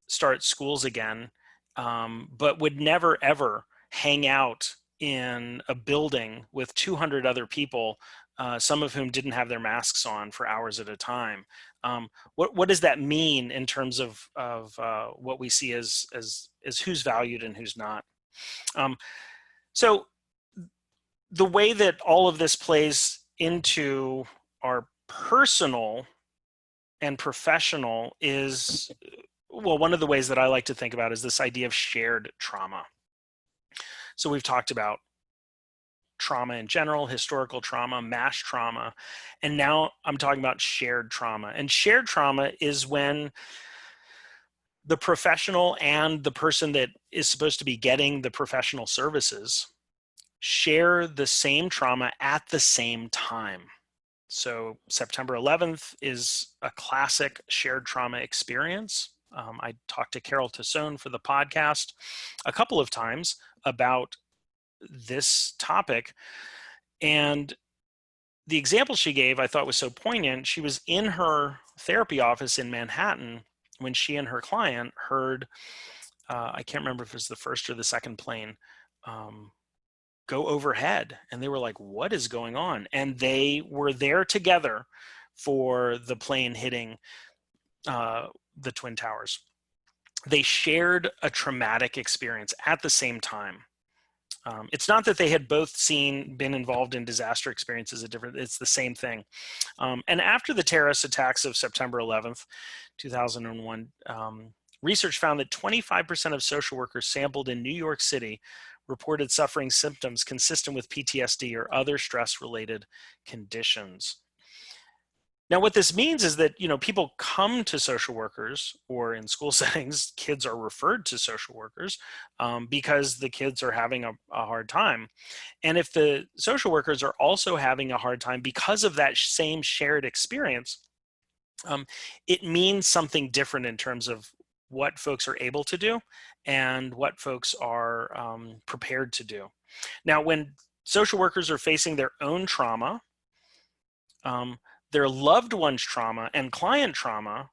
start schools again, but would never ever hang out in a building with 200 other people, some of whom didn't have their masks on for hours at a time? What does that mean in terms of what we see as who's valued and who's not? So the way that all of this plays into our personal and professional is, well, one of the ways that I like to think about is this idea of shared trauma. So we've talked about trauma in general, historical trauma, mass trauma, and now I'm talking about shared trauma. And shared trauma is when the professional and the person that is supposed to be getting the professional services share the same trauma at the same time. So September 11th is a classic shared trauma experience. I talked to Carol Tassone for the podcast a couple of times about this topic. And the example she gave I thought was so poignant. She was in her therapy office in Manhattan when she and her client heard, I can't remember if it was the first or the second plane, go overhead. And they were like, what is going on? And they were there together for the plane hitting the Twin Towers. They shared a traumatic experience at the same time. It's not that they had both been involved in disaster experiences it's the same thing. And after the terrorist attacks of September 11th, 2001, research found that 25% of social workers sampled in New York City reported suffering symptoms consistent with PTSD or other stress-related conditions. Now, what this means is that, people come to social workers, or in school settings, kids are referred to social workers because the kids are having a hard time. And if the social workers are also having a hard time because of that same shared experience, it means something different in terms of what folks are able to do and what folks are prepared to do. Now, when social workers are facing their own trauma, their loved one's trauma and client trauma,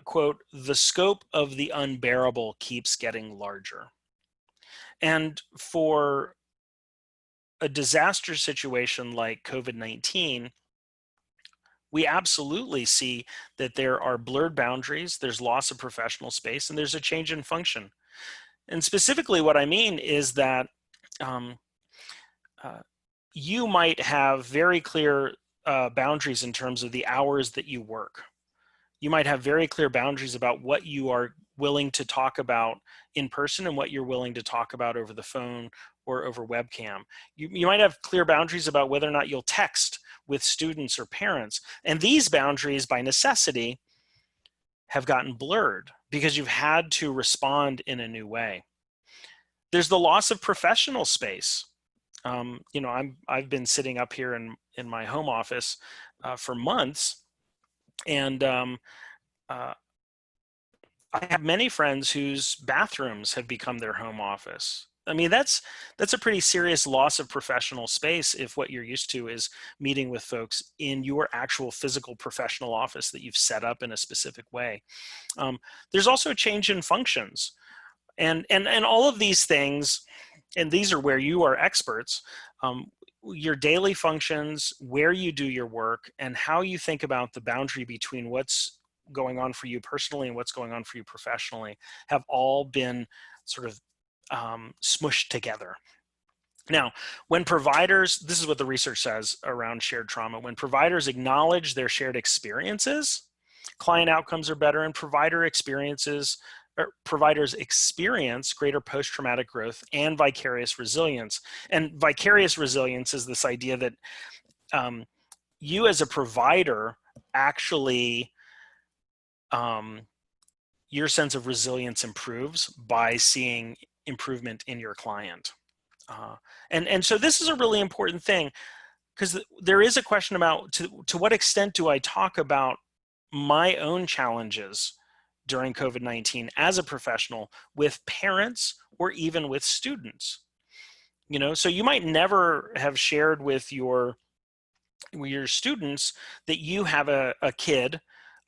quote, the scope of the unbearable keeps getting larger. And for a disaster situation like COVID-19, we absolutely see that there are blurred boundaries, there's loss of professional space, and there's a change in function. And specifically what I mean is that you might have very clear boundaries in terms of the hours that you work. You might have very clear boundaries about what you are willing to talk about in person and what you're willing to talk about over the phone or over webcam. You might have clear boundaries about whether or not you'll text with students or parents. And these boundaries, by necessity, have gotten blurred because you've had to respond in a new way. There's the loss of professional space. I've been sitting up here in my home office for months, and I have many friends whose bathrooms have become their home office. I mean, that's a pretty serious loss of professional space if what you're used to is meeting with folks in your actual physical professional office that you've set up in a specific way. There's also a change in functions, and all of these things. And these are where you are experts, your daily functions, where you do your work, and how you think about the boundary between what's going on for you personally and what's going on for you professionally have all been sort of smushed together. Now, when providers, this is what the research says around shared trauma, when providers acknowledge their shared experiences, client outcomes are better, and providers experience greater post-traumatic growth and vicarious resilience. And vicarious resilience is this idea that you as a provider actually, your sense of resilience improves by seeing improvement in your client. And so this is a really important thing, because there is a question about to what extent do I talk about my own challenges during COVID-19 as a professional with parents or even with students. You know, so you might never have shared with your students that you have a kid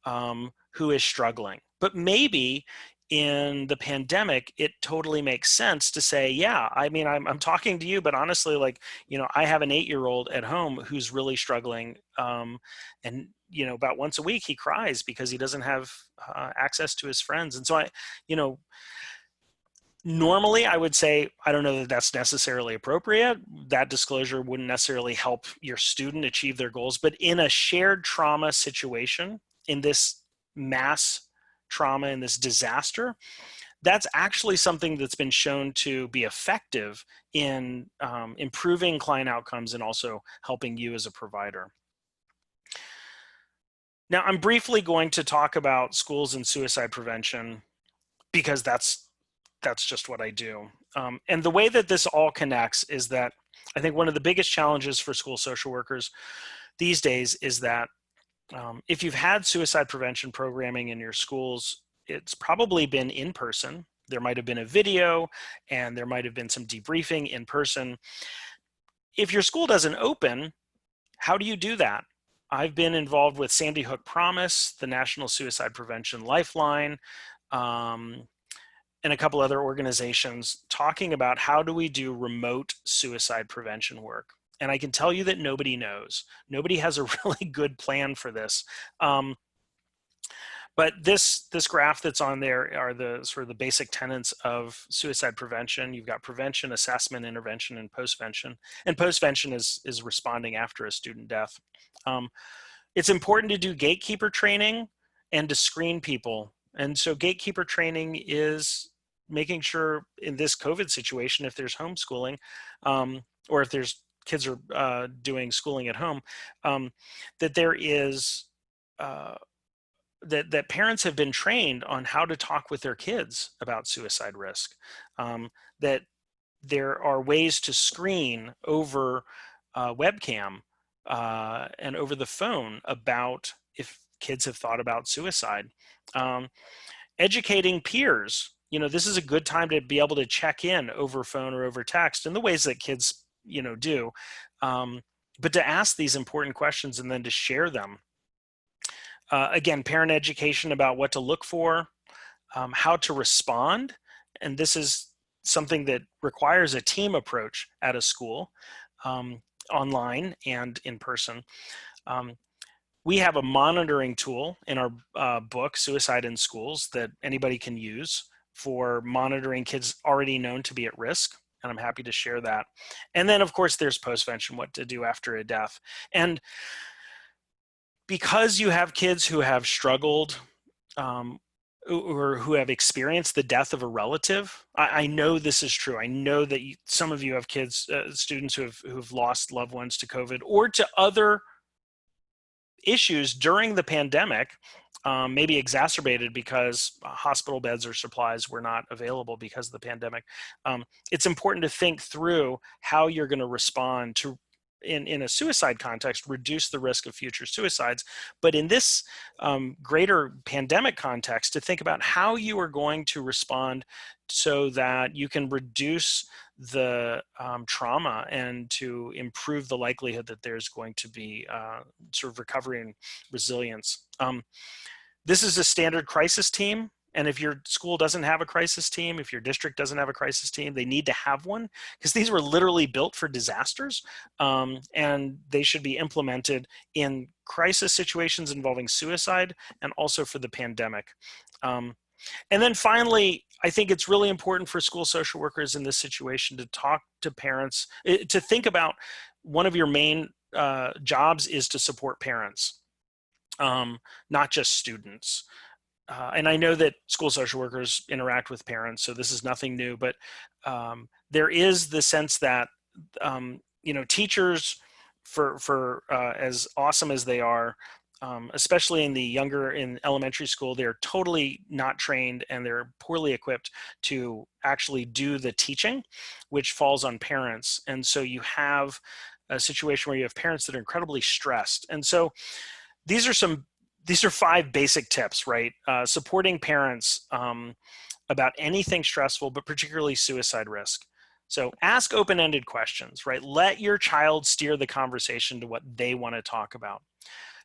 who is struggling, but maybe in the pandemic, it totally makes sense to say, yeah, I mean, I'm talking to you, but honestly, like, you know, I have an 8-year-old at home who's really struggling. And, you know, about once a week, he cries because he doesn't have access to his friends. And so you know, normally I would say, I don't know that that's necessarily appropriate. That disclosure wouldn't necessarily help your student achieve their goals, but in a shared trauma situation, in this mass trauma, in this disaster, that's actually something that's been shown to be effective in improving client outcomes and also helping you as a provider. Now, I'm briefly going to talk about schools and suicide prevention because that's just what I do. And the way that this all connects is that I think one of the biggest challenges for school social workers these days is that if you've had suicide prevention programming in your schools, it's probably been in person. There might have been a video and there might have been some debriefing in person. If your school doesn't open, how do you do that? I've been involved with Sandy Hook Promise, the National Suicide Prevention Lifeline, and a couple other organizations talking about how do we do remote suicide prevention work. And I can tell you that nobody knows. Nobody has a really good plan for this. But this graph that's on there are the sort of the basic tenets of suicide prevention. You've got prevention, assessment, intervention, and postvention. And postvention is responding after a student death. It's important to do gatekeeper training and to screen people. And so gatekeeper training is making sure in this COVID situation, if there's homeschooling, or if there's kids are doing schooling at home, that there is that parents have been trained on how to talk with their kids about suicide risk, that there are ways to screen over webcam and over the phone about if kids have thought about suicide. Educating peers, you know, this is a good time to be able to check in over phone or over text in the ways that kids, you know, do, but to ask these important questions and then to share them. Again, parent education about what to look for, how to respond. And this is something that requires a team approach at a school, online and in person. We have a monitoring tool in our book, Suicide in Schools, that anybody can use for monitoring kids already known to be at risk. And I'm happy to share that. And then, of course, there's postvention, what to do after a death. And because you have kids who have struggled or who have experienced the death of a relative, I know this is true. I know that some of you have kids, students who've lost loved ones to COVID or to other issues during the pandemic, maybe exacerbated because hospital beds or supplies were not available because of the pandemic. It's important to think through how you're going to respond to, in a suicide context, reduce the risk of future suicides. But in this greater pandemic context, to think about how you are going to respond so that you can reduce the trauma and to improve the likelihood that there's going to be sort of recovery and resilience. This is a standard crisis team. And if your school doesn't have a crisis team, if your district doesn't have a crisis team, they need to have one, because these were literally built for disasters, and they should be implemented in crisis situations involving suicide and also for the pandemic. And then finally, I think it's really important for school social workers in this situation to talk to parents, to think about one of your main jobs is to support parents, not just students. And I know that school social workers interact with parents, so this is nothing new, but there is the sense that, you know, teachers, for as awesome as they are, especially in elementary school, they're totally not trained and they're poorly equipped to actually do the teaching, which falls on parents. And so you have a situation where you have parents that are incredibly stressed. And so these are some these are 5 basic tips, right? Supporting parents about anything stressful, but particularly suicide risk. So ask open-ended questions, right? Let your child steer the conversation to what they want to talk about.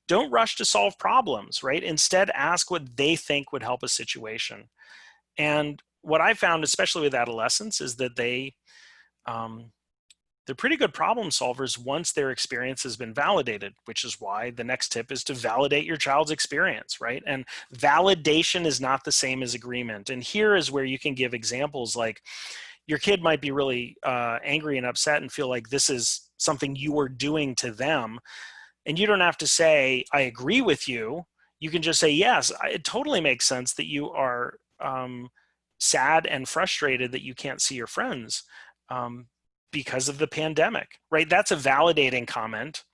Don't rush to solve problems, right? Instead, ask what they think would help a situation. And what I found, especially with adolescents, is that they're pretty good problem solvers once their experience has been validated, which is why the next tip is to validate your child's experience, right? And validation is not the same as agreement. And here is where you can give examples like your kid might be really angry and upset and feel like this is something you are doing to them. And you don't have to say, I agree with you. You can just say, yes, it totally makes sense that you are sad and frustrated that you can't see your friends because of the pandemic, right? That's a validating comment.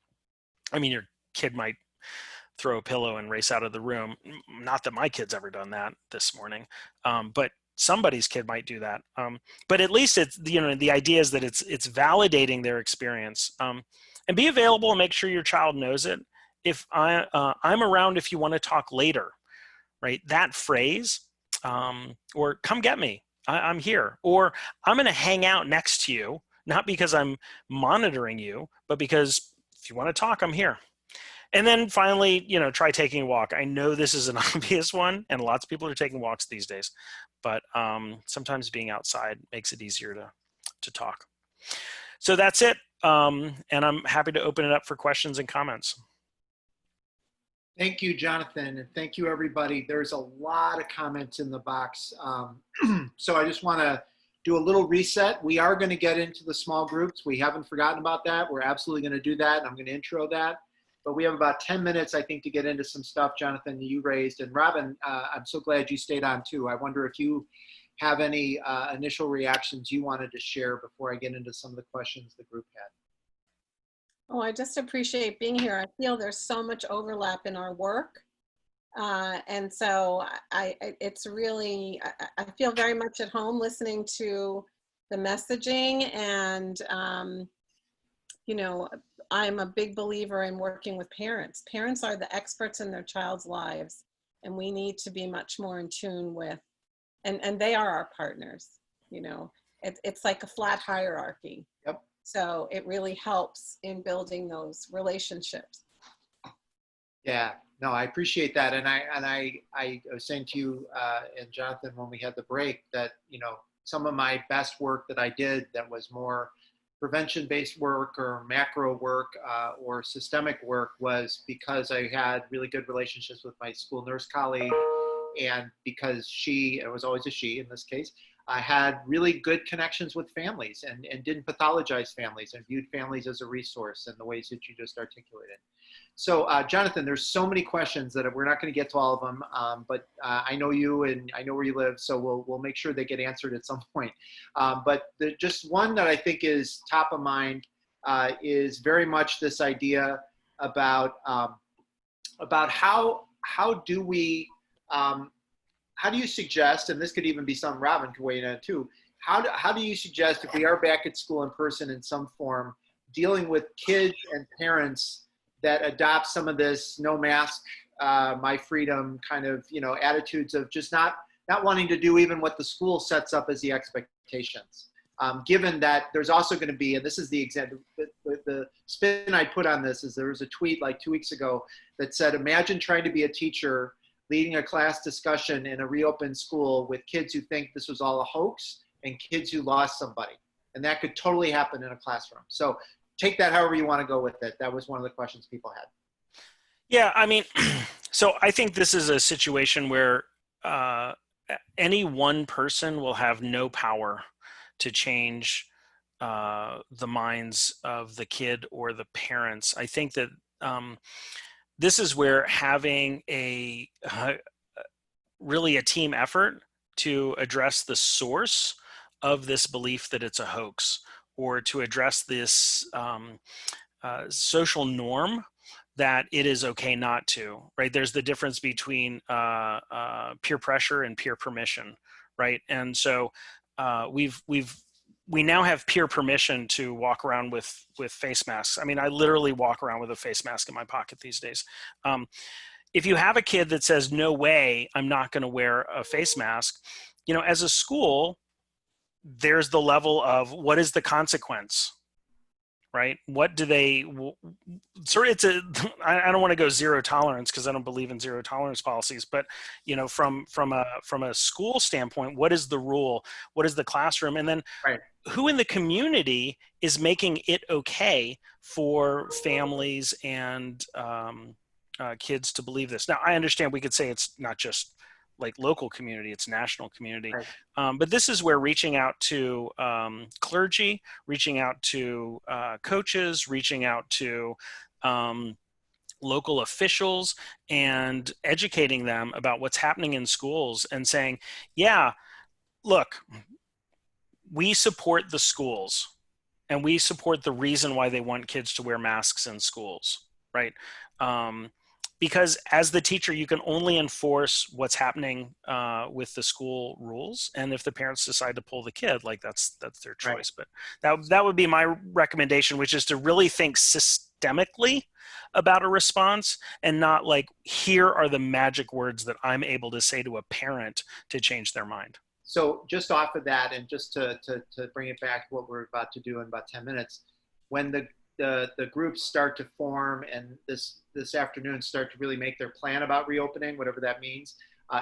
I mean, your kid might throw a pillow and race out of the room. Not that my kid's ever done that this morning, but somebody's kid might do that. But at least it's, the idea is that it's validating their experience. And be available and make sure your child knows it. If I'm around if you want to talk later, right? That phrase, or come get me, I'm here, or I'm going to hang out next to you, not because I'm monitoring you, but because if you want to talk, I'm here. And then finally, try taking a walk. I know this is an obvious one, and lots of people are taking walks these days, but sometimes being outside makes it easier to talk. So that's it. And I'm happy to open it up for questions and comments. Thank you, Jonathan, and thank you, everybody. There's a lot of comments in the box. So I just want to do a little reset. We are going to get into the small groups. We haven't forgotten about that. We're absolutely going to do that, and I'm going to intro that. But we have about 10 minutes, I think, to get into some stuff, Jonathan, you raised. And Robin, I'm so glad you stayed on, too. I wonder if you have any initial reactions you wanted to share before I get into some of the questions the group had. Oh, I just appreciate being here. I feel there's so much overlap in our work. And so it's really, I feel very much at home listening to the messaging, and, I'm a big believer in working with parents. Parents are the experts in their child's lives, and we need to be much more in tune with, and they are our partners. It's like a flat hierarchy. Yep. So it really helps in building those relationships. Yeah, no, I appreciate that. And I was saying to you and Jonathan when we had the break that, some of my best work that I did that was more prevention-based work or macro work or systemic work was because I had really good relationships with my school nurse colleague, and because it was always a she in this case, I had really good connections with families and didn't pathologize families and viewed families as a resource in the ways that you just articulated. So Jonathan, there's so many questions that we're not going to get to all of them, but I know you and I know where you live, so we'll make sure they get answered at some point. But just one that I think is top of mind is very much this idea about how do you suggest, and this could even be something Robin could weigh in on too, how do you suggest, if we are back at school in person in some form, dealing with kids and parents that adopt some of this no mask, my freedom kind of, attitudes of just not wanting to do even what the school sets up as the expectations. Given that there's also going to be, and this is the example, the spin I put on this is there was a tweet like 2 weeks ago that said, imagine trying to be a teacher leading a class discussion in a reopened school with kids who think this was all a hoax and kids who lost somebody. And that could totally happen in a classroom. So take that however you want to go with it. That was one of the questions people had. Yeah, I mean, so I think this is a situation where any one person will have no power to change the minds of the kid or the parents. I think that this is where having really a team effort to address the source of this belief that it's a hoax, or to address this social norm that it is okay not to, right? There's the difference between peer pressure and peer permission, right? And so we now have peer permission to walk around with face masks. I mean, I literally walk around with a face mask in my pocket these days. if you have a kid that says, no way, I'm not going to wear a face mask, you know, as a school, there's the level of what is the consequence, right? What do they, sort of, it's a, I don't want to go zero tolerance because I don't believe in zero tolerance policies, but, you know, from a school standpoint, what is the rule? What is the classroom? And then Right. who in the community is making it okay for families and kids to believe this? Now, I understand we could say it's not just like local community, it's national community. Right. But this is where reaching out to clergy, reaching out to coaches, reaching out to local officials and educating them about what's happening in schools and saying, yeah, look, we support the schools and we support the reason why they want kids to wear masks in schools, right? Because as the teacher, you can only enforce what's happening with the school rules. And if the parents decide to pull the kid, like that's their choice. Right. But that would be my recommendation, which is to really think systemically about a response and not like, here are the magic words that I'm able to say to a parent to change their mind. So just off of that, and just to bring it back to what we're about to do in about 10 minutes, when the groups start to form and this afternoon start to really make their plan about reopening, whatever that means,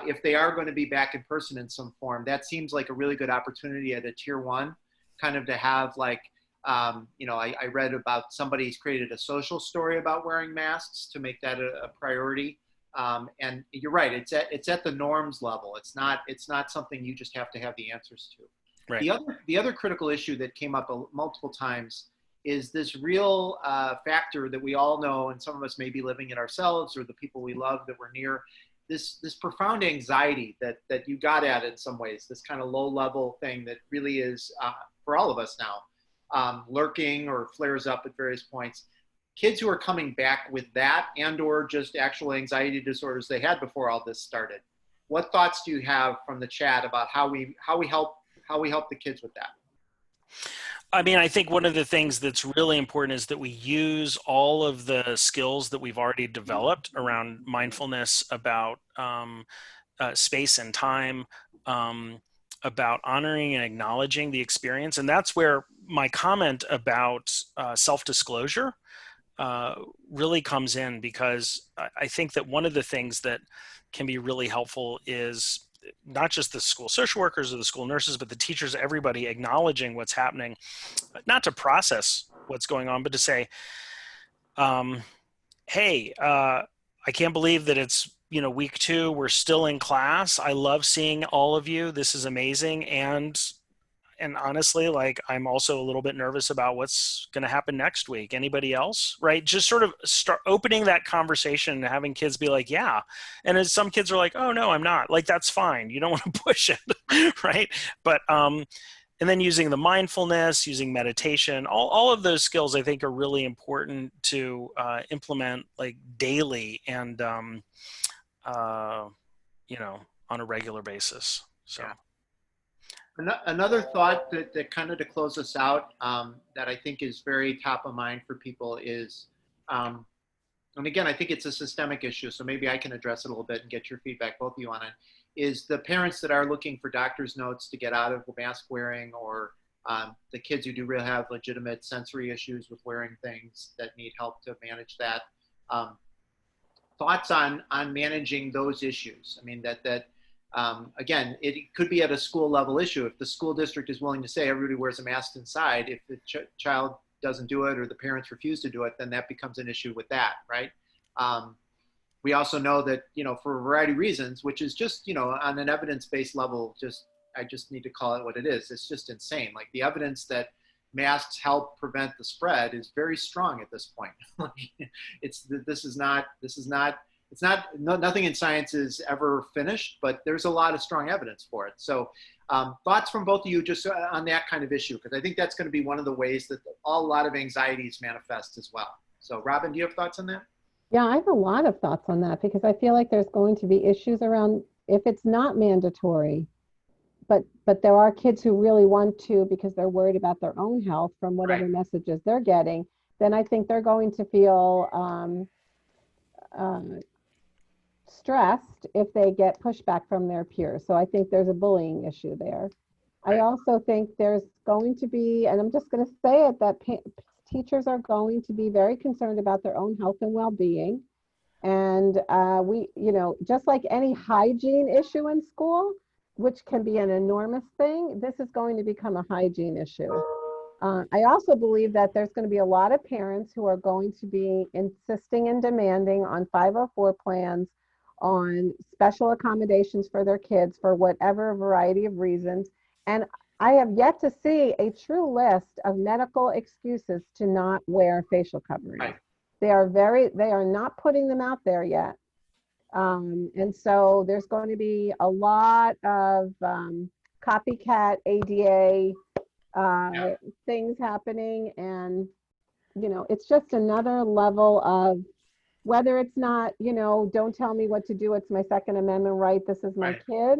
if they are going to be back in person in some form, that seems like a really good opportunity at a tier 1, kind of to have like, you know, I read about somebody's created a social story about wearing masks to make that a priority. And you're right, it's at the norms level. It's not something you just have to have the answers to. Right. The other critical issue that came up multiple times is this real factor that we all know, and some of us may be living it ourselves or the people we love that we're near, this profound anxiety that you got at in some ways, this kind of low level thing that really is for all of us now, lurking or flares up at various points. Kids who are coming back with that and or just actual anxiety disorders they had before all this started. What thoughts do you have from the chat about how we help the kids with that? I mean, I think one of the things that's really important is that we use all of the skills that we've already developed around mindfulness, about space and time, about honoring and acknowledging the experience. And that's where my comment about self-disclosure really comes in, because I think that one of the things that can be really helpful is not just the school social workers or the school nurses, but the teachers, everybody acknowledging what's happening, not to process what's going on, but to say, hey, I can't believe that it's, you know, week 2, we're still in class. I love seeing all of you. This is amazing. And honestly, like, I'm also a little bit nervous about what's going to happen next week. Anybody else? Right? Just sort of start opening that conversation and having kids be like, yeah. And as some kids are like, oh no, I'm not. Like, that's fine. You don't want to push it. Right. But, and then using the mindfulness, using meditation, all of those skills, I think, are really important to implement like daily and, you know, on a regular basis. So. Yeah. Another thought that kind of to close us out, that I think is very top of mind for people is, and again, I think it's a systemic issue, so maybe I can address it a little bit and get your feedback, both of you, on it, is the parents that are looking for doctor's notes to get out of mask wearing, or the kids who do really have legitimate sensory issues with wearing things that need help to manage that. Thoughts on managing those issues? I mean, again, it could be at a school level issue. If the school district is willing to say everybody wears a mask inside, if the child doesn't do it or the parents refuse to do it, then that becomes an issue with that, right? We also know that, you know, for a variety of reasons, which is just, you know, on an evidence-based level, I just need to call it what it is. It's just insane. Like, the evidence that masks help prevent the spread is very strong at this point. Nothing in science is ever finished, but there's a lot of strong evidence for it. So thoughts from both of you just on that kind of issue, because I think that's going to be one of the ways that a lot of anxieties manifest as well. So Robin, do you have thoughts on that? Yeah, I have a lot of thoughts on that, because I feel like there's going to be issues around if it's not mandatory, but there are kids who really want to because they're worried about their own health from whatever messages they're getting, then I think they're going to feel stressed if they get pushback from their peers. So I think there's a bullying issue there. I Right. also think there's going to be, and I'm just going to say it, that teachers are going to be very concerned about their own health and well-being. And just like any hygiene issue in school, which can be an enormous thing, this is going to become a hygiene issue. I also believe that there's going to be a lot of parents who are going to be insisting and demanding on 504 plans, on special accommodations for their kids for whatever variety of reasons. And I have yet to see a true list of medical excuses to not wear facial coverings. Right. They are not putting them out there yet. And so there's going to be a lot of copycat ADA things happening. And, it's just another level of, whether it's not, don't tell me what to do, it's my Second Amendment right, this is my Right. kid,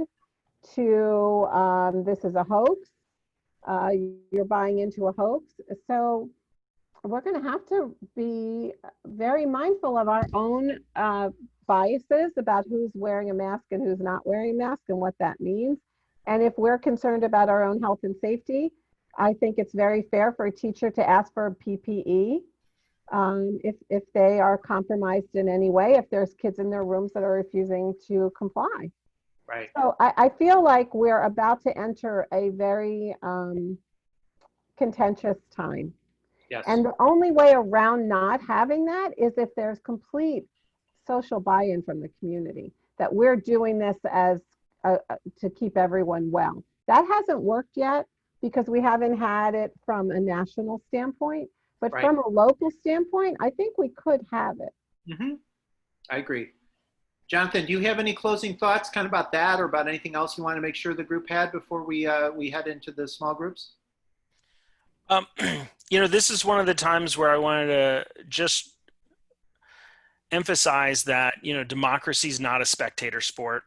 to this is a hoax, you're buying into a hoax. So we're going to have to be very mindful of our own biases about who's wearing a mask and who's not wearing a mask and what that means. And if we're concerned about our own health and safety, I think it's very fair for a teacher to ask for PPE if they are compromised in any way, if there's kids in their rooms that are refusing to comply. Right. So I feel like we're about to enter a very contentious time. Yes. And the only way around not having that is if there's complete social buy-in from the community, that we're doing this as to keep everyone well. That hasn't worked yet because we haven't had it from a national standpoint, but Right. from a local standpoint, I think we could have it. Mm-hmm. I agree. Jonathan, do you have any closing thoughts kind of about that or about anything else you want to make sure the group had before we head into the small groups? This is one of the times where I wanted to just emphasize that, democracy is not a spectator sport.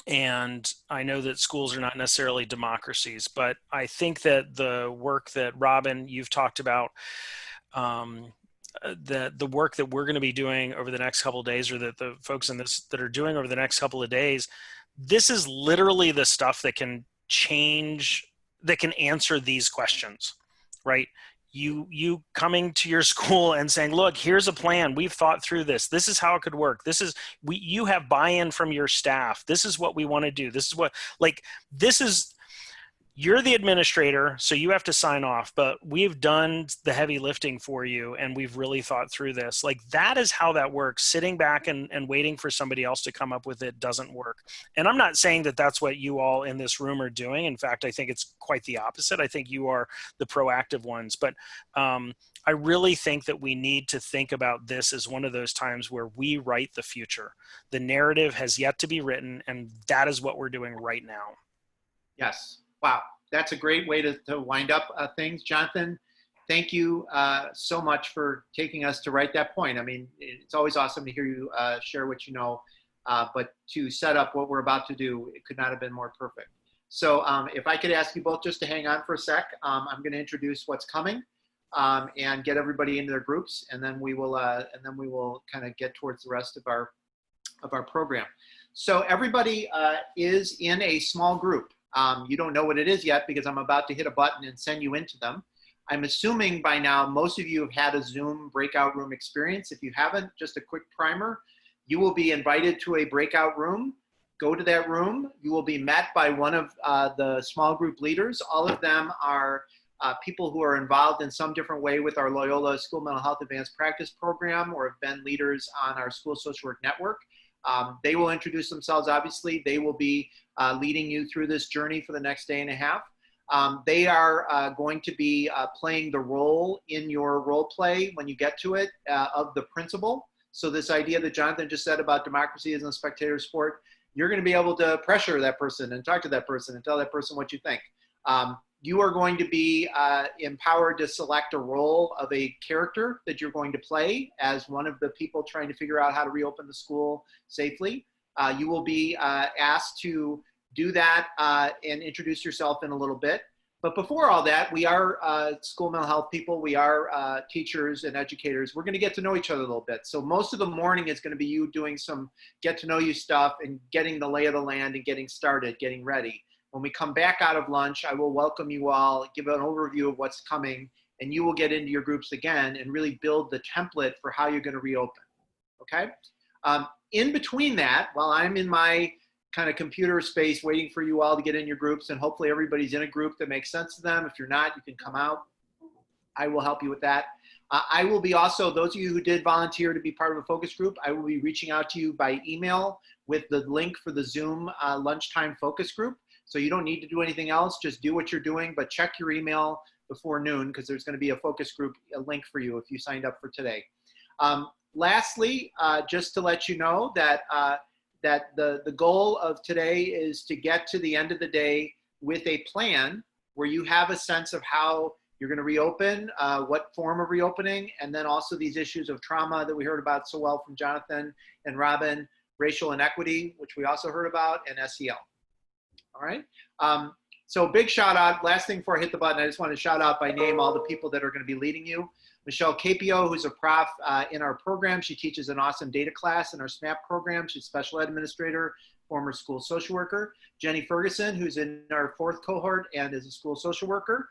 And I know that schools are not necessarily democracies, but I think that the work that Robin, you've talked about, the work that we're going to be doing over the next couple of days, or that the folks in this that are doing over the next couple of days, this is literally the stuff that can change, that can answer these questions, right? You coming to your school and saying, look, here's a plan. We've thought through this. This is how it could work. You have buy-in from your staff. This is what we want to do. You're the administrator, so you have to sign off, but we've done the heavy lifting for you and we've really thought through this. Like, that is how that works. Sitting back and waiting for somebody else to come up with it doesn't work. And I'm not saying that that's what you all in this room are doing. In fact, I think it's quite the opposite. I think you are the proactive ones, but I really think that we need to think about this as one of those times where we write the future. The narrative has yet to be written, and that is what we're doing right now. Yes. Wow. That's a great way to wind up things. Jonathan, thank you so much for taking us to write that point. I mean, it's always awesome to hear you share what you know, but to set up what we're about to do, it could not have been more perfect. So if I could ask you both just to hang on for a sec, I'm going to introduce what's coming and get everybody into their groups, and then we will kind of get towards the rest of our program. So everybody is in a small group. You don't know what it is yet because I'm about to hit a button and send you into them. I'm assuming by now most of you have had a Zoom breakout room experience. If you haven't, just a quick primer. You will be invited to a breakout room. Go to that room. You will be met by one of the small group leaders. All of them are people who are involved in some different way with our Loyola School Mental Health Advanced Practice Program or have been leaders on our School Social Work Network. They will introduce themselves, obviously. They will be leading you through this journey for the next day and a half. They are going to be playing the role in your role play when you get to it of the principal. So this idea that Jonathan just said about democracy isn't a spectator sport, you're going to be able to pressure that person and talk to that person and tell that person what you think. You are going to be empowered to select a role of a character that you're going to play as one of the people trying to figure out how to reopen the school safely. You will be asked to do that and introduce yourself in a little bit. But before all that, we are school mental health people. We are teachers and educators. We're going to get to know each other a little bit. So most of the morning is going to be you doing some get to know you stuff and getting the lay of the land and getting started, getting ready. When we come back out of lunch, I will welcome you all, give an overview of what's coming, and you will get into your groups again and really build the template for how you're going to reopen. Okay? In between that, while I'm in my kind of computer space waiting for you all to get in your groups, and hopefully everybody's in a group that makes sense to them. If you're not, you can come out. I will help you with that. I will be also, those of you who did volunteer to be part of a focus group, I will be reaching out to you by email with the link for the Zoom lunchtime focus group. So you don't need to do anything else, just do what you're doing, but check your email before noon because there's going to be a focus group, a link for you if you signed up for today. Lastly, just to let you know that that the goal of today is to get to the end of the day with a plan where you have a sense of how you're going to reopen, what form of reopening, and then also these issues of trauma that we heard about so well from Jonathan and Robin, racial inequity, which we also heard about, and SEL. All right. So big shout out. Last thing before I hit the button, I just want to shout out by name all the people that are going to be leading you. Michelle Capio, who's a prof in our program. She teaches an awesome data class in our SMHAPP program. She's a special ed administrator, former school social worker. Jenny Ferguson, who's in our 4th cohort and is a school social worker.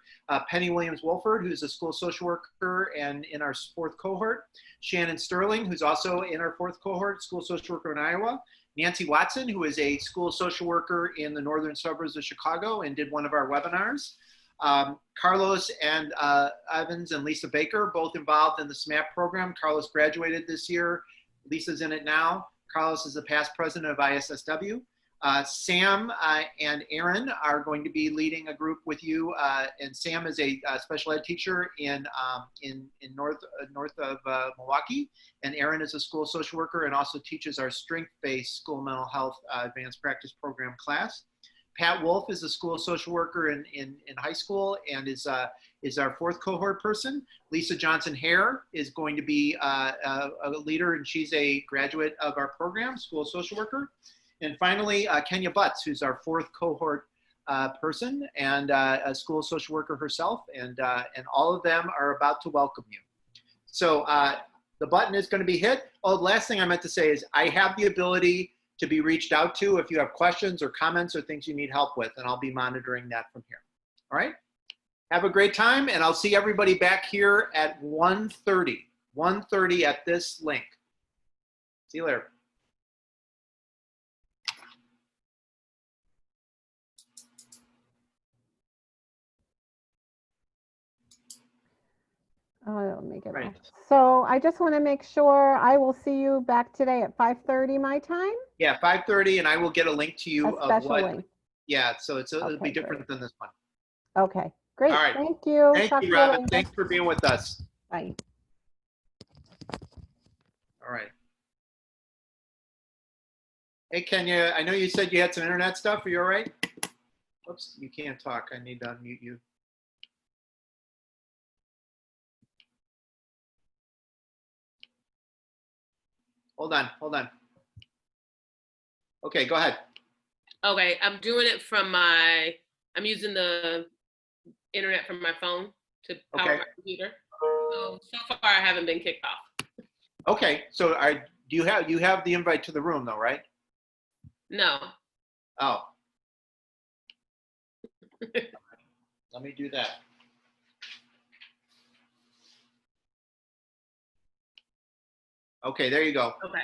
Penny Williams-Wolford, who's a school social worker and in our 4th cohort. Shannon Sterling, who's also in our 4th cohort, school social worker in Iowa. Nancy Watson, who is a school social worker in the northern suburbs of Chicago and did one of our webinars. Carlos and Evans and Lisa Baker, both involved in the SMHAPP program. Carlos graduated this year. Lisa's in it now. Carlos is the past president of ISSW. Sam and Aaron are going to be leading a group with you. And Sam is a special ed teacher in north of Milwaukee. And Aaron is a school social worker and also teaches our strength-based school mental health advanced practice program class. Pat Wolf is a school social worker in high school and is our 4th cohort person. Lisa Johnson Hare is going to be a leader, and she's a graduate of our program, school social worker. And finally, Kenya Butts, who's our 4th cohort person and a school social worker herself. And all of them are about to welcome you. So the button is going to be hit. Oh, the last thing I meant to say is I have the ability to be reached out to if you have questions or comments or things you need help with, and I'll be monitoring that from here. All right? Have a great time, and I'll see everybody back here at 1:30 at this link. See you later. I'll make it Right. off. So I just want to make sure I will see you back today at 5:30 my time. Yeah, 5:30, and I will get a link to you A of special what. link. Yeah, so it'll be Okay, different great. than this one. Okay, great. All right. Thank you. Thank Talk you, to Robin. later. Thanks for being with us. Bye. All right. Hey, Kenya, I know you said you had some internet stuff. Are you all right? Oops, you can't talk. I need to unmute you. Hold on. Okay, go ahead. Okay, I'm doing it from I'm using the internet from my phone to power my computer. So far I haven't been kicked off. Okay, so you have the invite to the room though, right? No. Oh. Let me do that. Okay, there you go. Okay.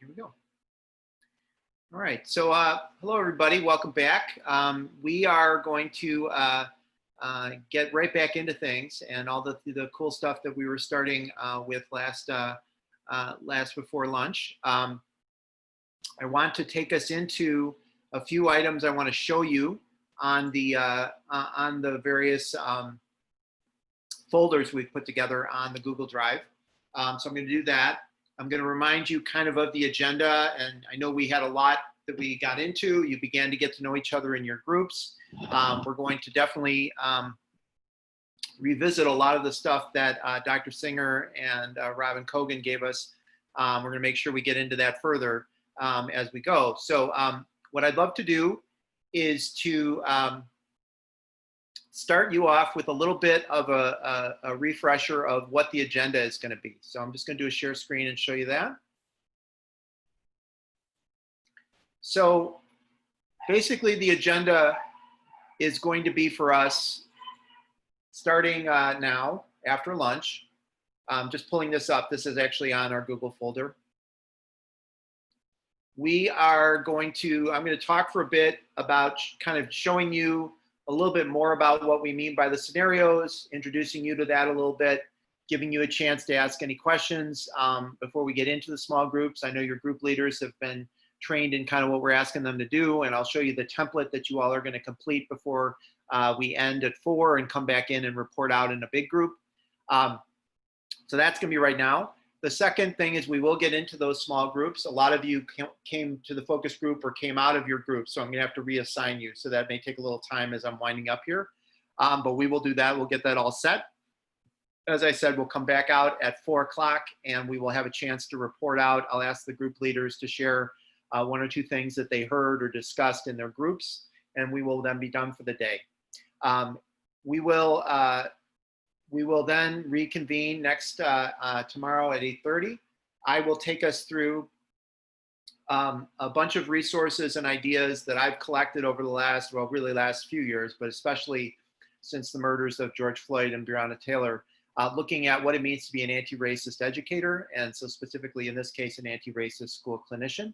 Here we go. All right, so hello everybody, welcome back. We are going to get right back into things and all the cool stuff that we were starting with last before lunch. I want to take us into a few items I want to show you on the various folders we've put together on the Google Drive. So I'm going to do that. I'm going to remind you kind of the agenda, and I know we had a lot that we got into. You began to get to know each other in your groups. We're going to definitely revisit a lot of the stuff that Dr. Singer and Robin Cogan gave us. We're going to make sure we get into that further as we go. So what I'd love to do is to start you off with a little bit of a refresher of what the agenda is going to be. So I'm just going to do a share screen and show you that. So basically the agenda is going to be for us starting now after lunch. Just pulling this up. This is actually on our Google folder. We are going to, I'm going to talk for a bit about kind of showing you a little bit more about what we mean by the scenarios, introducing you to that a little bit, giving you a chance to ask any questions before we get into the small groups. I know your group leaders have been trained in kind of what we're asking them to do, and I'll show you the template that you all are going to complete before we end at 4 and come back in and report out in a big group. So that's going to be right now. The second thing is we will get into those small groups. A lot of you came to the focus group or came out of your group, so I'm going to have to reassign you. So that may take a little time as I'm winding up here, but we will do that. We'll get that all set. As I said, we'll come back out at 4 o'clock and we will have a chance to report out. I'll ask the group leaders to share 1 or 2 things that they heard or discussed in their groups, and we will then be done for the day. We will then reconvene next tomorrow at 8:30. I will take us through a bunch of resources and ideas that I've collected over the last, well, really last few years, but especially since the murders of George Floyd and Breonna Taylor, looking at what it means to be an anti-racist educator, and so specifically in this case, an anti-racist school clinician.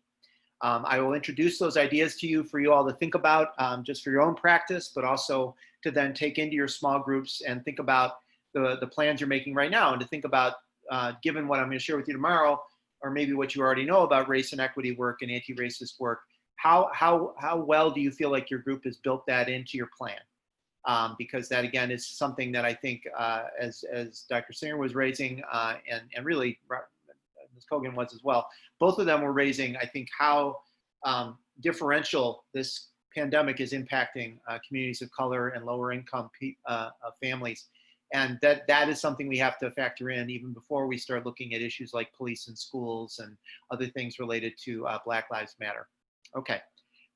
I will introduce those ideas to you for you all to think about just for your own practice, but also to then take into your small groups and think about the plans you're making right now, and to think about, given what I'm going to share with you tomorrow, or maybe what you already know about race and equity work and anti-racist work, how well do you feel like your group has built that into your plan? Because that, again, is something that I think, as Dr. Singer was raising, and really Ms. Cogan was as well, both of them were raising, I think, how differential this pandemic is impacting communities of color and lower income families. And that is something we have to factor in even before we start looking at issues like police and schools and other things related to Black Lives Matter. Okay,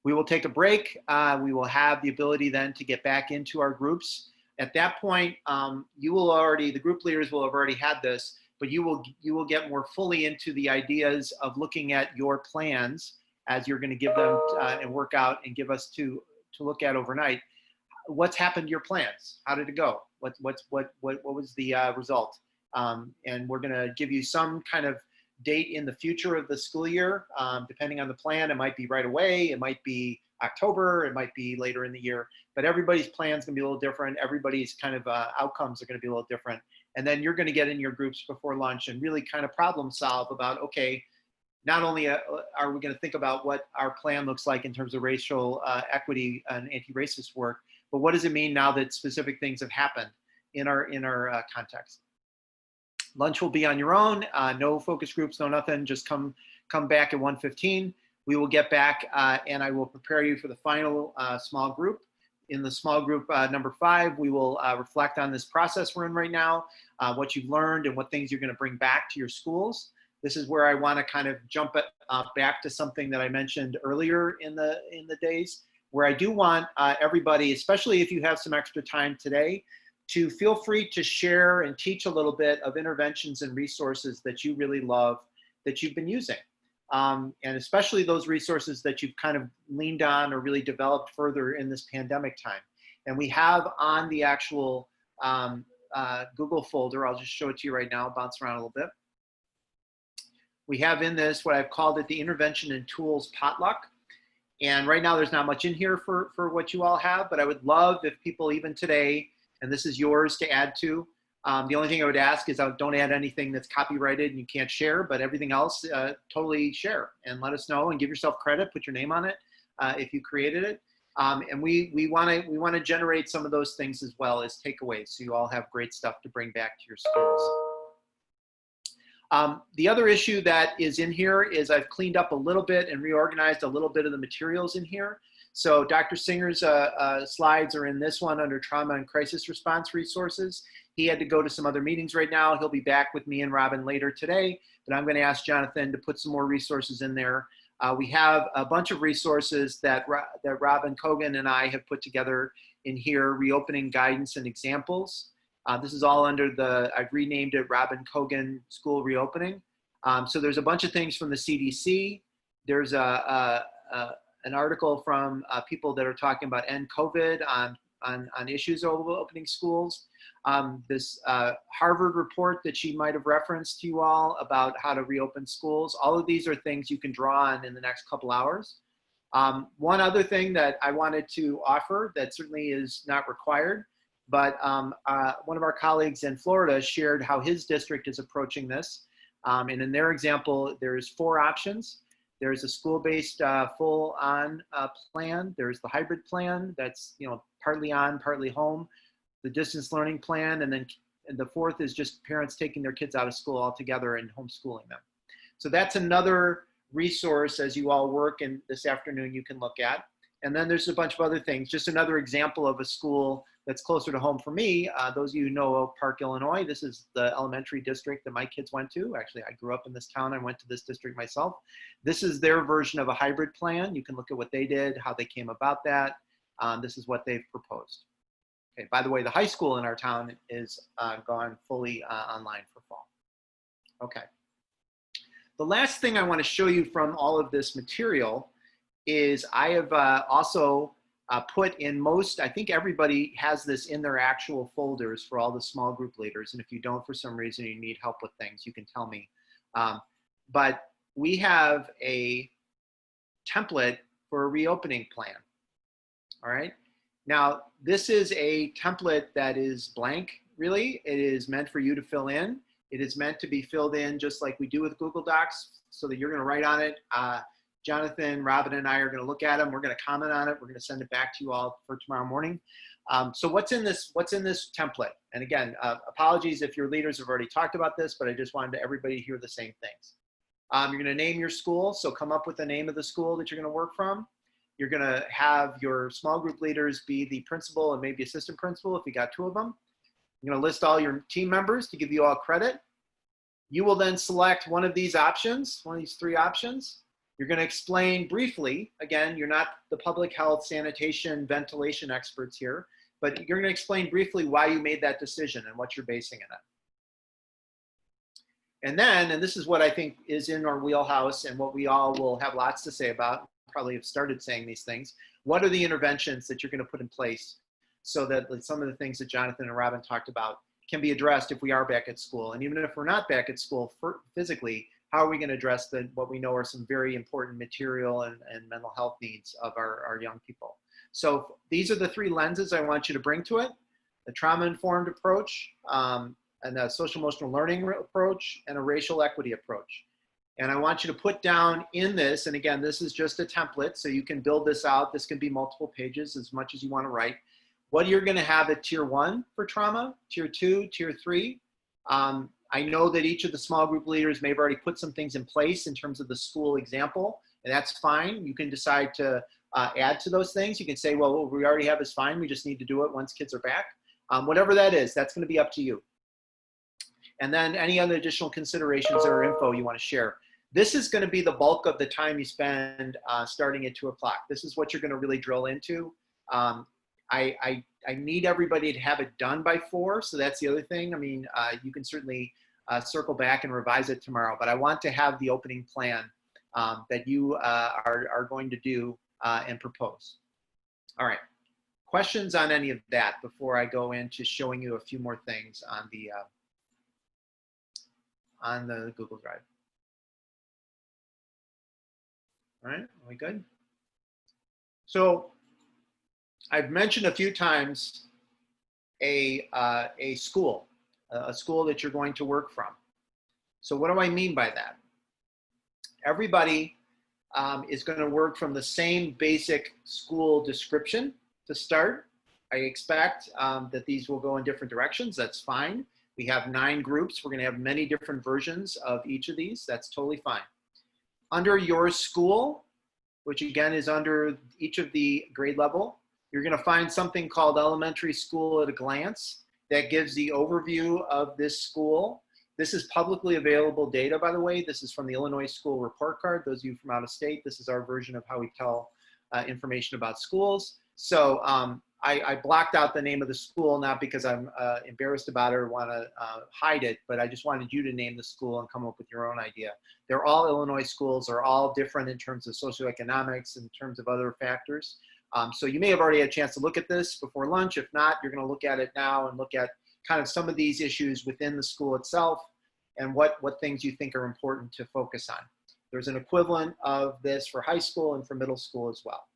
we will take a break. We will have the ability then to get back into our groups. At that point, the group leaders will have already had this, but you will get more fully into the ideas of looking at your plans as you're going to give them and work out and give us to look at overnight. What's happened to your plans? How did it go? What was the result? And we're going to give you some kind of date in the future of the school year, depending on the plan. It might be right away. It might be October. It might be later in the year. But everybody's plan is going to be a little different. Everybody's kind of outcomes are going to be a little different. And then you're going to get in your groups before lunch and really kind of problem solve about, okay, not only are we going to think about what our plan looks like in terms of racial equity and anti-racist work, but what does it mean now that specific things have happened in our context? Lunch will be on your own. No focus groups, no nothing. Just come back at 1:15. We will get back and I will prepare you for the final small group. In the small group number 5, we will reflect on this process we're in right now, what you've learned and what things you're going to bring back to your schools. This is where I want to kind of jump back to something that I mentioned earlier in the days, where I do want everybody, especially if you have some extra time today, to feel free to share and teach a little bit of interventions and resources that you really love that you've been using. And especially those resources that you've kind of leaned on or really developed further in this pandemic time. And we have on the actual Google folder, I'll just show it to you right now, bounce around a little bit. we have in this what I've called it the intervention and tools potluck. And right now there's not much in here for what you all have, but I would love if people even today, and this is yours to add to. The only thing I would ask is don't add anything that's copyrighted and you can't share, but everything else, totally share and let us know and give yourself credit, put your name on it if you created it. And we want to generate some of those things as well as takeaways, so you all have great stuff to bring back to your schools. The other issue that is in here is I've cleaned up a little bit and reorganized a little bit of the materials in here. So Dr. Singer's slides are in this one under trauma and crisis response resources. He had to go to some other meetings right now. He'll be back with me and Robin later today, but I'm going to ask Jonathan to put some more resources in there. We have a bunch of resources that Robin, Cogan, and I have put together in here, reopening guidance and examples. This is all under I've renamed it Robin Cogan School Reopening. So there's a bunch of things from the CDC. There's an article from people that are talking about end COVID on issues of opening schools. This Harvard report that she might have referenced to you all about how to reopen schools. All of these are things you can draw on in the next couple hours. One other thing that I wanted to offer that certainly is not required, but one of our colleagues in Florida shared how his district is approaching this. And in their example, there's 4 options. There's a school-based full-on plan. There's the hybrid plan that's partly on, partly home. The distance learning plan, and then the 4th is just parents taking their kids out of school altogether and homeschooling them. So that's another resource as you all work in this afternoon you can look at. And then there's a bunch of other things. Just another example of a school that's closer to home for me. Those of you who know Oak Park, Illinois, this is the elementary district that my kids went to. Actually, I grew up in this town. I went to this district myself. This is their version of a hybrid plan. You can look at what they did, how they came about that. This is what they've proposed. Okay, by the way, the high school in our town is gone fully online for fall. Okay. The last thing I want to show you from all of this material is I have also put in most, I think everybody has this in their actual folders for all the small group leaders. And if you don't, for some reason, you need help with things, you can tell me. But we have a template for a reopening plan. All right. Now, this is a template that is blank, really. It is meant for you to fill in. It is meant to be filled in just like we do with Google Docs, so that you're going to write on it. Jonathan, Robin, and I are going to look at them. We're going to comment on it. We're going to send it back to you all for tomorrow morning. So what's in this template? And again, apologies if your leaders have already talked about this, but I just wanted everybody to hear the same things. You're going to name your school. So come up with the name of the school that you're going to work from. You're going to have your small group leaders be the principal and maybe assistant principal if you got 2 of them. You're going to list all your team members to give you all credit. You will then select one of these options, one of these 3 options. You're going to explain briefly, again, you're not the public health, sanitation, ventilation experts here, but you're going to explain briefly why you made that decision and what you're basing it on. And then, and this is what I think is in our wheelhouse and what we all will have lots to say about, probably have started saying these things, what are the interventions that you're going to put in place so that some of the things that Jonathan and Robin talked about can be addressed if we are back at school. And even if we're not back at school physically, how are we going to address what we know are some very important material and mental health needs of our young people? So these are the 3 lenses I want you to bring to it: the trauma-informed approach, and a social-emotional learning approach, and a racial equity approach. And I want you to put down in this, and again, this is just a template, so you can build this out. This can be multiple pages, as much as you want to write. What you're going to have at Tier 1 for trauma, Tier 2, Tier 3. I know that each of the small group leaders may have already put some things in place in terms of the school example, and that's fine. You can decide to add to those things. You can say, well, what we already have is fine. We just need to do it once kids are back. Whatever that is, that's going to be up to you. And then any other additional considerations or info you want to share. This is going to be the bulk of the time you spend starting at 2 o'clock. This is what you're going to really drill into. I need everybody to have it done by 4, so that's the other thing. I mean, you can certainly circle back and revise it tomorrow, but I want to have the opening plan that you are going to do and propose. All right, questions on any of that before I go into showing you a few more things on the Google Drive? All right, are we good? So I've mentioned a few times a school that you're going to work from. So what do I mean by that? Everybody is going to work from the same basic school description to start. I expect that these will go in different directions. That's fine. We have 9 groups. We're going to have many different versions of each of these. That's totally fine. Under your school, which again is under each of the grade level, you're going to find something called Elementary School at a Glance that gives the overview of this school. This is publicly available data, by the way. This is from the Illinois School Report Card. Those of you from out of state, this is our version of how we tell information about schools. So I blocked out the name of the school, not because I'm embarrassed about it or want to hide it, but I just wanted you to name the school and come up with your own idea. They're all Illinois schools. They're all different in terms of socioeconomics, in terms of other factors. So you may have already had a chance to look at this before lunch. If not, you're going to look at it now and look at kind of some of these issues within the school itself and what things you think are important to focus on. There's an equivalent of this for high school and for middle school as well.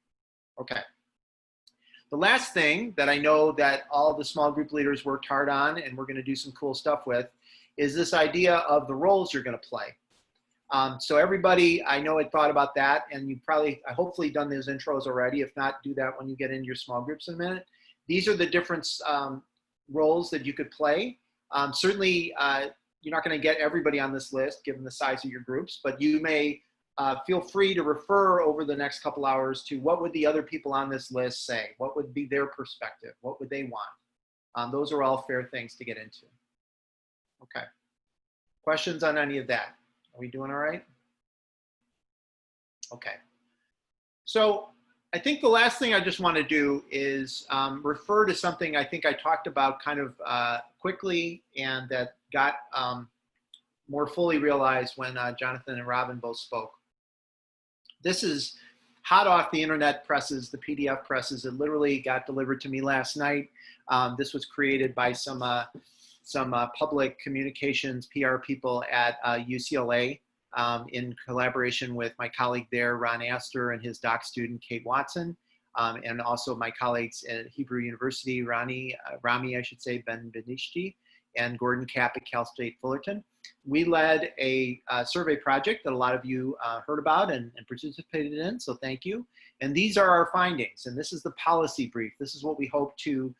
Okay. The last thing that I know that all the small group leaders worked hard on, and we're going to do some cool stuff with, is this idea of the roles you're going to play. So everybody, I know, had thought about that, and you probably, hopefully done those intros already. If not, do that when you get into your small groups in a minute. These are the different roles that you could play. Certainly, you're not going to get everybody on this list given the size of your groups, but you may feel free to refer over the next couple hours to what would the other people on this list say? What would be their perspective? What would they want? Those are all fair things to get into. Okay. Questions on any of that? Are we doing all right? Okay. So I think the last thing I just want to do is refer to something I think I talked about kind of quickly and that got more fully realized when Jonathan and Robin both spoke. This is hot off the internet presses, the PDF presses. It literally got delivered to me last night. This was created by some public communications PR people at UCLA in collaboration with my colleague there, Ron Astor, and his doc student, Kate Watson, and also my colleagues at Hebrew University, Rami, I should say, Ben Benishti, and Gordon Kapp at Cal State Fullerton. We led a survey project that a lot of you heard about and participated in, so thank you. And these are our findings, and this is the policy brief. This is what we hope to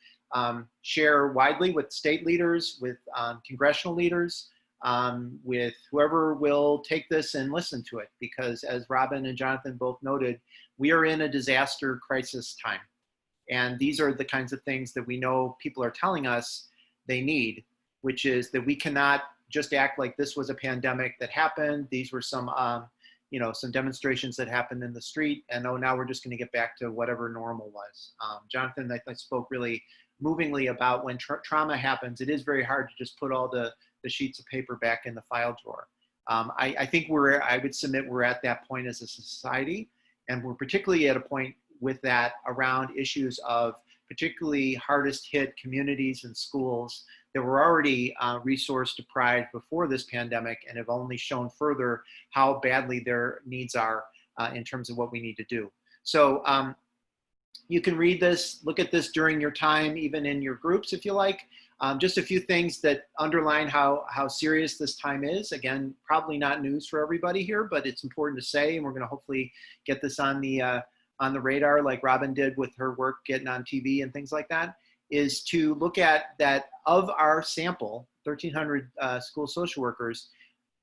share widely with state leaders, with congressional leaders, with whoever will take this and listen to it, because as Robin and Jonathan both noted, we are in a disaster crisis time. And these are the kinds of things that we know people are telling us they need, which is that we cannot just act like this was a pandemic that happened. These were some, some demonstrations that happened in the street, and oh, now we're just going to get back to whatever normal was. Jonathan, I spoke really movingly about when trauma happens, it is very hard to just put all the sheets of paper back in the file drawer. I think I would submit we're at that point as a society, and we're particularly at a point with that around issues of particularly hardest hit communities and schools that were already resource deprived before this pandemic and have only shown further how badly their needs are in terms of what we need to do. So you can read this, look at this during your time, even in your groups if you like. Just a few things that underline how serious this time is. Again, probably not news for everybody here, but it's important to say, and we're going to hopefully get this on the radar like Robin did with her work getting on TV and things like that, is to look at that of our sample, 1,300 school social workers,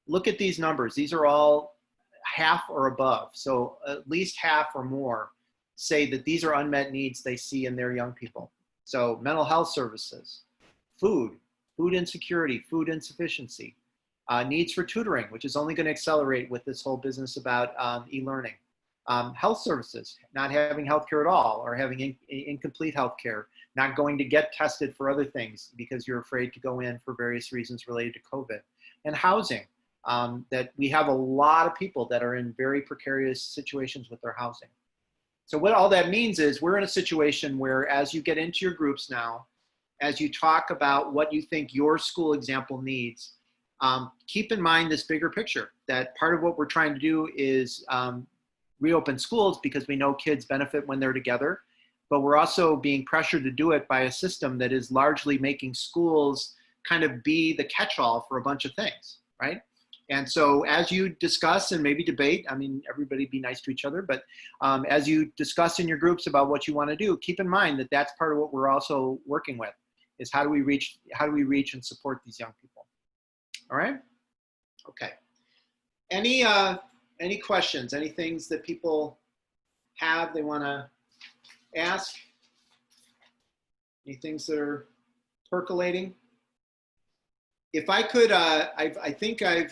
look at these numbers. These are all half or above. So at least half or more say that these are unmet needs they see in their young people. So mental health services, food insecurity, food insufficiency, needs for tutoring, which is only going to accelerate with this whole business about e-learning. Health services, not having healthcare at all, or having incomplete healthcare, not going to get tested for other things because you're afraid to go in for various reasons related to COVID. And housing, that we have a lot of people that are in very precarious situations with their housing. So what all that means is we're in a situation where as you get into your groups now, as you talk about what you think your school example needs, keep in mind this bigger picture, that part of what we're trying to do is reopen schools because we know kids benefit when they're together. But we're also being pressured to do it by a system that is largely making schools kind of be the catch-all for a bunch of things, right? And so as you discuss and maybe debate, I mean, everybody be nice to each other, but as you discuss in your groups about what you want to do, keep in mind that that's part of what we're also working with, is how do we reach and support these young people? All right? Okay. Any questions, any things that people have they want to ask? Any things that are percolating? If I could, I think I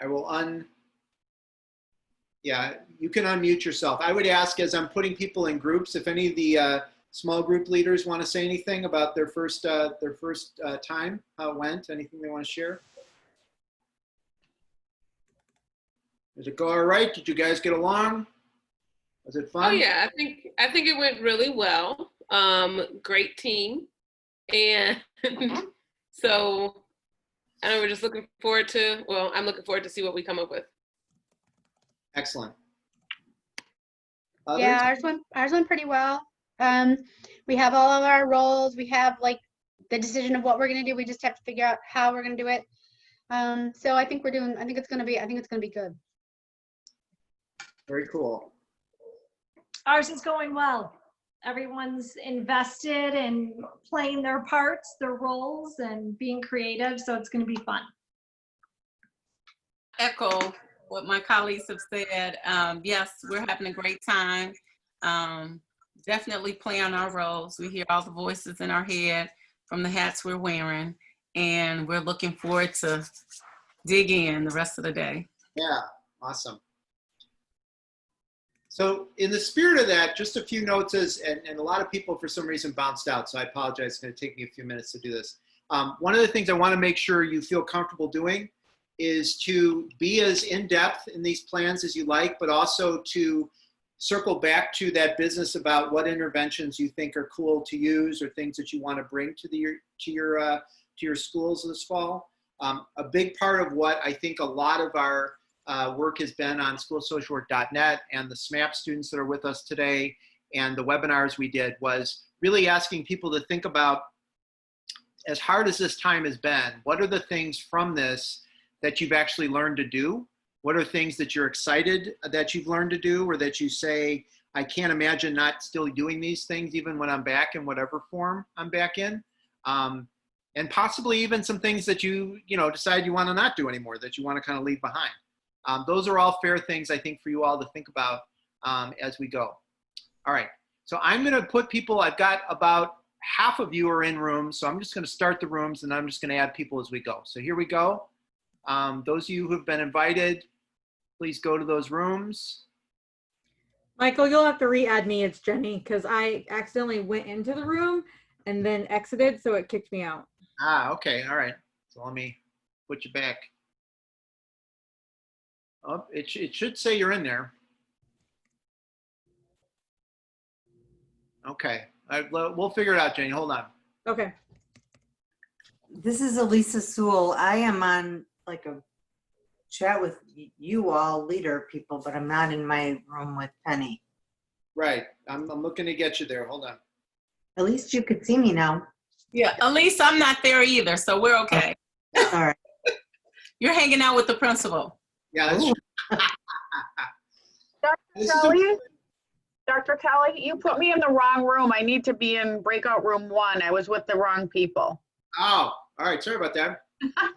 will yeah, you can unmute yourself. I would ask, as I'm putting people in groups, if any of the small group leaders want to say anything about their first time, how it went, anything they want to share. Did it go all right? Did you guys get along? Was it fun? Oh yeah, I think it went really well. Great team, and so I know we're just looking forward to. Well, I'm looking forward to see what we come up with. Excellent. Yeah, ours went pretty well. We have all of our roles. We have like the decision of what we're gonna do. We just have to figure out how we're gonna do it. So I think it's gonna be good. Very cool. Ours is going well. Everyone's invested in playing their parts, their roles, and being creative, so it's going to be fun. Echo what my colleagues have said. Yes, we're having a great time. Definitely playing our roles. We hear all the voices in our head from the hats we're wearing, and we're looking forward to dig in the rest of the day. Yeah, awesome. So in the spirit of that, just a few notes and a lot of people for some reason bounced out, so I apologize. It's going to take me a few minutes to do this. One of the things I want to make sure you feel comfortable doing is to be as in-depth in these plans as you like, but also to circle back to that business about what interventions you think are cool to use or things that you want to bring to your schools this fall. A big part of what I think a lot of our work has been on schoolsocialwork.net and the SMHAPP students that are with us today and the webinars we did was really asking people to think about, as hard as this time has been, what are the things from this that you've actually learned to do? What are things that you're excited that you've learned to do, or that you say, I can't imagine not still doing these things even when I'm back in whatever form I'm back in? And possibly even some things that you decide you want to not do anymore, that you want to kind of leave behind. Those are all fair things, I think, for you all to think about as we go. All right, so I'm going to put people, I've got about half of you are in rooms, so I'm just going to start the rooms and I'm just going to add people as we go. So here we go. Those of you who have been invited, please go to those rooms. Michael, you'll have to re-add me. It's Jenny, because I accidentally went into the room and then exited, so it kicked me out. Ah, okay, all right. So let me put you back. Oh, it should say you're in there. Okay, we'll figure it out, Jenny. Hold on. Okay. This is Elisa Sewell. I am on like a chat with you all leader people, but I'm not in my room with Penny. Right, I'm looking to get you there. Hold on. At least you could see me now. Yeah, at least I'm not there either, so we're okay. All right. You're hanging out with the principal. Yeah, that's true. Dr. Kelly, you put me in the wrong room. I need to be in breakout room 1. I was with the wrong people. Oh, all right. Sorry about that. I'm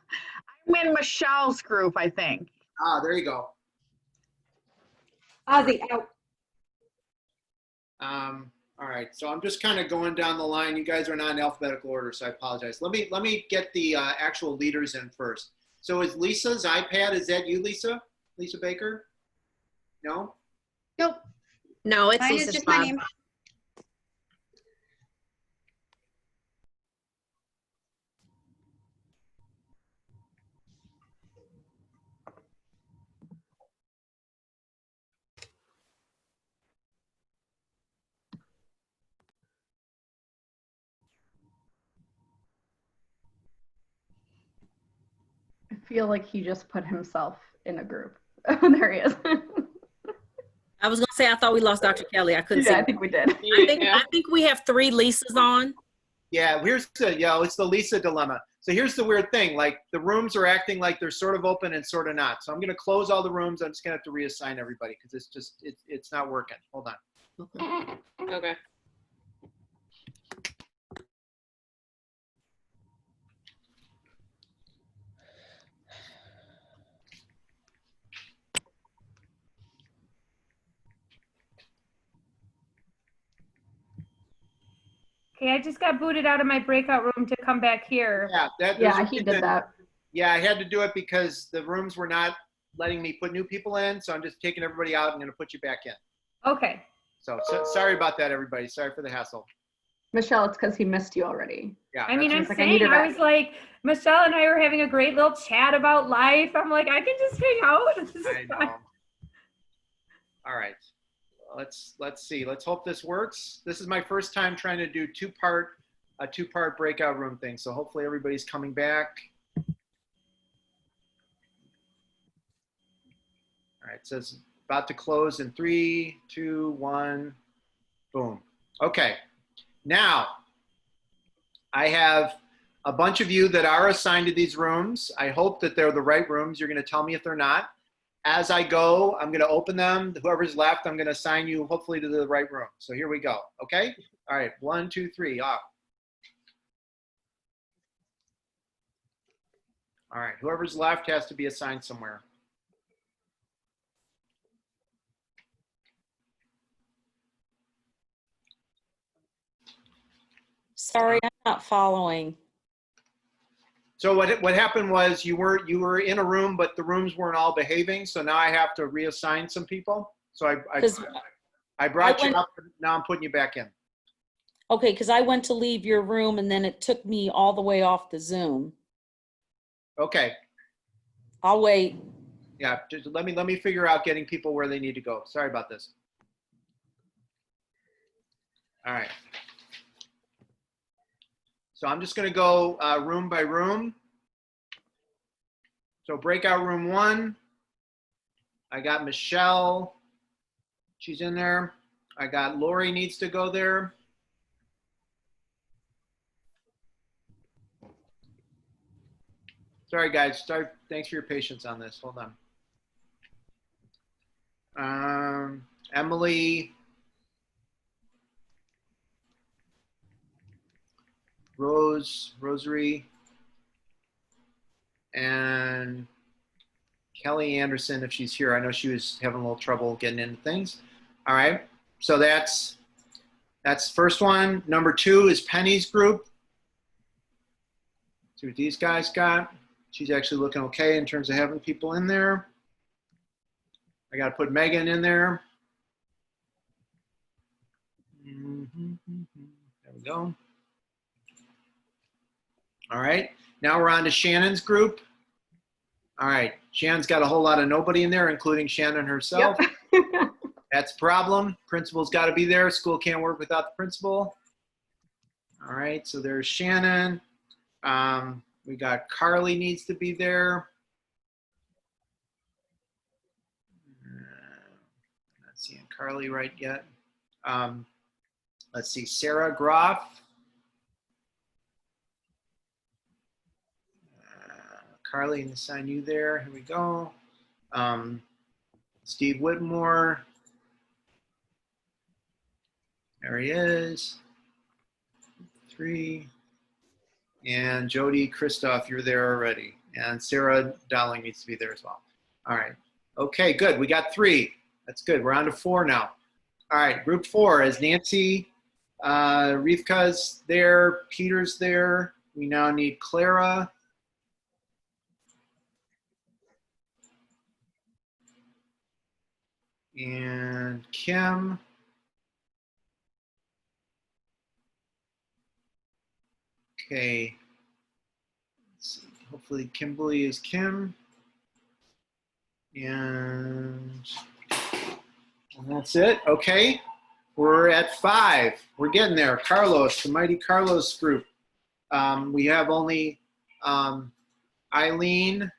in Michelle's group, I think. Ah, there you go. Ozzy, out. All right. So I'm just kind of going down the line. You guys are not in alphabetical order, so I apologize. Let me get the actual leaders in first. So is Lisa's iPad, is that you, Lisa? Lisa Baker? No? Nope. No, it's Mine is Lisa just my SMHAPP. name. I feel like he just put himself in a group. There he is. I was gonna say, I thought we lost Dr. Kelly. I couldn't see. Yeah, I think we did. I think we have 3 Lisas on. Yeah, it's the Lisa dilemma. So here's the weird thing, like the rooms are acting like they're sort of open and sort of not. So I'm gonna close all the rooms. I'm just gonna have to reassign everybody because it's not working. Hold on. Okay. Okay, I just got booted out of my breakout room to come back here. Yeah, he did that. Yeah, I had to do it because the rooms were not letting me put new people in. So I'm just taking everybody out and going to put you back in. Okay. So sorry about that, everybody. Sorry for the hassle. Michelle, it's because he missed you already. Yeah. I mean, I'm like, saying, I was like, Michelle and I were having a great little chat about life. I'm like, I can just hang out. This is I fine. know. All right. Let's see. Let's hope this works. This is my first time trying to do a two-part breakout room thing. So hopefully everybody's coming back. All right, it says about to close in 3, 2, 1, boom. Okay, now I have a bunch of you that are assigned to these rooms. I hope that they're the right rooms. You're gonna tell me if they're not. As I go, I'm gonna open them. Whoever's left, I'm gonna assign you hopefully to the right room. So here we go, okay? All right, 1, 2, 3, off. All right, whoever's left has to be assigned somewhere. Sorry, I'm not following. So what happened was you were in a room, but the rooms weren't all behaving. So now I have to reassign some people. So I brought you up. Now I'm putting you back in. Okay, because I went to leave your room and then it took me all the way off the Zoom. Okay. I'll wait. Yeah, just let me figure out getting people where they need to go. Sorry about this. All right. So I'm just going to go room by room. So breakout room 1, I got Michelle. She's in there. I got Lori needs to go there. Sorry, guys. Thanks for your patience on this. Hold on. Emily. Rosary, and Kelly Anderson, if she's here. I know she was having a little trouble getting into things. All right, so that's first one. Number 2 is Penny's group. See what these guys got. She's actually looking okay in terms of having people in there. I got to put Megan in there. There we go. All right, now we're on to Shannon's group. All right, Shannon's got a whole lot of nobody in there, including Shannon herself. Yep. That's a problem. Principal's got to be there. School can't work without the principal. All right, so there's Shannon. We got Carly needs to be there. Not seeing Carly right yet. Let's see, Sarah Groff. Carly, and assign you there. Here we go. Steve Whitmore. There he is. 3. And Jody Christoph, you're there already. And Sarah Dowling needs to be there as well. All right. Okay, good. We got 3. That's good. We're on to 4 now. All right, group 4 is Nancy. Rivka's there. Peter's there. We now need Clara. And Kim. Okay. Let's see. Hopefully Kimberly is Kim. And that's it. Okay. We're at 5. We're getting there. Carlos, the mighty Carlos group. We have only Eileen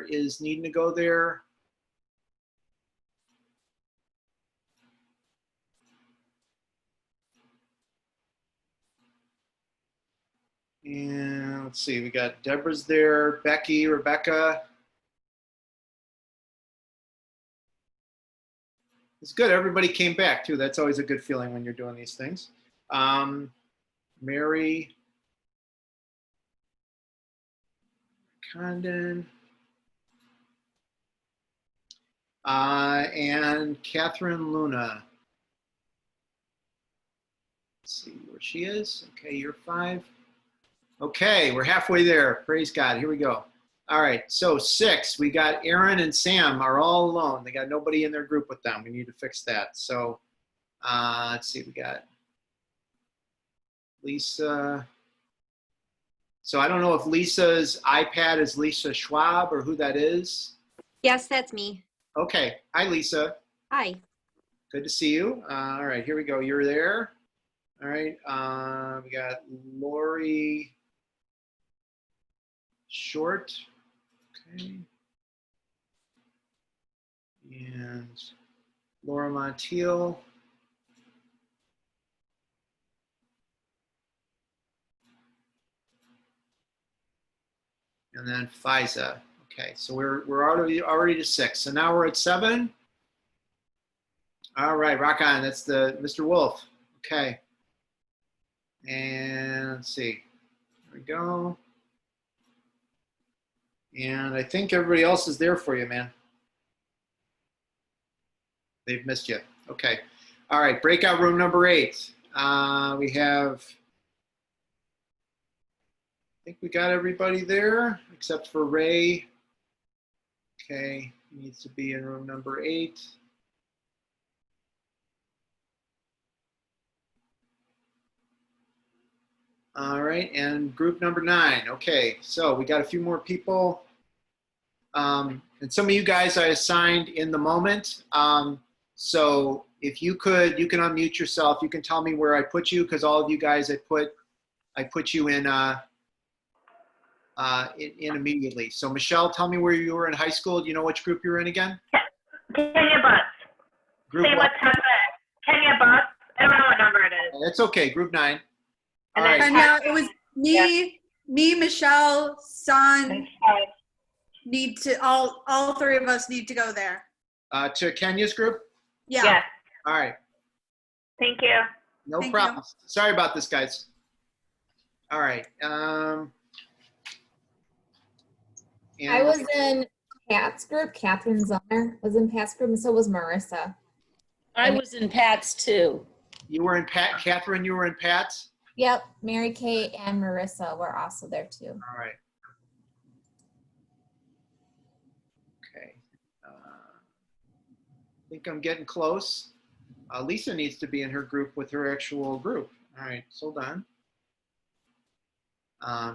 is needing to go there? And let's see, we got Deborah's there, Becky, Rebecca. It's good. Everybody came back too. That's always a good feeling when you're doing these things. Mary Condon. And Catherine Luna. Let's see where she is. Okay, you're 5. Okay, we're halfway there. Praise God. Here we go. All right, so 6. We got Aaron and Sam are all alone. They got nobody in their group with them. We need to fix that. So let's see. We got Lisa. So I don't know if Lisa's iPad is Lisa Schwab or who that is. Yes, that's me. Okay. Hi, Lisa. Hi. Good to see you. All right, here we go. You're there. All right. We got Lori Short. Okay. And Laura Montiel. And then FISA. Okay, so we're already to 6. So now we're at 7. All right, rock on. That's the Mr. Wolf. Okay. And let's see. There we go. And I think everybody else is there for you, man. They've missed you. Okay. All right, breakout room number 8. We have, I think we got everybody there except for Ray. Okay, he needs to be in room number 8. All right, and group number 9. Okay, so we got a few more people. And some of you guys I assigned in the moment. So if you could, you can unmute yourself. You can tell me where I put you, because all of you guys I put you in immediately. So Michelle, tell me where you were in high school. Do you know which group you were in again? Kenya Bus. Group Same what? with Tessa. Kenya Bus. I don't know what number it is. That's okay, group 9. All And right. then Kenya, it was me, Michelle, Son, need to, all 3 of us need to go there. To Kenya's group? Yeah. Yes. All right. Thank you. No Thank problem. Sorry about this, guys. All right. I And was in Pat's group. Catherine Zummer was in Pat's group, and so was Marissa. I was in Pat's too. you were in Catherine, you were in Pat's? Yep, Mary Kate and Marissa were also there too. All right. Okay. I think I'm getting close. Lisa needs to be in her group with her actual group. All right, hold on.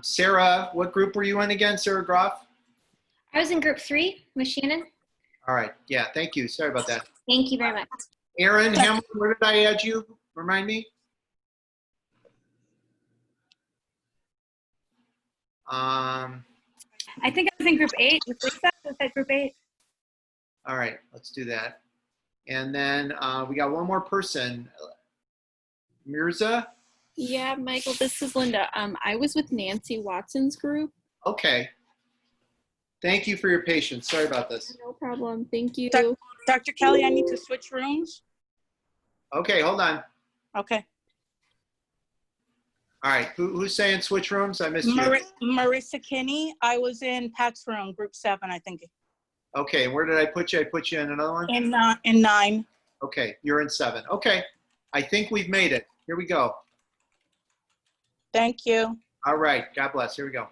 Sarah, what group were you in again, Sarah Groff? I was in group 3 with Shannon. All right, yeah, thank you. Sorry about that. Thank you very much. Aaron Hamilton, where did I add you? Remind me. I think I was in group 8 with Lisa. Was that group 8? All right, let's do that. And then we got one more person. Mirza? Yeah, Michael, this is Linda. I was with Nancy Watson's group. Okay. Thank you for your patience. Sorry about this. No problem. Thank you. Dr. Kelly, I need to switch rooms. Okay, hold on. Okay. All right, who's saying switch rooms? I missed you. Marissa Kinney, I was in Pat's room, group 7, I think. Okay, where did I put you? I put you in another one? In 9. Okay, you're in 7. Okay, I think we've made it. Here we go. Thank you. All right, God bless. Here we go.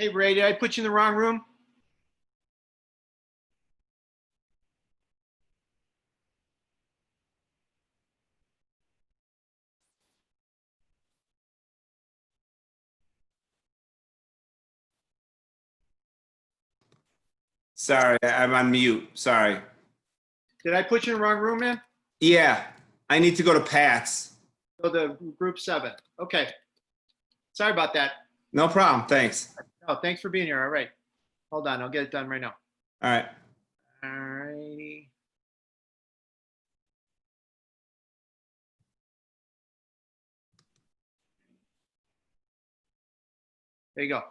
Hey, Ray, did I put you in the wrong room? Sorry, I'm on mute. Sorry. Did I put you in the wrong room, man? Yeah, I need to go to Pat's. Go to group 7. Okay. Sorry about that. No problem. Thanks. Oh, thanks for being here. All right. Hold on. I'll get it done right now. All right. All righty. There you go.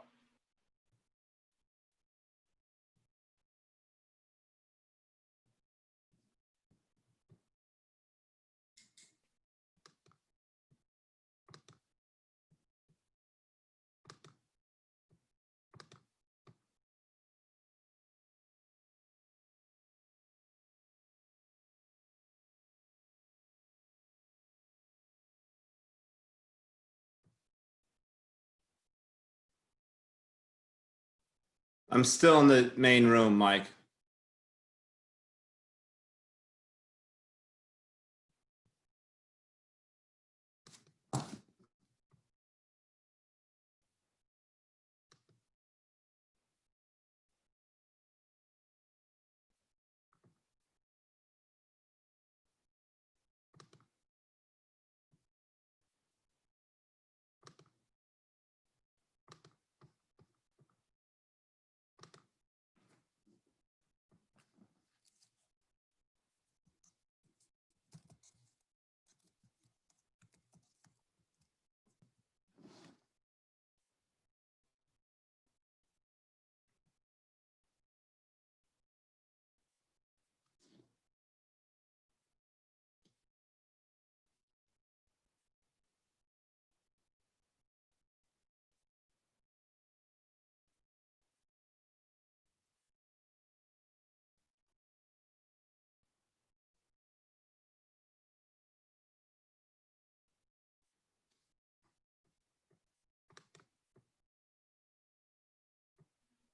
I'm still in the main room, Mike.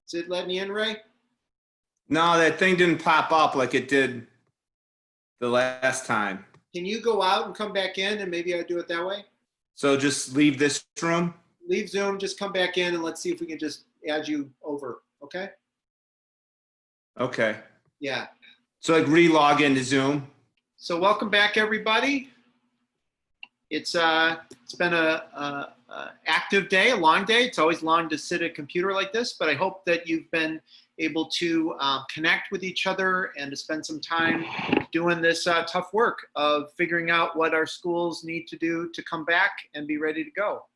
Is it letting you in, Ray? No, that thing didn't pop up like it did the last time. Can you go out and come back in and maybe I'll do it that way? So just leave this room? Leave Zoom, just come back in and let's see if we can just add you over. Okay? Okay. Yeah. So like re-log into Zoom? So welcome back, everybody. It's been a active day, a long day. It's always long to sit at a computer like this, but I hope that you've been able to connect with each other and to spend some time doing this tough work of figuring out what our schools need to do to come back and be ready to go.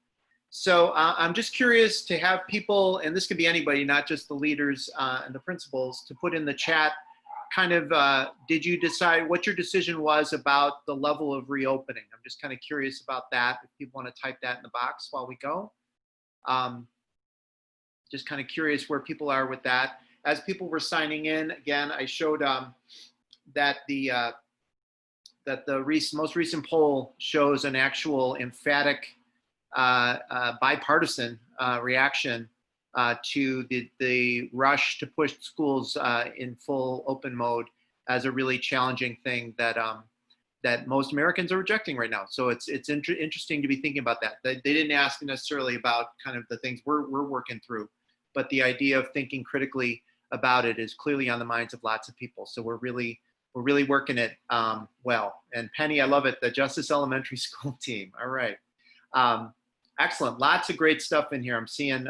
So I'm just curious to have people, and this could be anybody, not just the leaders and the principals, to put in the chat kind of, did you decide what your decision was about the level of reopening? I'm just kind of curious about that. If people want to type that in the box while we go. Just kind of curious where people are with that. As people were signing in, again, I showed that the most recent poll shows an actual emphatic bipartisan reaction to the rush to push schools in full open mode as a really challenging thing that that most Americans are rejecting right now. So it's interesting to be thinking about that. They didn't ask necessarily about kind of the things we're working through, but the idea of thinking critically about it is clearly on the minds of lots of people. So we're really working it well. And Penny, I love it. The Justice Elementary School team. All right. Excellent. Lots of great stuff in here. I'm seeing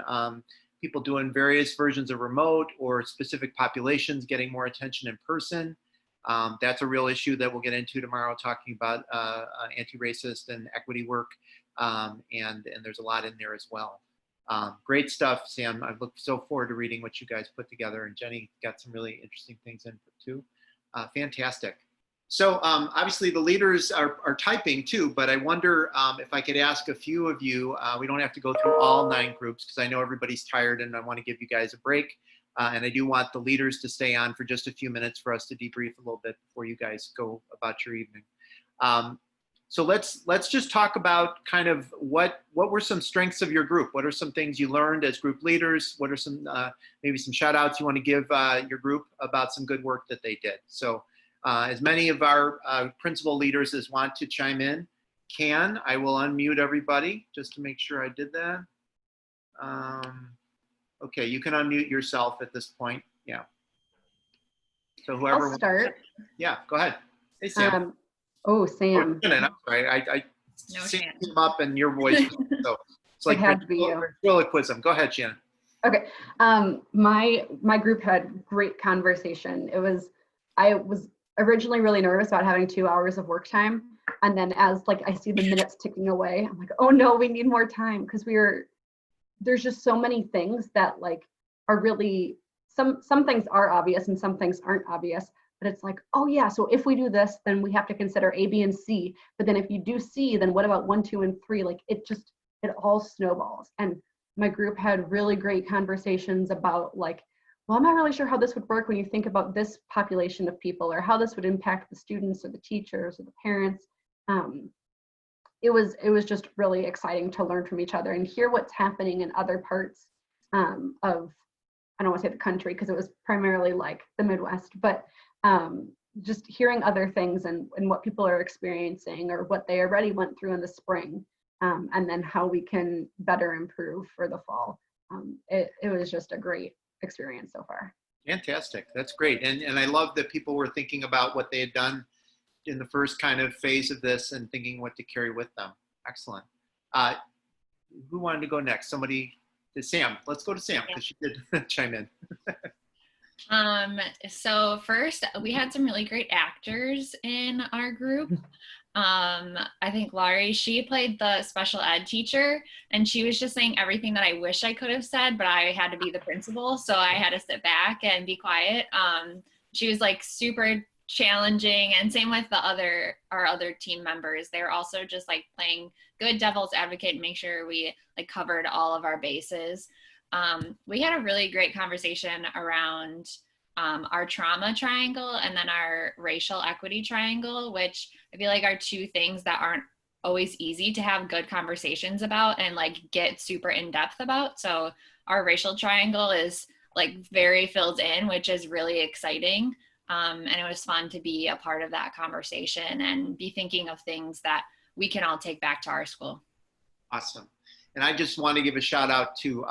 people doing various versions of remote or specific populations getting more attention in person. That's a real issue that we'll get into tomorrow, talking about anti-racist and equity work. And there's a lot in there as well. Great stuff, Sam. I look so forward to reading what you guys put together. And Jenny got some really interesting things in too. Fantastic. So obviously the leaders are typing too, but I wonder if I could ask a few of you, we don't have to go through all 9 groups because I know everybody's tired and I want to give you guys a break. And I do want the leaders to stay on for just a few minutes for us to debrief a little bit before you guys go about your evening. So let's just talk about kind of what were some strengths of your group? What are some things you learned as group leaders? What are some maybe some shout outs you want to give your group about some good work that they did? So as many of our principal leaders as want to chime in can, I will unmute everybody just to make sure I did that. Okay, you can unmute yourself at this point. Yeah. So whoever. I'll start. Yeah, go ahead. Hey, Sam. Oh, Sam. I'm sorry. I No, Sam Shannon. came up and your voice. So it's like It had to be you. ventriloquism. Go ahead, Shannon. Okay. My group had great conversation. I was originally really nervous about having 2 hours of work time. And then as like I see the minutes ticking away, I'm like, oh no, we need more time, because there's just so many things that like are really, some things are obvious and some things aren't obvious. But it's like, oh yeah, so if we do this, then we have to consider A, B, and C. But then if you do C, then what about 1, 2, and 3? Like it all snowballs. And my group had really great conversations about like, well, I'm not really sure how this would work when you think about this population of people, or how this would impact the students or the teachers or the parents. It was just really exciting to learn from each other and hear what's happening in other parts of, I don't want to say the country because it was primarily like the Midwest, but just hearing other things and what people are experiencing or what they already went through in the spring, and then how we can better improve for the fall. It was just a great experience so far. Fantastic. That's great. And I love that people were thinking about what they had done in the first kind of phase of this and thinking what to carry with them. Excellent. Who wanted to go next? Somebody, Sam. Let's go to Sam because she did chime in. So first, we had some really great actors in our group. I think Laurie, she played the special ed teacher, and she was just saying everything that I wish I could have said, but I had to be the principal, so I had to sit back and be quiet. She was like super challenging, and same with our other team members. They're also just like playing good devil's advocate and make sure we like covered all of our bases. We had a really great conversation around our trauma triangle and then our racial equity triangle, which I feel like are two things that aren't always easy to have good conversations about and like get super in depth about. So our racial triangle is like very filled in, which is really exciting. And it was fun to be a part of that conversation and be thinking of things that we can all take back to our school. Awesome. And I just want to give a shout out to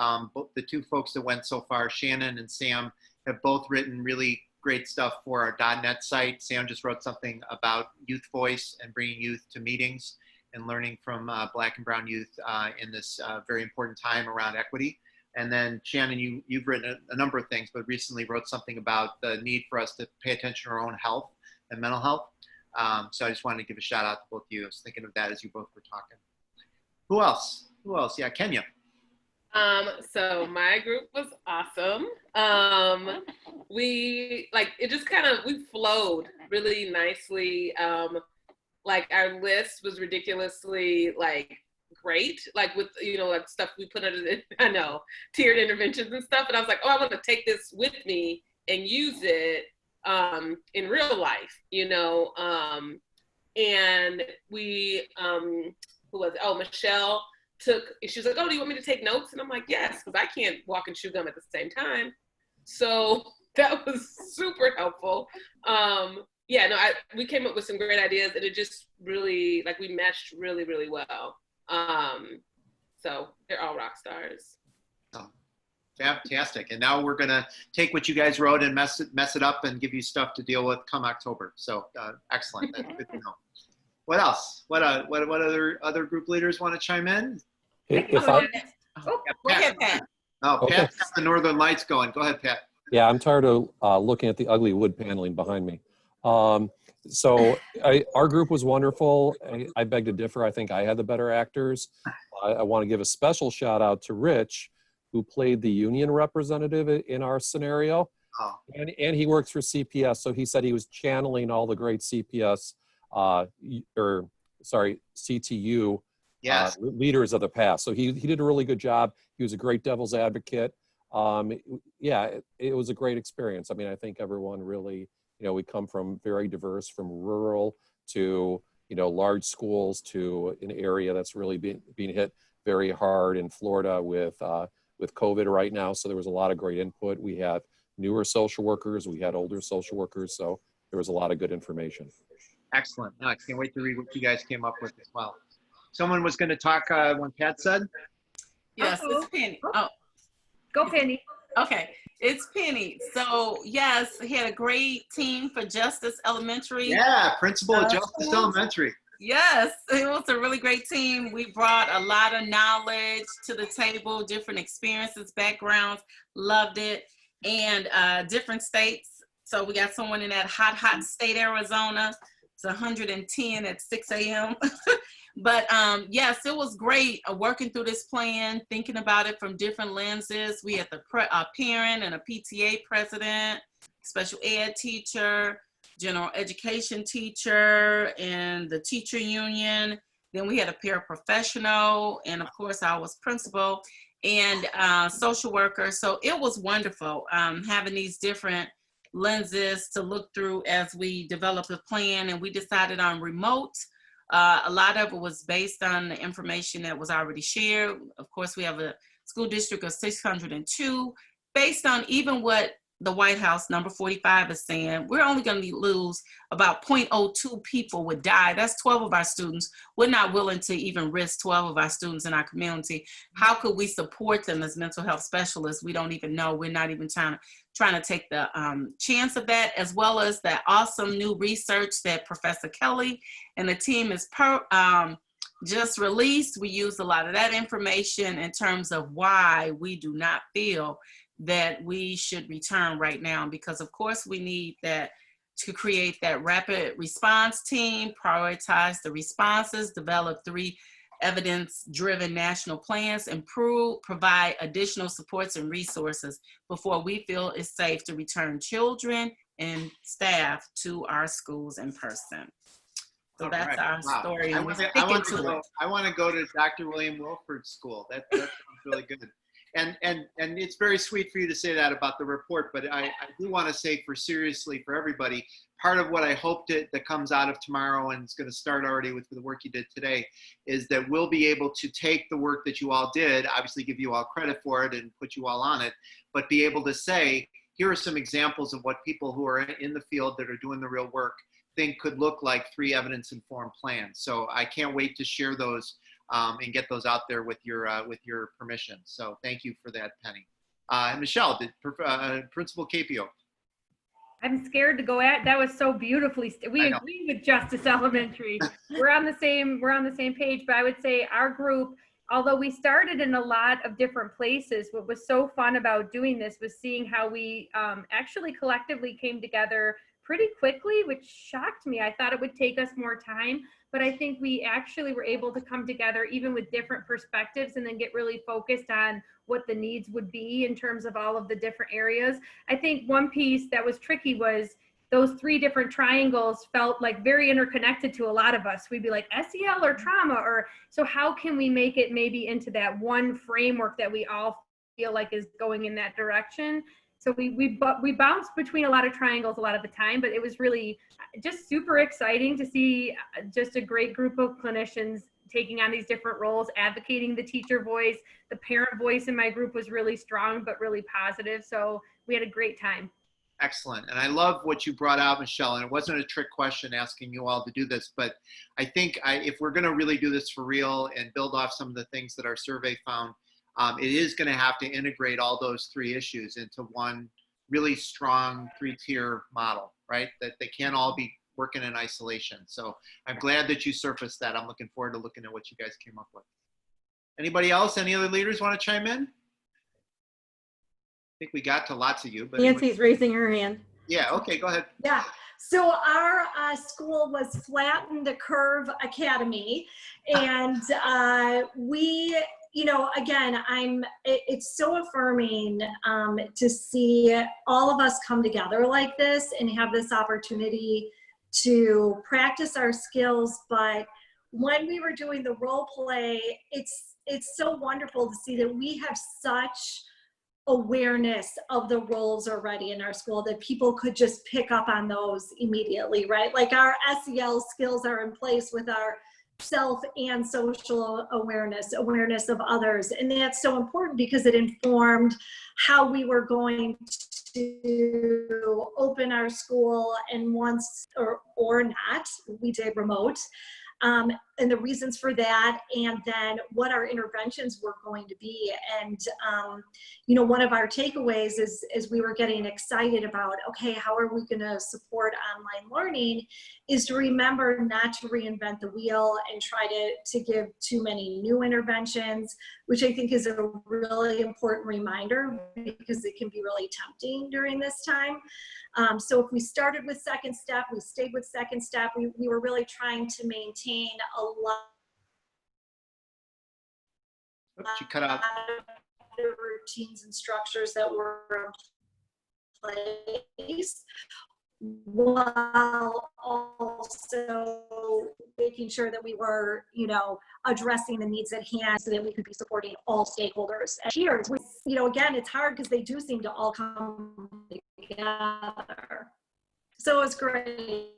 the two folks that went so far. Shannon and Sam have both written really great stuff for our .NET site. Sam just wrote something about youth voice and bringing youth to meetings and learning from Black and Brown youth in this very important time around equity. And then Shannon, you've written a number of things, but recently wrote something about the need for us to pay attention to our own health and mental health. So I just wanted to give a shout out to both of you. I was thinking of that as you both were talking. Who else? Yeah, Kenya. So my group was awesome. We flowed really nicely. Like our list was ridiculously like great, like with like stuff we put under the tiered interventions and stuff. And I was like, oh, I want to take this with me and use it in real life, and we who was it? Oh, Michelle she was like, oh, do you want me to take notes? And I'm like, yes, because I can't walk and chew gum at the same time. So that was super helpful. We came up with some great ideas, and it just really, like, we meshed really, really well. So they're all rock stars. Oh, fantastic. And now we're going to take what you guys wrote and mess it up and give you stuff to deal with come October. So excellent. That's good to know. What else? What other group leaders want to chime in? Go ahead, Pat. Oh, Pat's got the Northern Lights going. Go ahead, Pat. Yeah, I'm tired of looking at the ugly wood paneling behind me. So our group was wonderful. I beg to differ. I think I had the better actors. I want to give a special shout out to Rich, who played the union representative in our scenario. Oh. And he works for CPS. So he said he was channeling all the great CPS, CTU leaders of the past. So he did a really good job. He was a great devil's advocate. It was a great experience. I mean, I think everyone really, we come from very diverse, from rural to, large schools to an area that's really being hit very hard in Florida with COVID right now. So there was a lot of great input. We had newer social workers, we had older social workers. So there was a lot of good information. Excellent. No, I can't wait to read what you guys came up with as well. Someone was going to talk when Pat said? Yes, it's Penny. Oh, go Penny. Okay, it's Penny. So yes, he had a great team for Justice Elementary. Yeah, principal of Justice Elementary. Yes, it was a really great team. We brought a lot of knowledge to the table, different experiences, backgrounds, loved it, and different states. So we got someone in that hot state, Arizona. It's 110 at 6 a.m. But yes, it was great working through this plan, thinking about it from different lenses. We had the parent and a PTA president, special ed teacher, general education teacher, and the teacher union. Then we had a paraprofessional, and of course I was principal and social worker. So it was wonderful having these different lenses to look through as we developed a plan, and we decided on remote. A lot of it was based on the information that was already shared. Of course, we have a school district of 602. Based on even what the White House number 45 is saying, we're only going to lose about 0.02 people would die. That's 12 of our students. We're not willing to even risk 12 of our students in our community. How could we support them as mental health specialists? We don't even know. We're not even trying to take the chance of that, as well as that awesome new research that Professor Kelly and the team is just released. We used a lot of that information in terms of why we do not feel that we should return right now, because of course we need that to create that rapid response team, prioritize the responses, develop 3 evidence-driven national plans, improve, provide additional supports and resources before we feel it's safe to return children and staff to our schools in person. So All that's right. our Wow. story. And I want to go to Dr. William Wilford's school. That sounds really good. And it's very sweet for you to say that about the report, but I do want to say seriously for everybody, part of what I hope that comes out of tomorrow, and it's going to start already with the work you did today, is that we'll be able to take the work that you all did, obviously give you all credit for it and put you all on it, but be able to say, here are some examples of what people who are in the field that are doing the real work think could look like 3 evidence-informed plans. So I can't wait to share those and get those out there with your permission. So thank you for that, Penny. Michelle, Principal Capio. I'm scared to go at, that was so beautifully, we agree with Justice Elementary. We're on the same page, but I would say our group, although we started in a lot of different places, what was so fun about doing this was seeing how we actually collectively came together pretty quickly, which shocked me. I thought it would take us more time, but I think we actually were able to come together even with different perspectives and then get really focused on what the needs would be in terms of all of the different areas. I think one piece that was tricky was those 3 different triangles felt like very interconnected to a lot of us. We'd be like SEL or trauma, or so how can we make it maybe into that one framework that we all feel like is going in that direction? So we bounced between a lot of triangles a lot of the time, but it was really just super exciting to see just a great group of clinicians taking on these different roles, advocating the teacher voice. The parent voice in my group was really strong, but really positive. So we had a great time. Excellent. And I love what you brought out, Michelle. And it wasn't a trick question asking you all to do this, but I think if we're going to really do this for real and build off some of the things that our survey found, it is going to have to integrate all those 3 issues into one really strong 3-tier model, right? That they can't all be working in isolation. So I'm glad that you surfaced that. I'm looking forward to looking at what you guys came up with. Anybody else? Any other leaders want to chime in? I think we got to lots of you. But Nancy's raising her hand. Yeah, okay, go ahead. Yeah. So our school was Flatten the Curve Academy, and we, again, it's so affirming to see all of us come together like this and have this opportunity to practice our skills. But when we were doing the role play, it's so wonderful to see that we have such awareness of the roles already in our school, that people could just pick up on those immediately, right? Like our SEL skills are in place with our self and social awareness of others. And that's so important because it informed how we were going to open our school, and once or not, we did remote. And the reasons for that, and then what our interventions were going to be. And, you know, one of our takeaways is we were getting excited about, okay, how are we going to support online learning, is to remember not to reinvent the wheel and try to give too many new interventions, which I think is a really important reminder because it can be really tempting during this time. So if we started with Second Step, we stayed with Second Step, we were really trying to maintain a lot She cut out. of routines and structures that were in place, while also making sure that we were, you know, addressing the needs at hand so that we could be supporting all stakeholders. And cheers, you know, again, it's hard because they do seem to all come together. So it was great.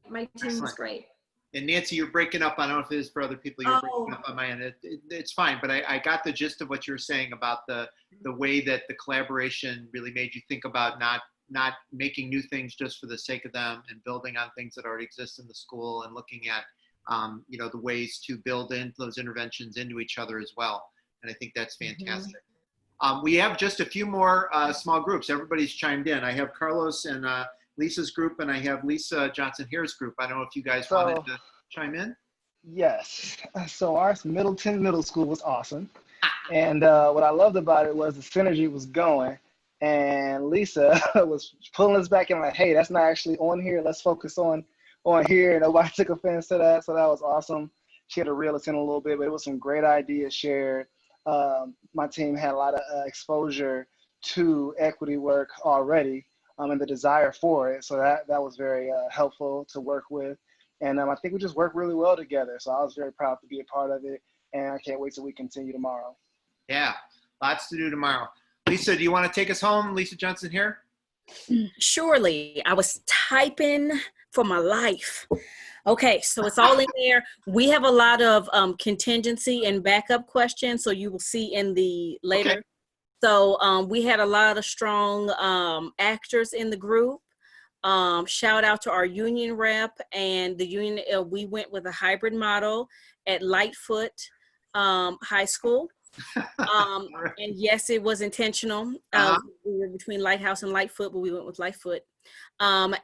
My team was great. And Nancy, you're breaking up. I don't know if it is for other people. You're breaking up on my end. It's fine, but I got the gist of what you were saying about the way that the collaboration really made you think about not making new things just for the sake of them, and building on things that already exist in the school, and looking at you know, the ways to build in those interventions into each other as well. And I think that's fantastic. We have just a few more small groups. Everybody's chimed in. I have Carlos and Lisa's group, and I have Lisa Johnson-Hare's group. I don't know if you guys wanted to chime in. Yes. So our Middleton Middle School was awesome. And what I loved about it was the synergy was going. And Lisa was pulling us back and like, hey, that's not actually on here. Let's focus on here. And nobody took offense to that. So that was awesome. She had to reel us in a little bit, but it was some great ideas shared. My team had a lot of exposure to equity work already. And the desire for it. So that was very helpful to work with. And I think we just worked really well together. So I was very proud to be a part of it. And I can't wait till we continue tomorrow. Yeah, lots to do tomorrow. Lisa, do you want to take us home? Lisa Johnson here. Surely. I was typing for my life. Okay, so it's all in there. We have a lot of contingency and backup questions. So you will see in the later. Okay. So we had a lot of strong actors in the group. Shout out to our union rep, and the union, we went with a hybrid model at Lightfoot High School. And yes, it was intentional. We were between Lighthouse and Lightfoot, but we went with Lightfoot. So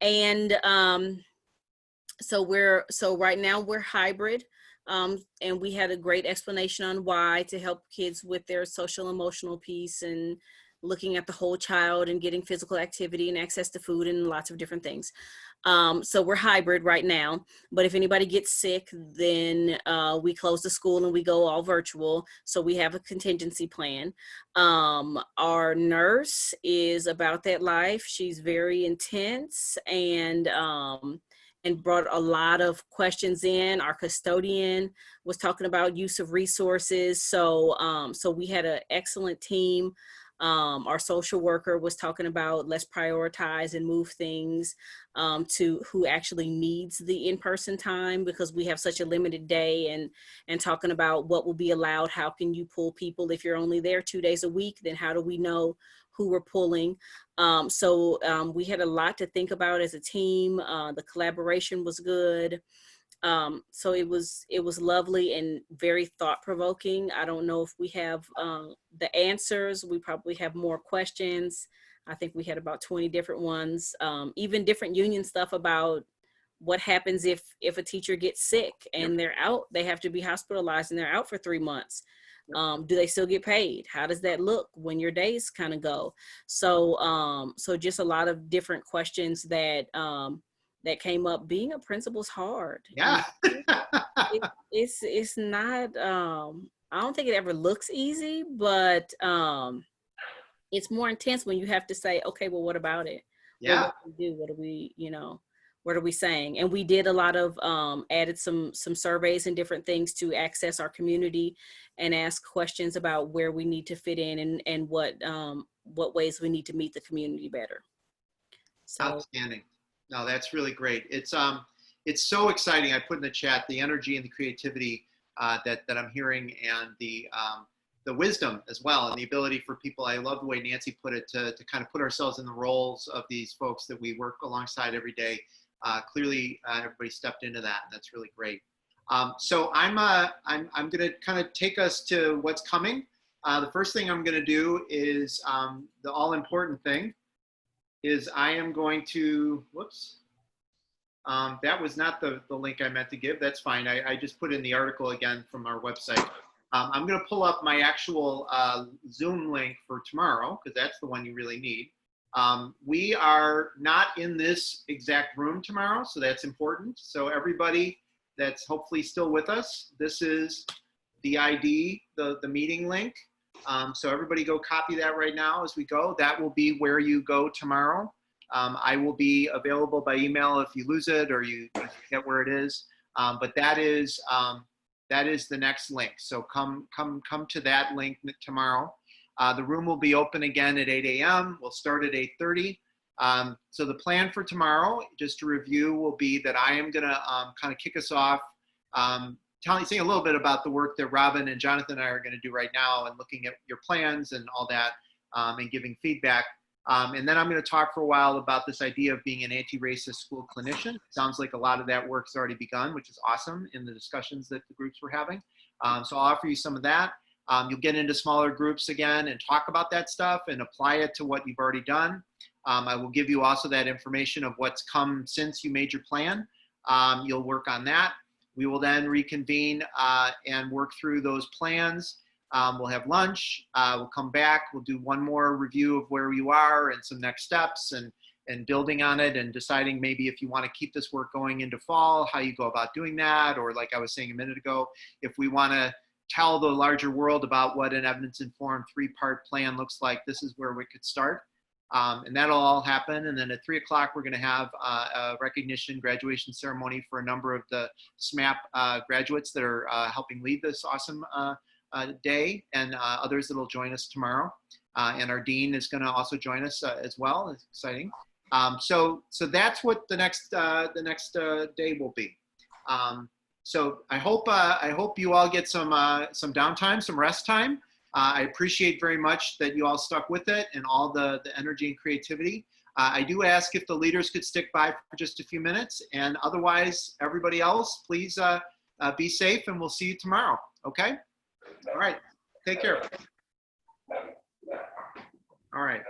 right now we're hybrid. And we had a great explanation on why, to help kids with their social emotional piece and looking at the whole child and getting physical activity and access to food and lots of different things. So we're hybrid right now, but if anybody gets sick, then we close the school and we go all virtual. So we have a contingency plan. Our nurse is about that life. She's very intense and brought a lot of questions in. Our custodian was talking about use of resources. So we had an excellent team. Our social worker was talking about let's prioritize and move things to who actually needs the in-person time, because we have such a limited day, and talking about what will be allowed. How can you pull people if you're only there 2 days a week? Then how do we know who we're pulling? So we had a lot to think about as a team. The collaboration was good. So it was lovely and very thought-provoking. I don't know if we have the answers. We probably have more questions. I think we had about 20 different ones, even different union stuff about what happens if a teacher gets sick and they're out, they have to be hospitalized and they're out for 3 months. Do they still get paid? How does that look when your days kind of go? So just a lot of different questions that came up. Being a principal's hard. Yeah. It's not, I don't think it ever looks easy, but it's more intense when you have to say, okay, well, what about it? Yeah. What do we do? What do we, what are we saying? And we did a lot of, added some surveys and different things to access our community and ask questions about where we need to fit in and what ways we need to meet the community better. So. Outstanding. No, that's really great. It's so exciting. I put in the chat the energy and the creativity that I'm hearing, and the wisdom as well, and the ability for people. I love the way Nancy put it, to kind of put ourselves in the roles of these folks that we work alongside every day. Clearly, everybody stepped into that, and that's really great. So I'm going to kind of take us to what's coming. The first thing I'm going to do is the all-important thing is I am going to, whoops, that was not the link I meant to give. That's fine. I just put in the article again from our website. I'm going to pull up my actual Zoom link for tomorrow, because that's the one you really need. We are not in this exact room tomorrow, so that's important. So everybody that's hopefully still with us, this is the ID, the meeting link. So everybody go copy that right now as we go. That will be where you go tomorrow. I will be available by email if you lose it or you forget where it is. But that is the next link. So come to that link tomorrow. The room will be open again at 8 a.m. We'll start at 8:30. So the plan for tomorrow, just to review, will be that I am going to kind of kick us off, saying a little bit about the work that Robin and Jonathan and I are going to do right now, and looking at your plans and all that, and giving feedback. And then I'm going to talk for a while about this idea of being an anti-racist school clinician. Sounds like a lot of that work's already begun, which is awesome in the discussions that the groups were having. So I'll offer you some of that. You'll get into smaller groups again and talk about that stuff and apply it to what you've already done. I will give you also that information of what's come since you made your plan. You'll work on that. We will then reconvene and work through those plans. We'll have lunch. We'll come back. We'll do one more review of where you are and some next steps, and building on it, and deciding maybe if you want to keep this work going into fall, how you go about doing that. Or like I was saying a minute ago, if we want to tell the larger world about what an evidence-informed 3-part plan looks like, this is where we could start. And that'll all happen. And then at 3 o'clock, we're going to have a recognition graduation ceremony for a number of the SMHAPP graduates that are helping lead this awesome day, and others that will join us tomorrow. And our dean is going to also join us as well. It's exciting. So that's what the next day will be. So I hope you all get some downtime, some rest time. I appreciate very much that you all stuck with it and all the energy and creativity. I do ask if the leaders could stick by for just a few minutes, and otherwise, everybody else, please be safe, and we'll see you tomorrow. Okay? All right. Take care. All right.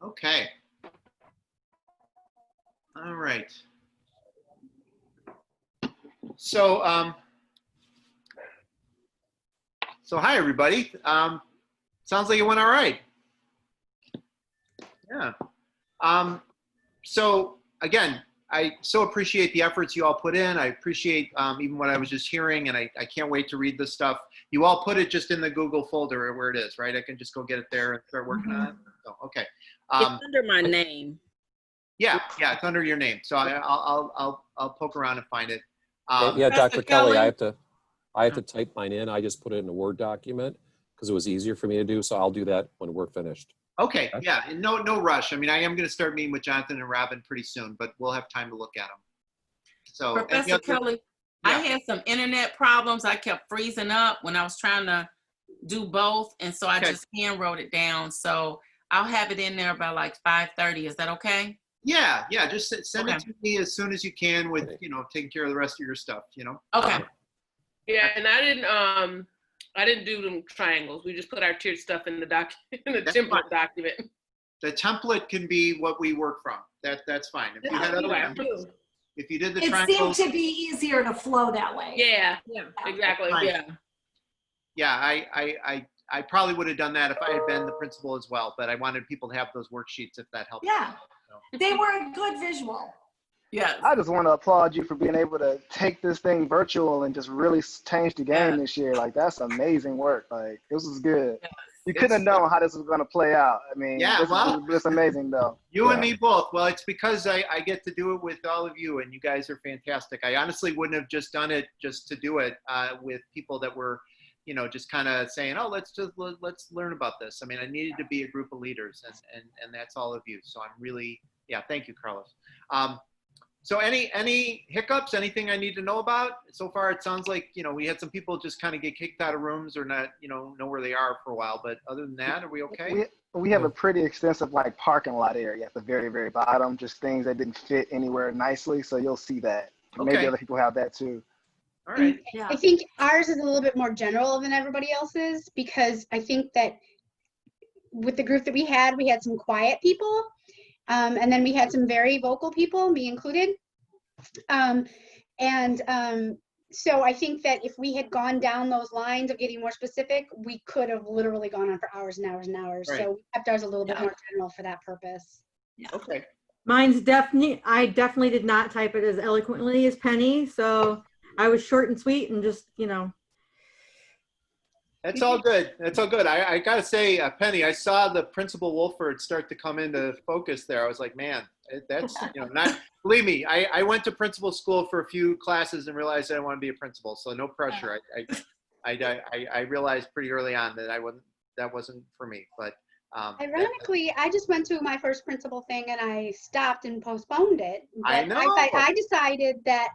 Okay. All right. So, hi everybody. Sounds like it went all right. Yeah. So again, I so appreciate the efforts you all put in. I appreciate even what I was just hearing, and I can't wait to read this stuff. You all put it just in the Google folder where it is, right? I can just go get it there and start working on it. So, okay. It's under my name. Yeah, it's under your name. So I'll poke around and find it. Yeah, Dr. Kelly, I have to type mine in. I just put it in a Word document because it was easier for me to do. So I'll do that when we're finished. Okay, yeah, and no rush. I mean, I am going to start meeting with Jonathan and Robin pretty soon, but we'll have time to look at them. So, Professor Kelly, yeah. I had some internet problems. I kept freezing up when I was trying to do both, and so I just hand wrote it down. So I'll have it in there by like 5:30. Is that okay? Yeah, just send it to me as soon as you can with, taking care of the rest of your stuff, Okay. Yeah, and I didn't do them triangles. We just put our tiered stuff in the template document. The template can be what we work from. That's fine. If you had other templates, if you did the triangles, it seemed to be easier to flow that way. Yeah, exactly. Yeah, I probably would have done that if I had been the principal as well, but I wanted people to have those worksheets if that helped. Yeah, they were a good visual. Yeah. I just want to applaud you for being able to take this thing virtual and just really change the game this year. Like, that's amazing work. Like, this was good. You couldn't have known how this was going to play out. I mean, Yeah, it's amazing, though. You and me both. Well, it's because I get to do it with all of you, and you guys are fantastic. I honestly wouldn't have just done it just to do it with people that were, you know, just kind of saying, oh, let's learn about this. I mean, I needed to be a group of leaders, and that's all of you. So I'm really, yeah, thank you, Carlos. So any hiccups, anything I need to know about? So far, it sounds like, you know, we had some people just kind of get kicked out of rooms or not, you know where they are for a while. But other than that, are we okay? We have a pretty extensive like parking lot area at the very, very bottom, just things that didn't fit anywhere nicely. So you'll see that. Okay. Maybe other people have that too. All right. I think ours is a little bit more general than everybody else's, because I think that with the group that we had some quiet people. And then we had some very vocal people, me included. So I think that if we had gone down those lines of getting more specific, we could have literally gone on for hours and hours and hours. Right. So we kept ours a little bit more general for that purpose. Okay. Mine's I definitely did not type it as eloquently as Penny. So I was short and sweet and just, you know. That's all good. That's all good. I got to say, Penny, I saw the Principal Wolford start to come into focus there. I was like, man, that's, you know, not, believe me, I went to principal school for a few classes and realized I didn't want to be a principal. So no pressure. I realized pretty early on that that wasn't for me. But ironically, I just went to my first principal thing and I stopped and postponed it. But I know. I decided that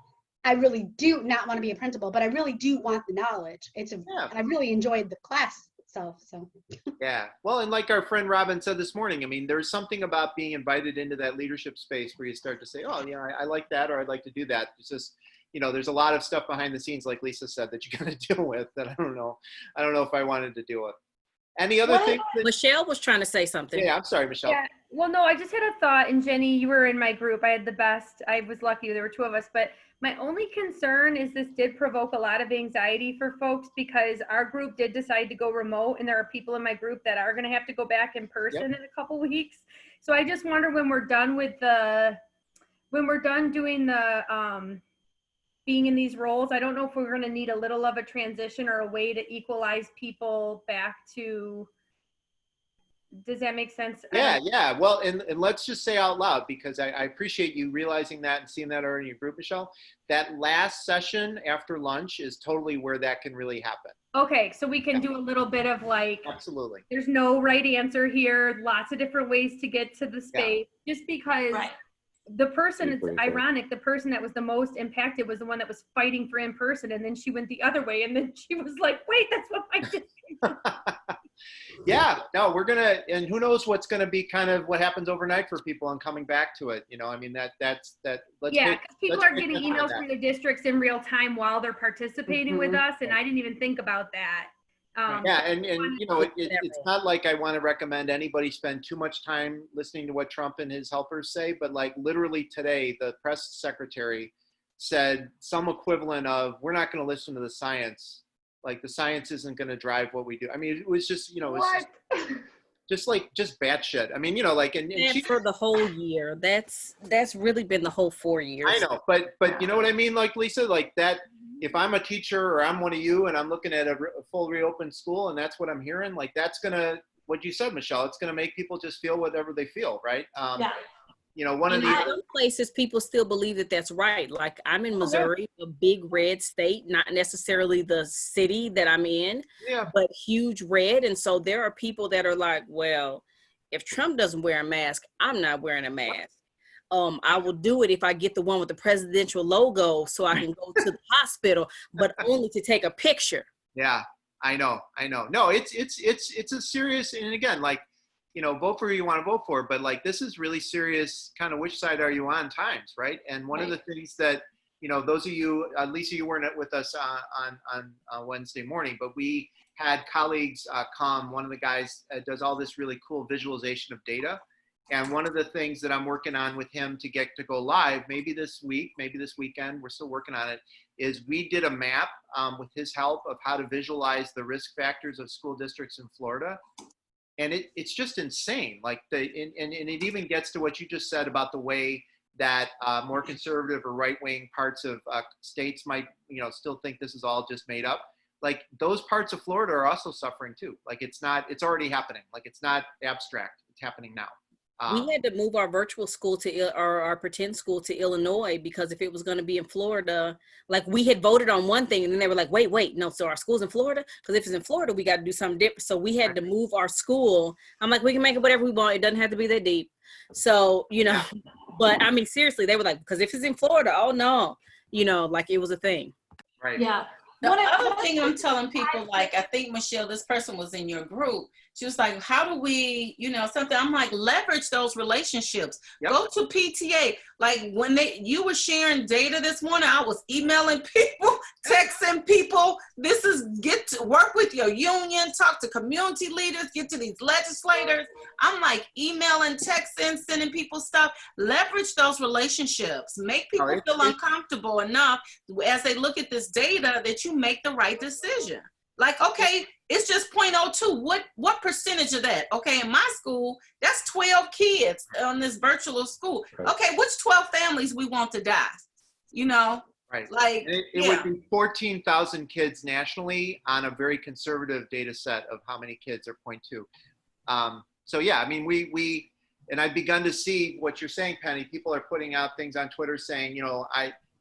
I really do not want to be a principal, but I really do want the knowledge. And I really enjoyed the class itself. So yeah, well, and like our friend Robin said this morning, I mean, there's something about being invited into that leadership space where you start to say, oh, yeah, I like that, or I'd like to do that. It's just, you know, there's a lot of stuff behind the scenes, like Lisa said, that you got to deal with that I don't know if I wanted to deal with. Any other thing? Michelle was trying to say something. Yeah, I'm sorry, Michelle. Yeah. Well, no, I just had a thought, and Jenny, you were in my group. I had the best. I was lucky. There were two of us, but my only concern is this did provoke a lot of anxiety for folks because our group did decide to go remote, and there are people in my group that are going to have to go back in person in a couple weeks. So I just wonder when we're done doing the being in these roles, I don't know if we're going to need a little of a transition or a way to equalize people back to. Does that make sense? Yeah. Well, and let's just say out loud, because I appreciate you realizing that and seeing that already in your group, Michelle. That last session after lunch is totally where that can really happen. Okay, so we can do a little bit of like, absolutely. There's no right answer here. Lots of different ways to get to the space. Just because the person, it's ironic, the person that was the most impacted was the one that was fighting for in person, and then she went the other way, and then she was like, wait, that's what I did. Yeah, no, we're gonna, and who knows what's gonna be kind of what happens overnight for people and coming back to it. You know, I mean, that's. Because people are getting emails from their districts in real time while they're participating with us, and I didn't even think about that. And you know, it's not like I want to recommend anybody spend too much time listening to what Trump and his helpers say, but like literally today, the press secretary said some equivalent of, we're not going to listen to the science. Like the science isn't going to drive what we do. I mean, it was just, you know, just batshit. I mean, you know, like, and for the whole year, that's really been the whole 4 years. I know, but you know what I mean? Like Lisa, like that, if I'm a teacher or I'm one of you and I'm looking at a full reopened school and that's what I'm hearing, like that's gonna, what you said, Michelle, it's gonna make people just feel whatever they feel, right? You know, one of these some places people still believe that that's right. Like I'm in Missouri, a big red state, not necessarily the city that I'm in, but huge red. And so there are people that are like, well, if Trump doesn't wear a mask, I'm not wearing a mask. I will do it if I get the one with the presidential logo so I can go to the hospital, but only to take a picture. Yeah, I know. No, it's a serious, and again, like, you know, vote for who you want to vote for, but like, this is really serious kind of which side are you on times, right? And one of the things that, you know, those of you, Lisa, you weren't with us on Wednesday morning, but we had colleagues come, one of the guys does all this really cool visualization of data. And one of the things that I'm working on with him to get to go live, maybe this week, maybe this weekend, we're still working on it, is we did a map with his help of how to visualize the risk factors of school districts in Florida. And it's just insane. Like and it even gets to what you just said about the way that more conservative or right-wing parts of states might, you know, still think this is all just made up. like those parts of Florida are also suffering too. Like it's already happening. Like it's not abstract, it's happening now. We had to move our virtual school to our pretend school to Illinois because if it was going to be in Florida, like we had voted on one thing and then they were like, wait, no, so our school's in Florida? Because if it's in Florida, we got to do something different. So we had to move our school. I'm like, we can make it whatever we want. It doesn't have to be that deep. So, you know, but I mean, seriously, they were like, because if it's in Florida, oh no, you know, like it was a thing. Right. Yeah. The other thing I'm telling people, like, I think, Michelle, this person was in your group. She was like, how do we, you know, something. I'm like, leverage those relationships. Yep. Go to PTA. Like when you were sharing data this morning, I was emailing people, texting people. This is get to work with your union, talk to community leaders, get to these legislators. I'm like emailing, texting, sending people stuff. Leverage those relationships. Make people feel uncomfortable enough as they look at this data that you make the right decision. Like, okay, it's just 0.02. What percentage of that? Okay, in my school, that's 12 kids on this virtual school. Right. Okay, which 12 families we want to die? You know? Right. Like, it would be 14,000 kids nationally on a very conservative data set of how many kids are 0.2. So yeah, I mean, we and I've begun to see what you're saying, Penny. People are putting out things on Twitter saying, you know,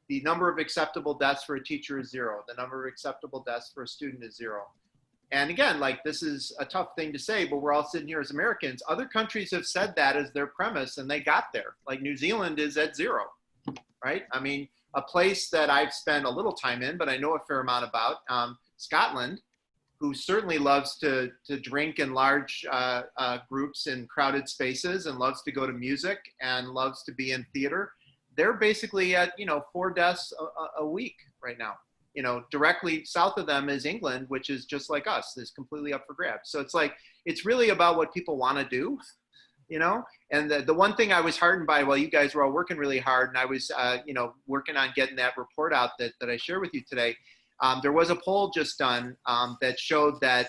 the number of acceptable deaths for a teacher is 0. The number of acceptable deaths for a student is 0. And again, like this is a tough thing to say, but we're all sitting here as Americans. Other countries have said that as their premise and they got there. Like New Zealand is at 0, right? I mean, a place that I've spent a little time in, but I know a fair amount about, Scotland, who certainly loves to drink in large groups in crowded spaces and loves to go to music and loves to be in theater. They're basically at, 4 deaths a week right now. Directly south of them is England, which is just like us, is completely up for grabs. So it's like, it's really about what people want to do, and the one thing I was heartened by while you guys were all working really hard and I was, working on getting that report out that I share with you today, there was a poll just done that showed that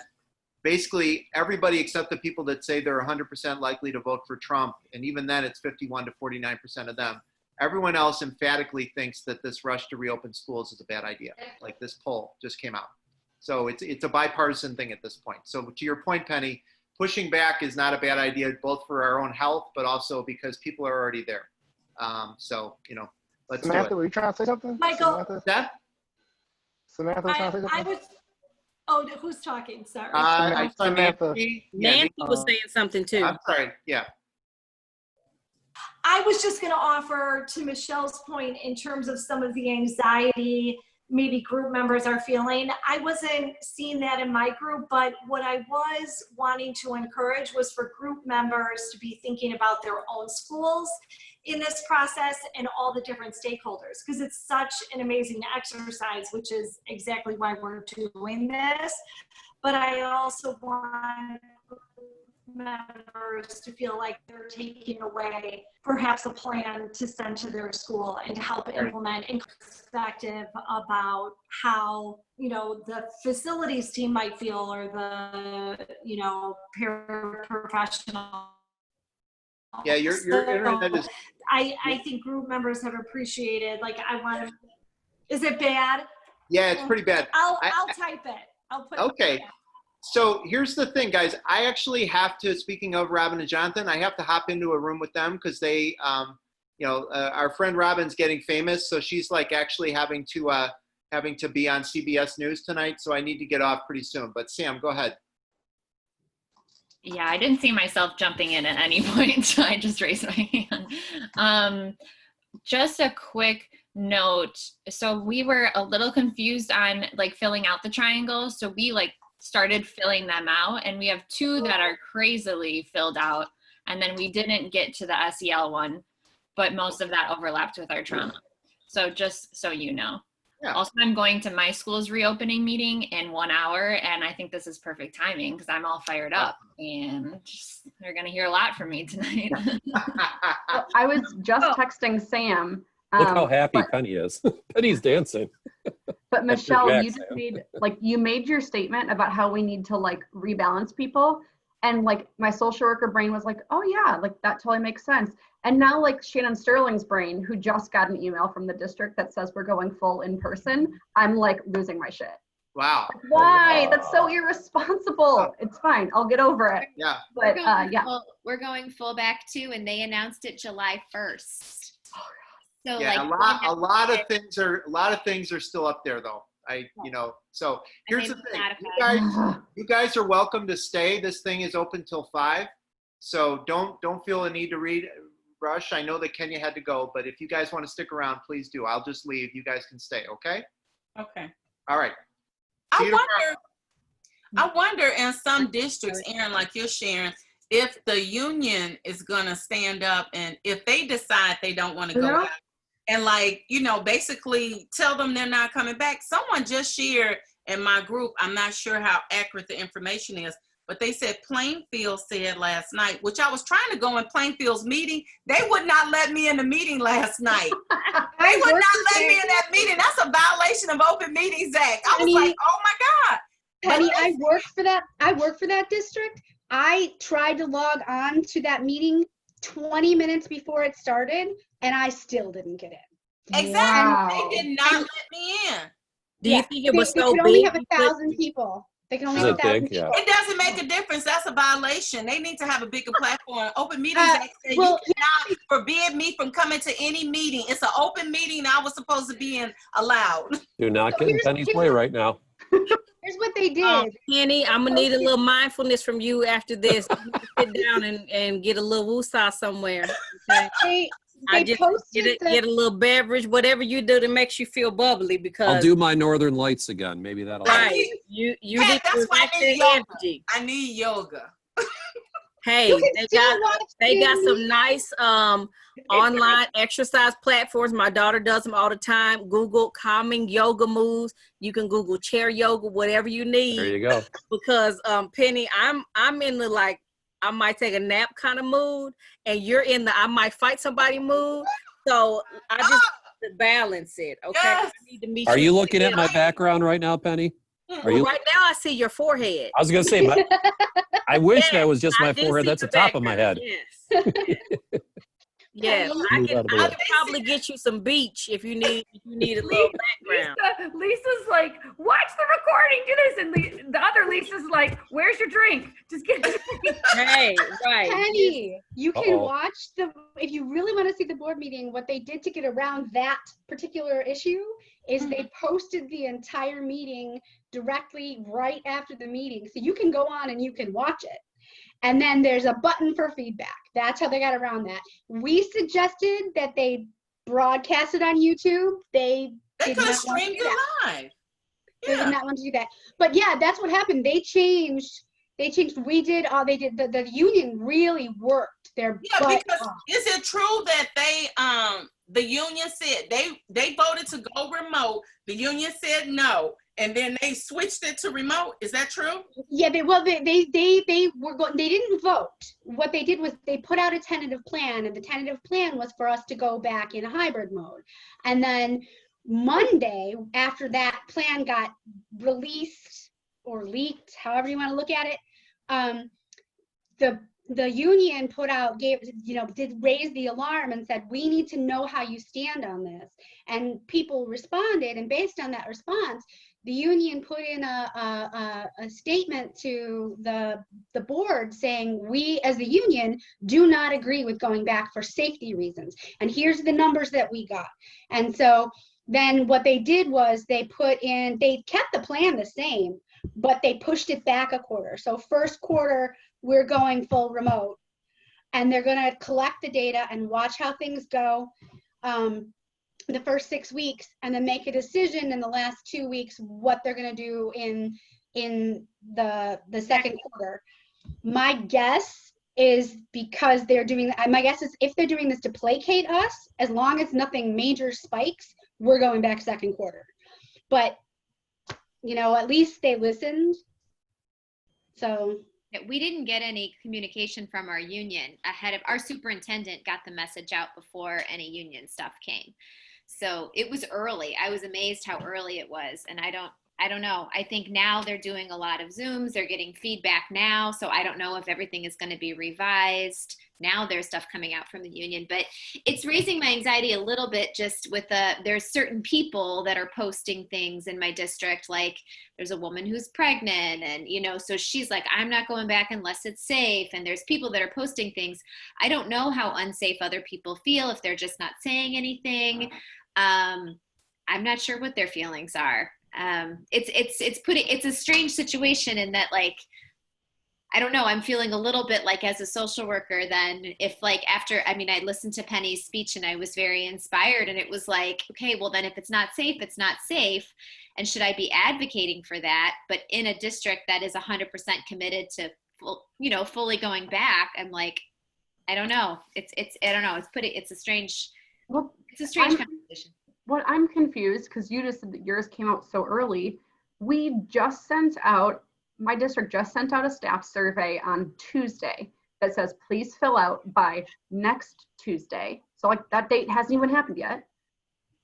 basically everybody except the people that say they're 100% likely to vote for Trump, and even then it's 51 to 49% of them, everyone else emphatically thinks that this rush to reopen schools is a bad idea. Like this poll just came out. So it's a bipartisan thing at this point. So to your point, Penny, pushing back is not a bad idea, both for our own health, but also because people are already there. So, let's Samantha, do it. were you trying to say something? Michael. Samantha was trying to say something? Oh, who's talking? Sorry. Samantha. Nancy was saying something too. I'm sorry, yeah. I was just going to offer to Michelle's point in terms of some of the anxiety maybe group members are feeling. I wasn't seeing that in my group, but what I was wanting to encourage was for group members to be thinking about their own schools in this process and all the different stakeholders, because it's such an amazing exercise, which is exactly why we're doing this. But I also want members to feel like they're taking away perhaps a plan to send to their school and to help implement in perspective about how the facilities team might feel, or the paraprofessional. Yeah, your internet is. I think group members have appreciated. Like, is it bad? Yeah, it's pretty bad. I'll type it. I'll put okay. it. So here's the thing, guys. I actually have to, speaking of Robin and Jonathan, I have to hop into a room with them because they, our friend Robin's getting famous. So she's like actually having to be on CBS News tonight. So I need to get off pretty soon. But Sam, go ahead. Yeah, I didn't see myself jumping in at any point, so I just raised my hand. Just a quick note. So we were a little confused on like filling out the triangles. So we started filling them out, and we have 2 that are crazily filled out, and then we didn't get to the SEL one, but most of that overlapped with our trauma. So just so you know. Yeah. Also, I'm going to my school's reopening meeting in 1 hour, and I think this is perfect timing because I'm all fired up, and they're going to hear a lot from me tonight. I was just texting Sam. Look how happy Penny is. Penny's dancing. But Michelle, you made your statement about how we need to rebalance people. And my social worker brain was like, oh yeah, that totally makes sense. And now Shannon Sterling's brain, who just got an email from the district that says we're going full in person, I'm losing my shit. Wow. Why? That's so irresponsible. It's fine. I'll get over it. Yeah. But yeah. We're going full back too, and they announced it July 1st. So Yeah, like a lot of things are still up there though. So here's the thing. You guys are welcome to stay. This thing is open till 5. So don't feel a need to rush. I know that Kenya had to go, but if you guys want to stick around, please do. I'll just leave. You guys can stay, okay? Okay. All right. I wonder in some districts, Aaron, like you're sharing, if the union is gonna stand up and if they decide they don't want to go out and basically tell them they're not coming back. Someone just shared in my group, I'm not sure how accurate the information is, but they said Plainfield said last night, which I was trying to go in Plainfield's meeting. They would not let me in the meeting last night. They would not let me in that meeting. That's a violation of Open Meetings Act. I was like, oh my God. Penny, I work for that district. I tried to log on to that meeting 20 minutes before it started, and I still didn't get in. Exactly. Wow. They did not let me in. Do you think it was they so could only big? have 1,000 people. They can only have 1,000 people. It doesn't make a difference. That's a violation. They need to have a bigger platform. Open Meetings Act said you cannot forbid me from coming to any meeting. It's an open meeting. I was supposed to be in allowed. Do not get in Penny's way right now. Here's what they did. Penny, I'm gonna need a little mindfulness from you after this. You need to sit down and get a little woosah somewhere. Okay? I just get a little beverage, whatever you do that makes you feel bubbly, because I'll do my Northern Lights again. Maybe that'll help. right. You need to relax your energy. I need yoga. Hey, they got some nice online exercise platforms. My daughter does them all the time. Google calming yoga moves. You can Google chair yoga, whatever you need. There you go. Because Penny, I'm in the I might take a nap kind of mood, and you're in the I might fight somebody mood. So I just balance it. Okay. Yes. I need to meet Are you looking at my background right now, Penny? Are you? Right now, I see your forehead. I was gonna say, I wish that was just my do forehead. see That's the your top of my head. Yes. Yeah, I Move out of the can way. probably get you some beach if you need a little background. Lisa's like, watch the recording, do this, and the other Lisa's like, where's your drink? Just get a drink. Hey, right. Penny, you can Uh-oh. watch if you really want to see the board meeting, what they did to get around that particular issue is they posted the entire meeting directly right after the meeting. So you can go on and you can watch it. And then there's a button for feedback. That's how they got around that. We suggested that they broadcast it on YouTube. They could have streamed it live. They did not want to do that. But yeah, that's what happened. They changed. The union really worked their butt because off. is it true that the union said they voted to go remote, the union said no, and then they switched it to remote? Is that true? Yeah, they didn't vote. What they did was they put out a tentative plan, and the tentative plan was for us to go back in hybrid mode. And then Monday, after that plan got released or leaked, however you want to look at it, the union did raise the alarm and said, we need to know how you stand on this. And people responded, and based on that response, the union put in a statement to the board saying, we as the union do not agree with going back for safety reasons. And here's the numbers that we got. And so then what they did was they kept the plan the same, but they pushed it back a quarter. So first quarter, we're going full remote, and they're going to collect the data and watch how things go the first 6 weeks, and then make a decision in the last 2 weeks what they're going to do in the second quarter. My guess is because my guess is if they're doing this to placate us, as long as nothing major spikes, we're going back second quarter. But at least they listened. So we didn't get any communication from our union ahead of our superintendent got the message out before any union stuff came. So it was early. I was amazed how early it was. And I I don't know. I think now they're doing a lot of Zooms. They're getting feedback now. So I don't know if everything is going to be revised. Now there's stuff coming out from the union, but it's raising my anxiety a little bit just with there's certain people that are posting things in my district. Like there's a woman who's pregnant and, you know, so she's like, I'm not going back unless it's safe. And there's people that are posting things. I don't know how unsafe other people feel if they're just not saying anything. I'm not sure what their feelings are. It's a strange situation in that, like, I don't know, I'm feeling a little bit like as a social worker then if like after, I mean, I listened to Penny's speech and I was very inspired and it was like, okay, well then if it's not safe, it's not safe. And should I be advocating for that? But in a district that is 100% committed to, fully going back, I'm like, I don't know. I don't know. It's a strange conversation. What I'm confused, because you just said that yours came out so early, my district just sent out a staff survey on Tuesday that says, please fill out by next Tuesday. So like that date hasn't even happened yet,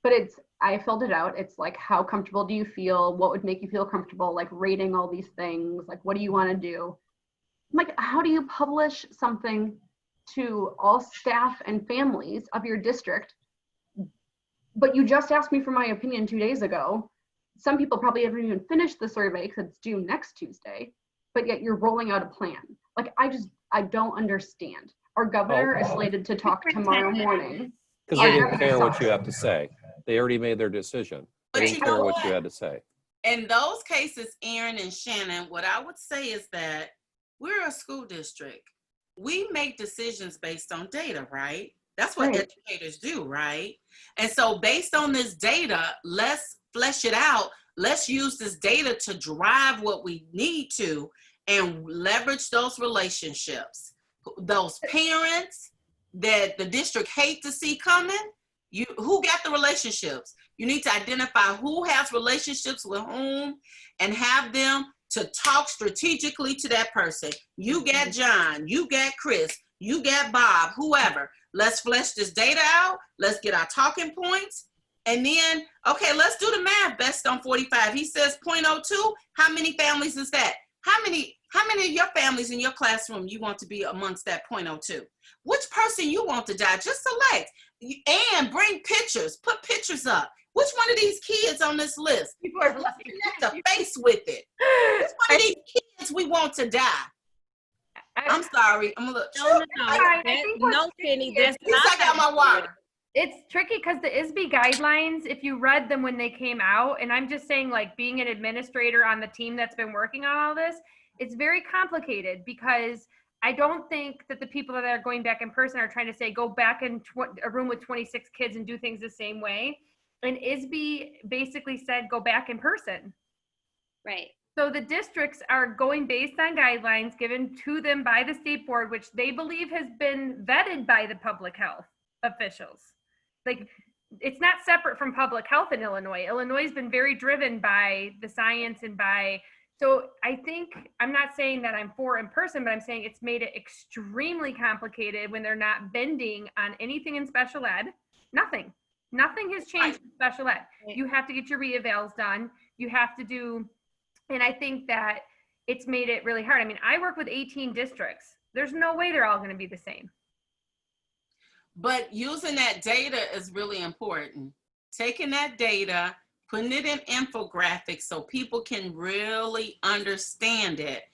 but I filled it out. It's like, how comfortable do you feel? What would make you feel comfortable? Like rating all these things, like, what do you want to do? I'm like, how do you publish something to all staff and families of your district? But you just asked me for my opinion 2 days ago. Some people probably haven't even finished the survey because it's due next Tuesday, but yet you're rolling out a plan. Like, I don't understand. Our governor is slated to talk tomorrow morning. Because they didn't care what you have to say. They already made their decision. They didn't care what you had to say. In those cases, Aaron and Shannon, what I would say is that we're a school district. We make decisions based on data, right? That's what educators do, right? And so based on this data, let's flesh it out. Let's use this data to drive what we need to and leverage those relationships. Those parents that the district hate to see coming, who got the relationships? You need to identify who has relationships with whom and have them to talk strategically to that person. You got John, you got Chris, you got Bob, whoever. Let's flesh this data out. Let's get our talking points. And then, okay, let's do the math based on 45. He says 0.02. How many families is that? How many of your families in your classroom you want to be amongst that 0.02? Which person you want to die? Just select. And bring pictures. Put pictures up. Which one of these kids on this list? Let's connect a face with it. Which one of these kids we want to die? I'm sorry. I'm a little. No, Penny, that's not. I got my water. It's tricky because the ISB guidelines, if you read them when they came out, and I'm just saying, like, being an administrator on the team that's been working on all this, it's very complicated because I don't think that the people that are going back in person are trying to say, go back in a room with 26 kids and do things the same way. And ISB basically said, go back in person. Right. So the districts are going based on guidelines given to them by the state board, which they believe has been vetted by the public health officials. Like, it's not separate from public health in Illinois. Illinois has been very driven by the science and so I think, I'm not saying that I'm for in person, but I'm saying it's made it extremely complicated when they're not bending on anything in special ed. Nothing has changed in special ed. You have to get your re-evals done. You have to do, and I think that it's made it really hard. I mean, I work with 18 districts. There's no way they're all going to be the same. But using that data is really important. Taking that data, putting it in infographics so people can really understand it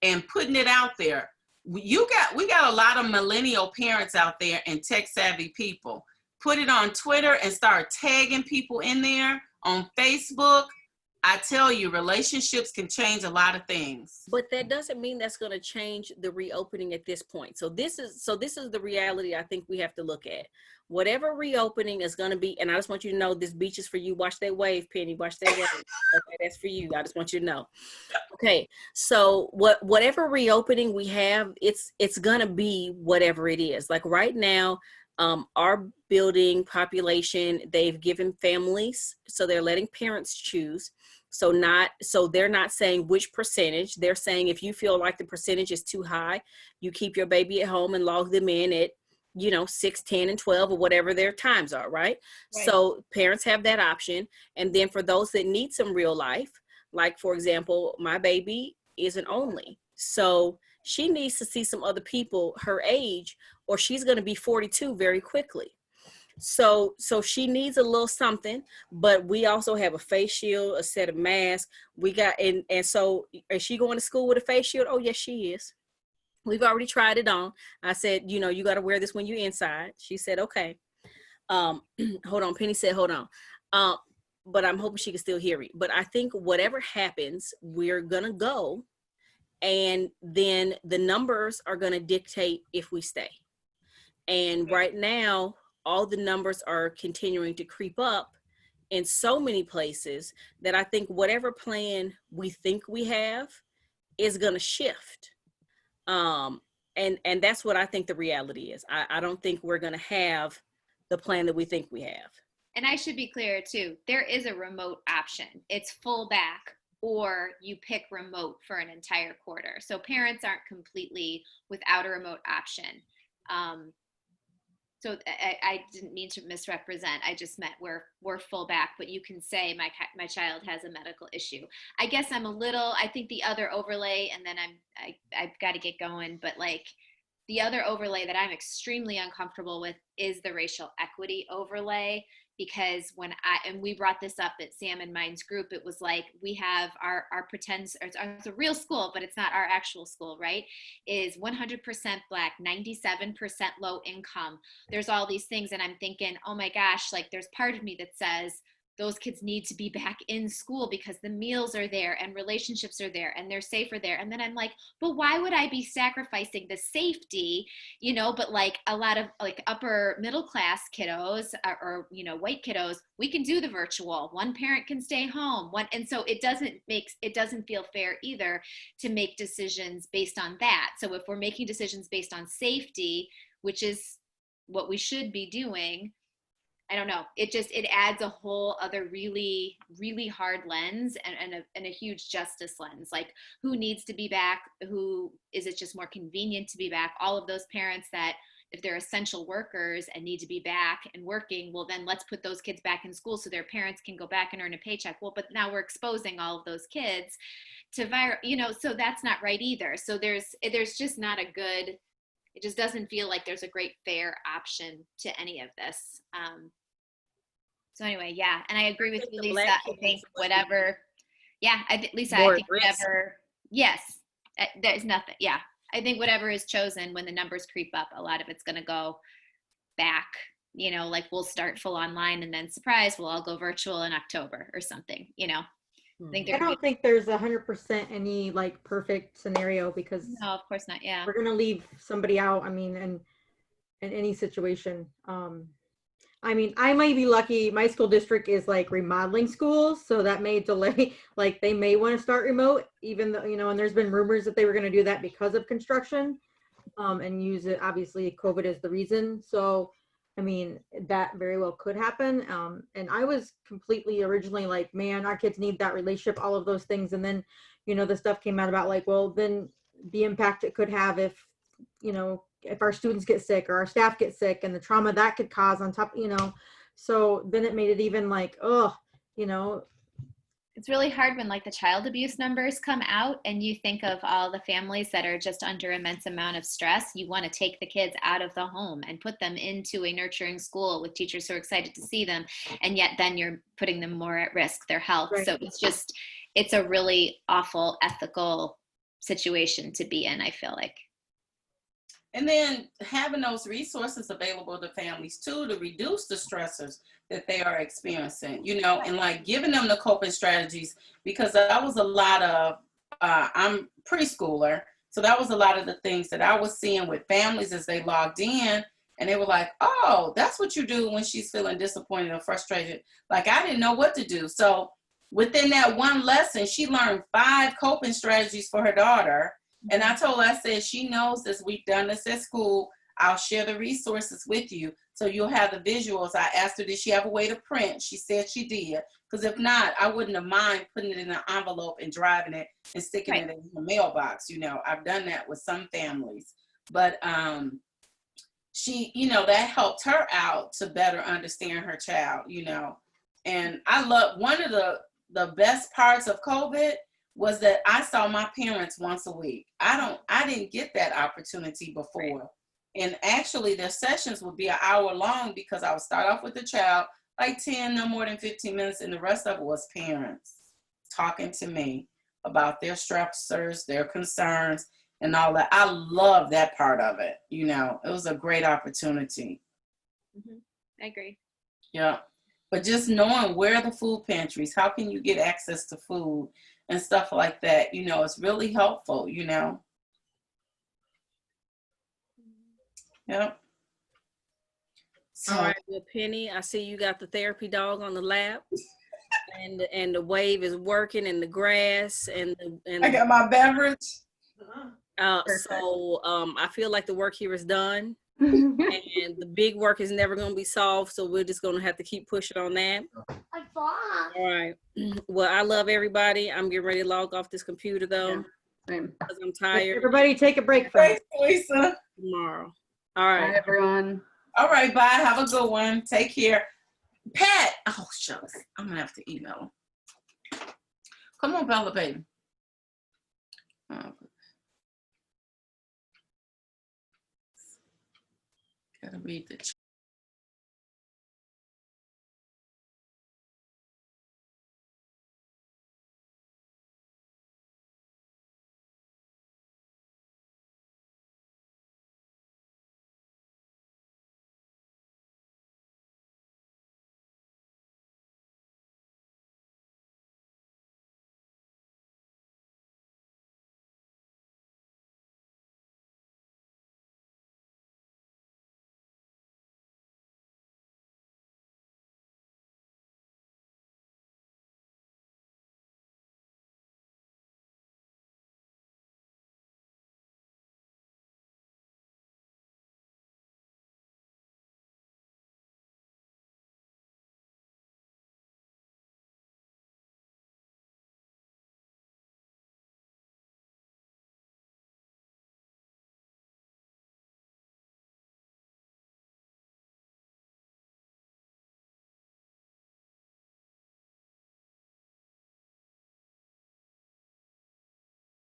and putting it out there. We got a lot of millennial parents out there and tech savvy people. Put it on Twitter and start tagging people in there on Facebook. I tell you, relationships can change a lot of things. But that doesn't mean that's going to change the reopening at this point. So this is the reality I think we have to look at. Whatever reopening is going to be, and I just want you to know this beach is for you. Watch that wave, Penny. Watch that wave. Okay, that's for you. I just want you to know. Okay, so whatever reopening we have, it's going to be whatever it is. Like right now, our building population, they've given families, so they're letting parents choose. So they're not saying which percentage. They're saying if you feel like the percentage is too high, you keep your baby at home and log them in at 6, 10, and 12 or whatever their times are, right? So parents have that option. And then for those that need some real life, Like, for example, my baby is an only. So she needs to see some other people her age, or she's going to be 42 very quickly. So she needs a little something, but we also have a face shield, a set of masks. We got, and so is she going to school with a face shield? Oh, yes, she is. We've already tried it on. I said, you know, you got to wear this when you're inside. She said, okay. Hold on. Penny said, hold on. But I'm hoping she can still hear me. But I think whatever happens, we're going to go. And then the numbers are going to dictate if we stay. And right now, all the numbers are continuing to creep up in so many places that I think whatever plan we think we have is going to shift. And that's what I think the reality is. I don't think we're going to have the plan that we think we have. And I should be clear too, there is a remote option. It's full back, or you pick remote for an entire quarter. So parents aren't completely without a remote option. So I didn't mean to misrepresent. I just meant we're full back, but you can say my child has a medical issue. I guess I think the other overlay, and then I've got to get going, but like the other overlay that I'm extremely uncomfortable with is the racial equity overlay. Because we brought this up at Sam and mine's group, it was like, we have our pretend, it's a real school, but it's not our actual school, right? Is 100% Black, 97% low income. There's all these things. And I'm thinking, oh my gosh, like there's part of me that says those kids need to be back in school because the meals are there and relationships are there and they're safer there. And then I'm like, but why would I be sacrificing the safety, you know, but like a lot of like upper middle class kiddos or you know, white kiddos, we can do the virtual, one parent can stay home, and so it doesn't feel fair either to make decisions based on that. So if we're making decisions based on safety, which is what we should be doing, I don't know. It adds a whole other really, really hard lens and a huge justice lens. Like, who needs to be back? Who is it just more convenient to be back? All of those parents that if they're essential workers and need to be back and working, well, then let's put those kids back in school so their parents can go back and earn a paycheck. Well, but now we're exposing all of those kids to virus, you know, so that's not right either. So there's just not a good, it just doesn't feel like there's a great fair option to any of this. So anyway, yeah, and I agree with you, Lisa. I think whatever, yeah, Lisa, I think whatever, yes, there's nothing, yeah. I think whatever is chosen when the numbers creep up, a lot of it's gonna go back, you know, like we'll start full online and then surprise, we'll all go virtual in October or something, you know. I don't think there's 100% any like perfect scenario because no, of course not. Yeah, we're gonna leave somebody out. I mean, in any situation. I mean, I might be lucky. My school district is like remodeling schools, so that may delay. Like they may want to start remote, even though, you know, and there's been rumors that they were going to do that because of construction, and use it. Obviously, COVID is the reason. So, I mean, that very well could happen. And I was completely originally like, man, our kids need that relationship, all of those things. And then, you know, the stuff came out about like, well, then the impact it could have if, you know, if our students get sick or our staff get sick and the trauma that could cause on top, you know, so then it made it even like, oh, you know. It's really hard when like the child abuse numbers come out and you think of all the families that are just under immense amount of stress. You want to take the kids out of the home and put them into a nurturing school with teachers who are excited to see them. And yet then you're putting them more at risk, their health. Right. So it's a really awful ethical situation to be in, I feel like. And then having those resources available to families too, to reduce the stressors that they are experiencing, you know, and like giving them the coping strategies, because that was a lot of, I'm preschooler. So that was a lot of the things that I was seeing with families as they logged in, and they were like, oh, that's what you do when she's feeling disappointed or frustrated. Like, I didn't know what to do. So within that one lesson, she learned 5 coping strategies for her daughter. And I told her, I said, she knows this. We've done this at school. I'll share the resources with you so you'll have the visuals. I asked her, did she have a way to print? She said she did. Because if not, I wouldn't have mind putting it in an envelope and driving it and sticking it in the mailbox. You know, I've done that with some families. But she, you know, that helped her out to better understand her child, you know. And I love one of the the best parts of COVID was that I saw my parents once a week. I didn't get that opportunity before. And actually the sessions would be an hour long because I would start off with the child, like 10, no more than 15 minutes. And the rest of it was parents talking to me about their stressors, their concerns, and all that. I love that part of it. You know, it was a great opportunity. I agree. Yeah. But just knowing where are the food pantries, how can you get access to food and stuff like that, you know, it's really helpful, you know. Yep. So, All right, well, Penny, I see you got the therapy dog on the lap, and the wave is working in the grass, and I got my beverage. So I feel like the work here is done, and the big work is never going to be solved. So we're just going to have to keep pushing on that. All right. Well, I love everybody. I'm getting ready to log off this computer though, because I'm tired. Everybody take a break from it. Thanks, Lisa. Tomorrow. All right. Bye, everyone. All right, bye. Have a good one. Take care. Pat. Oh, shucks. I'm going to have to email him. Come on, Bella, baby. Gotta read the chat.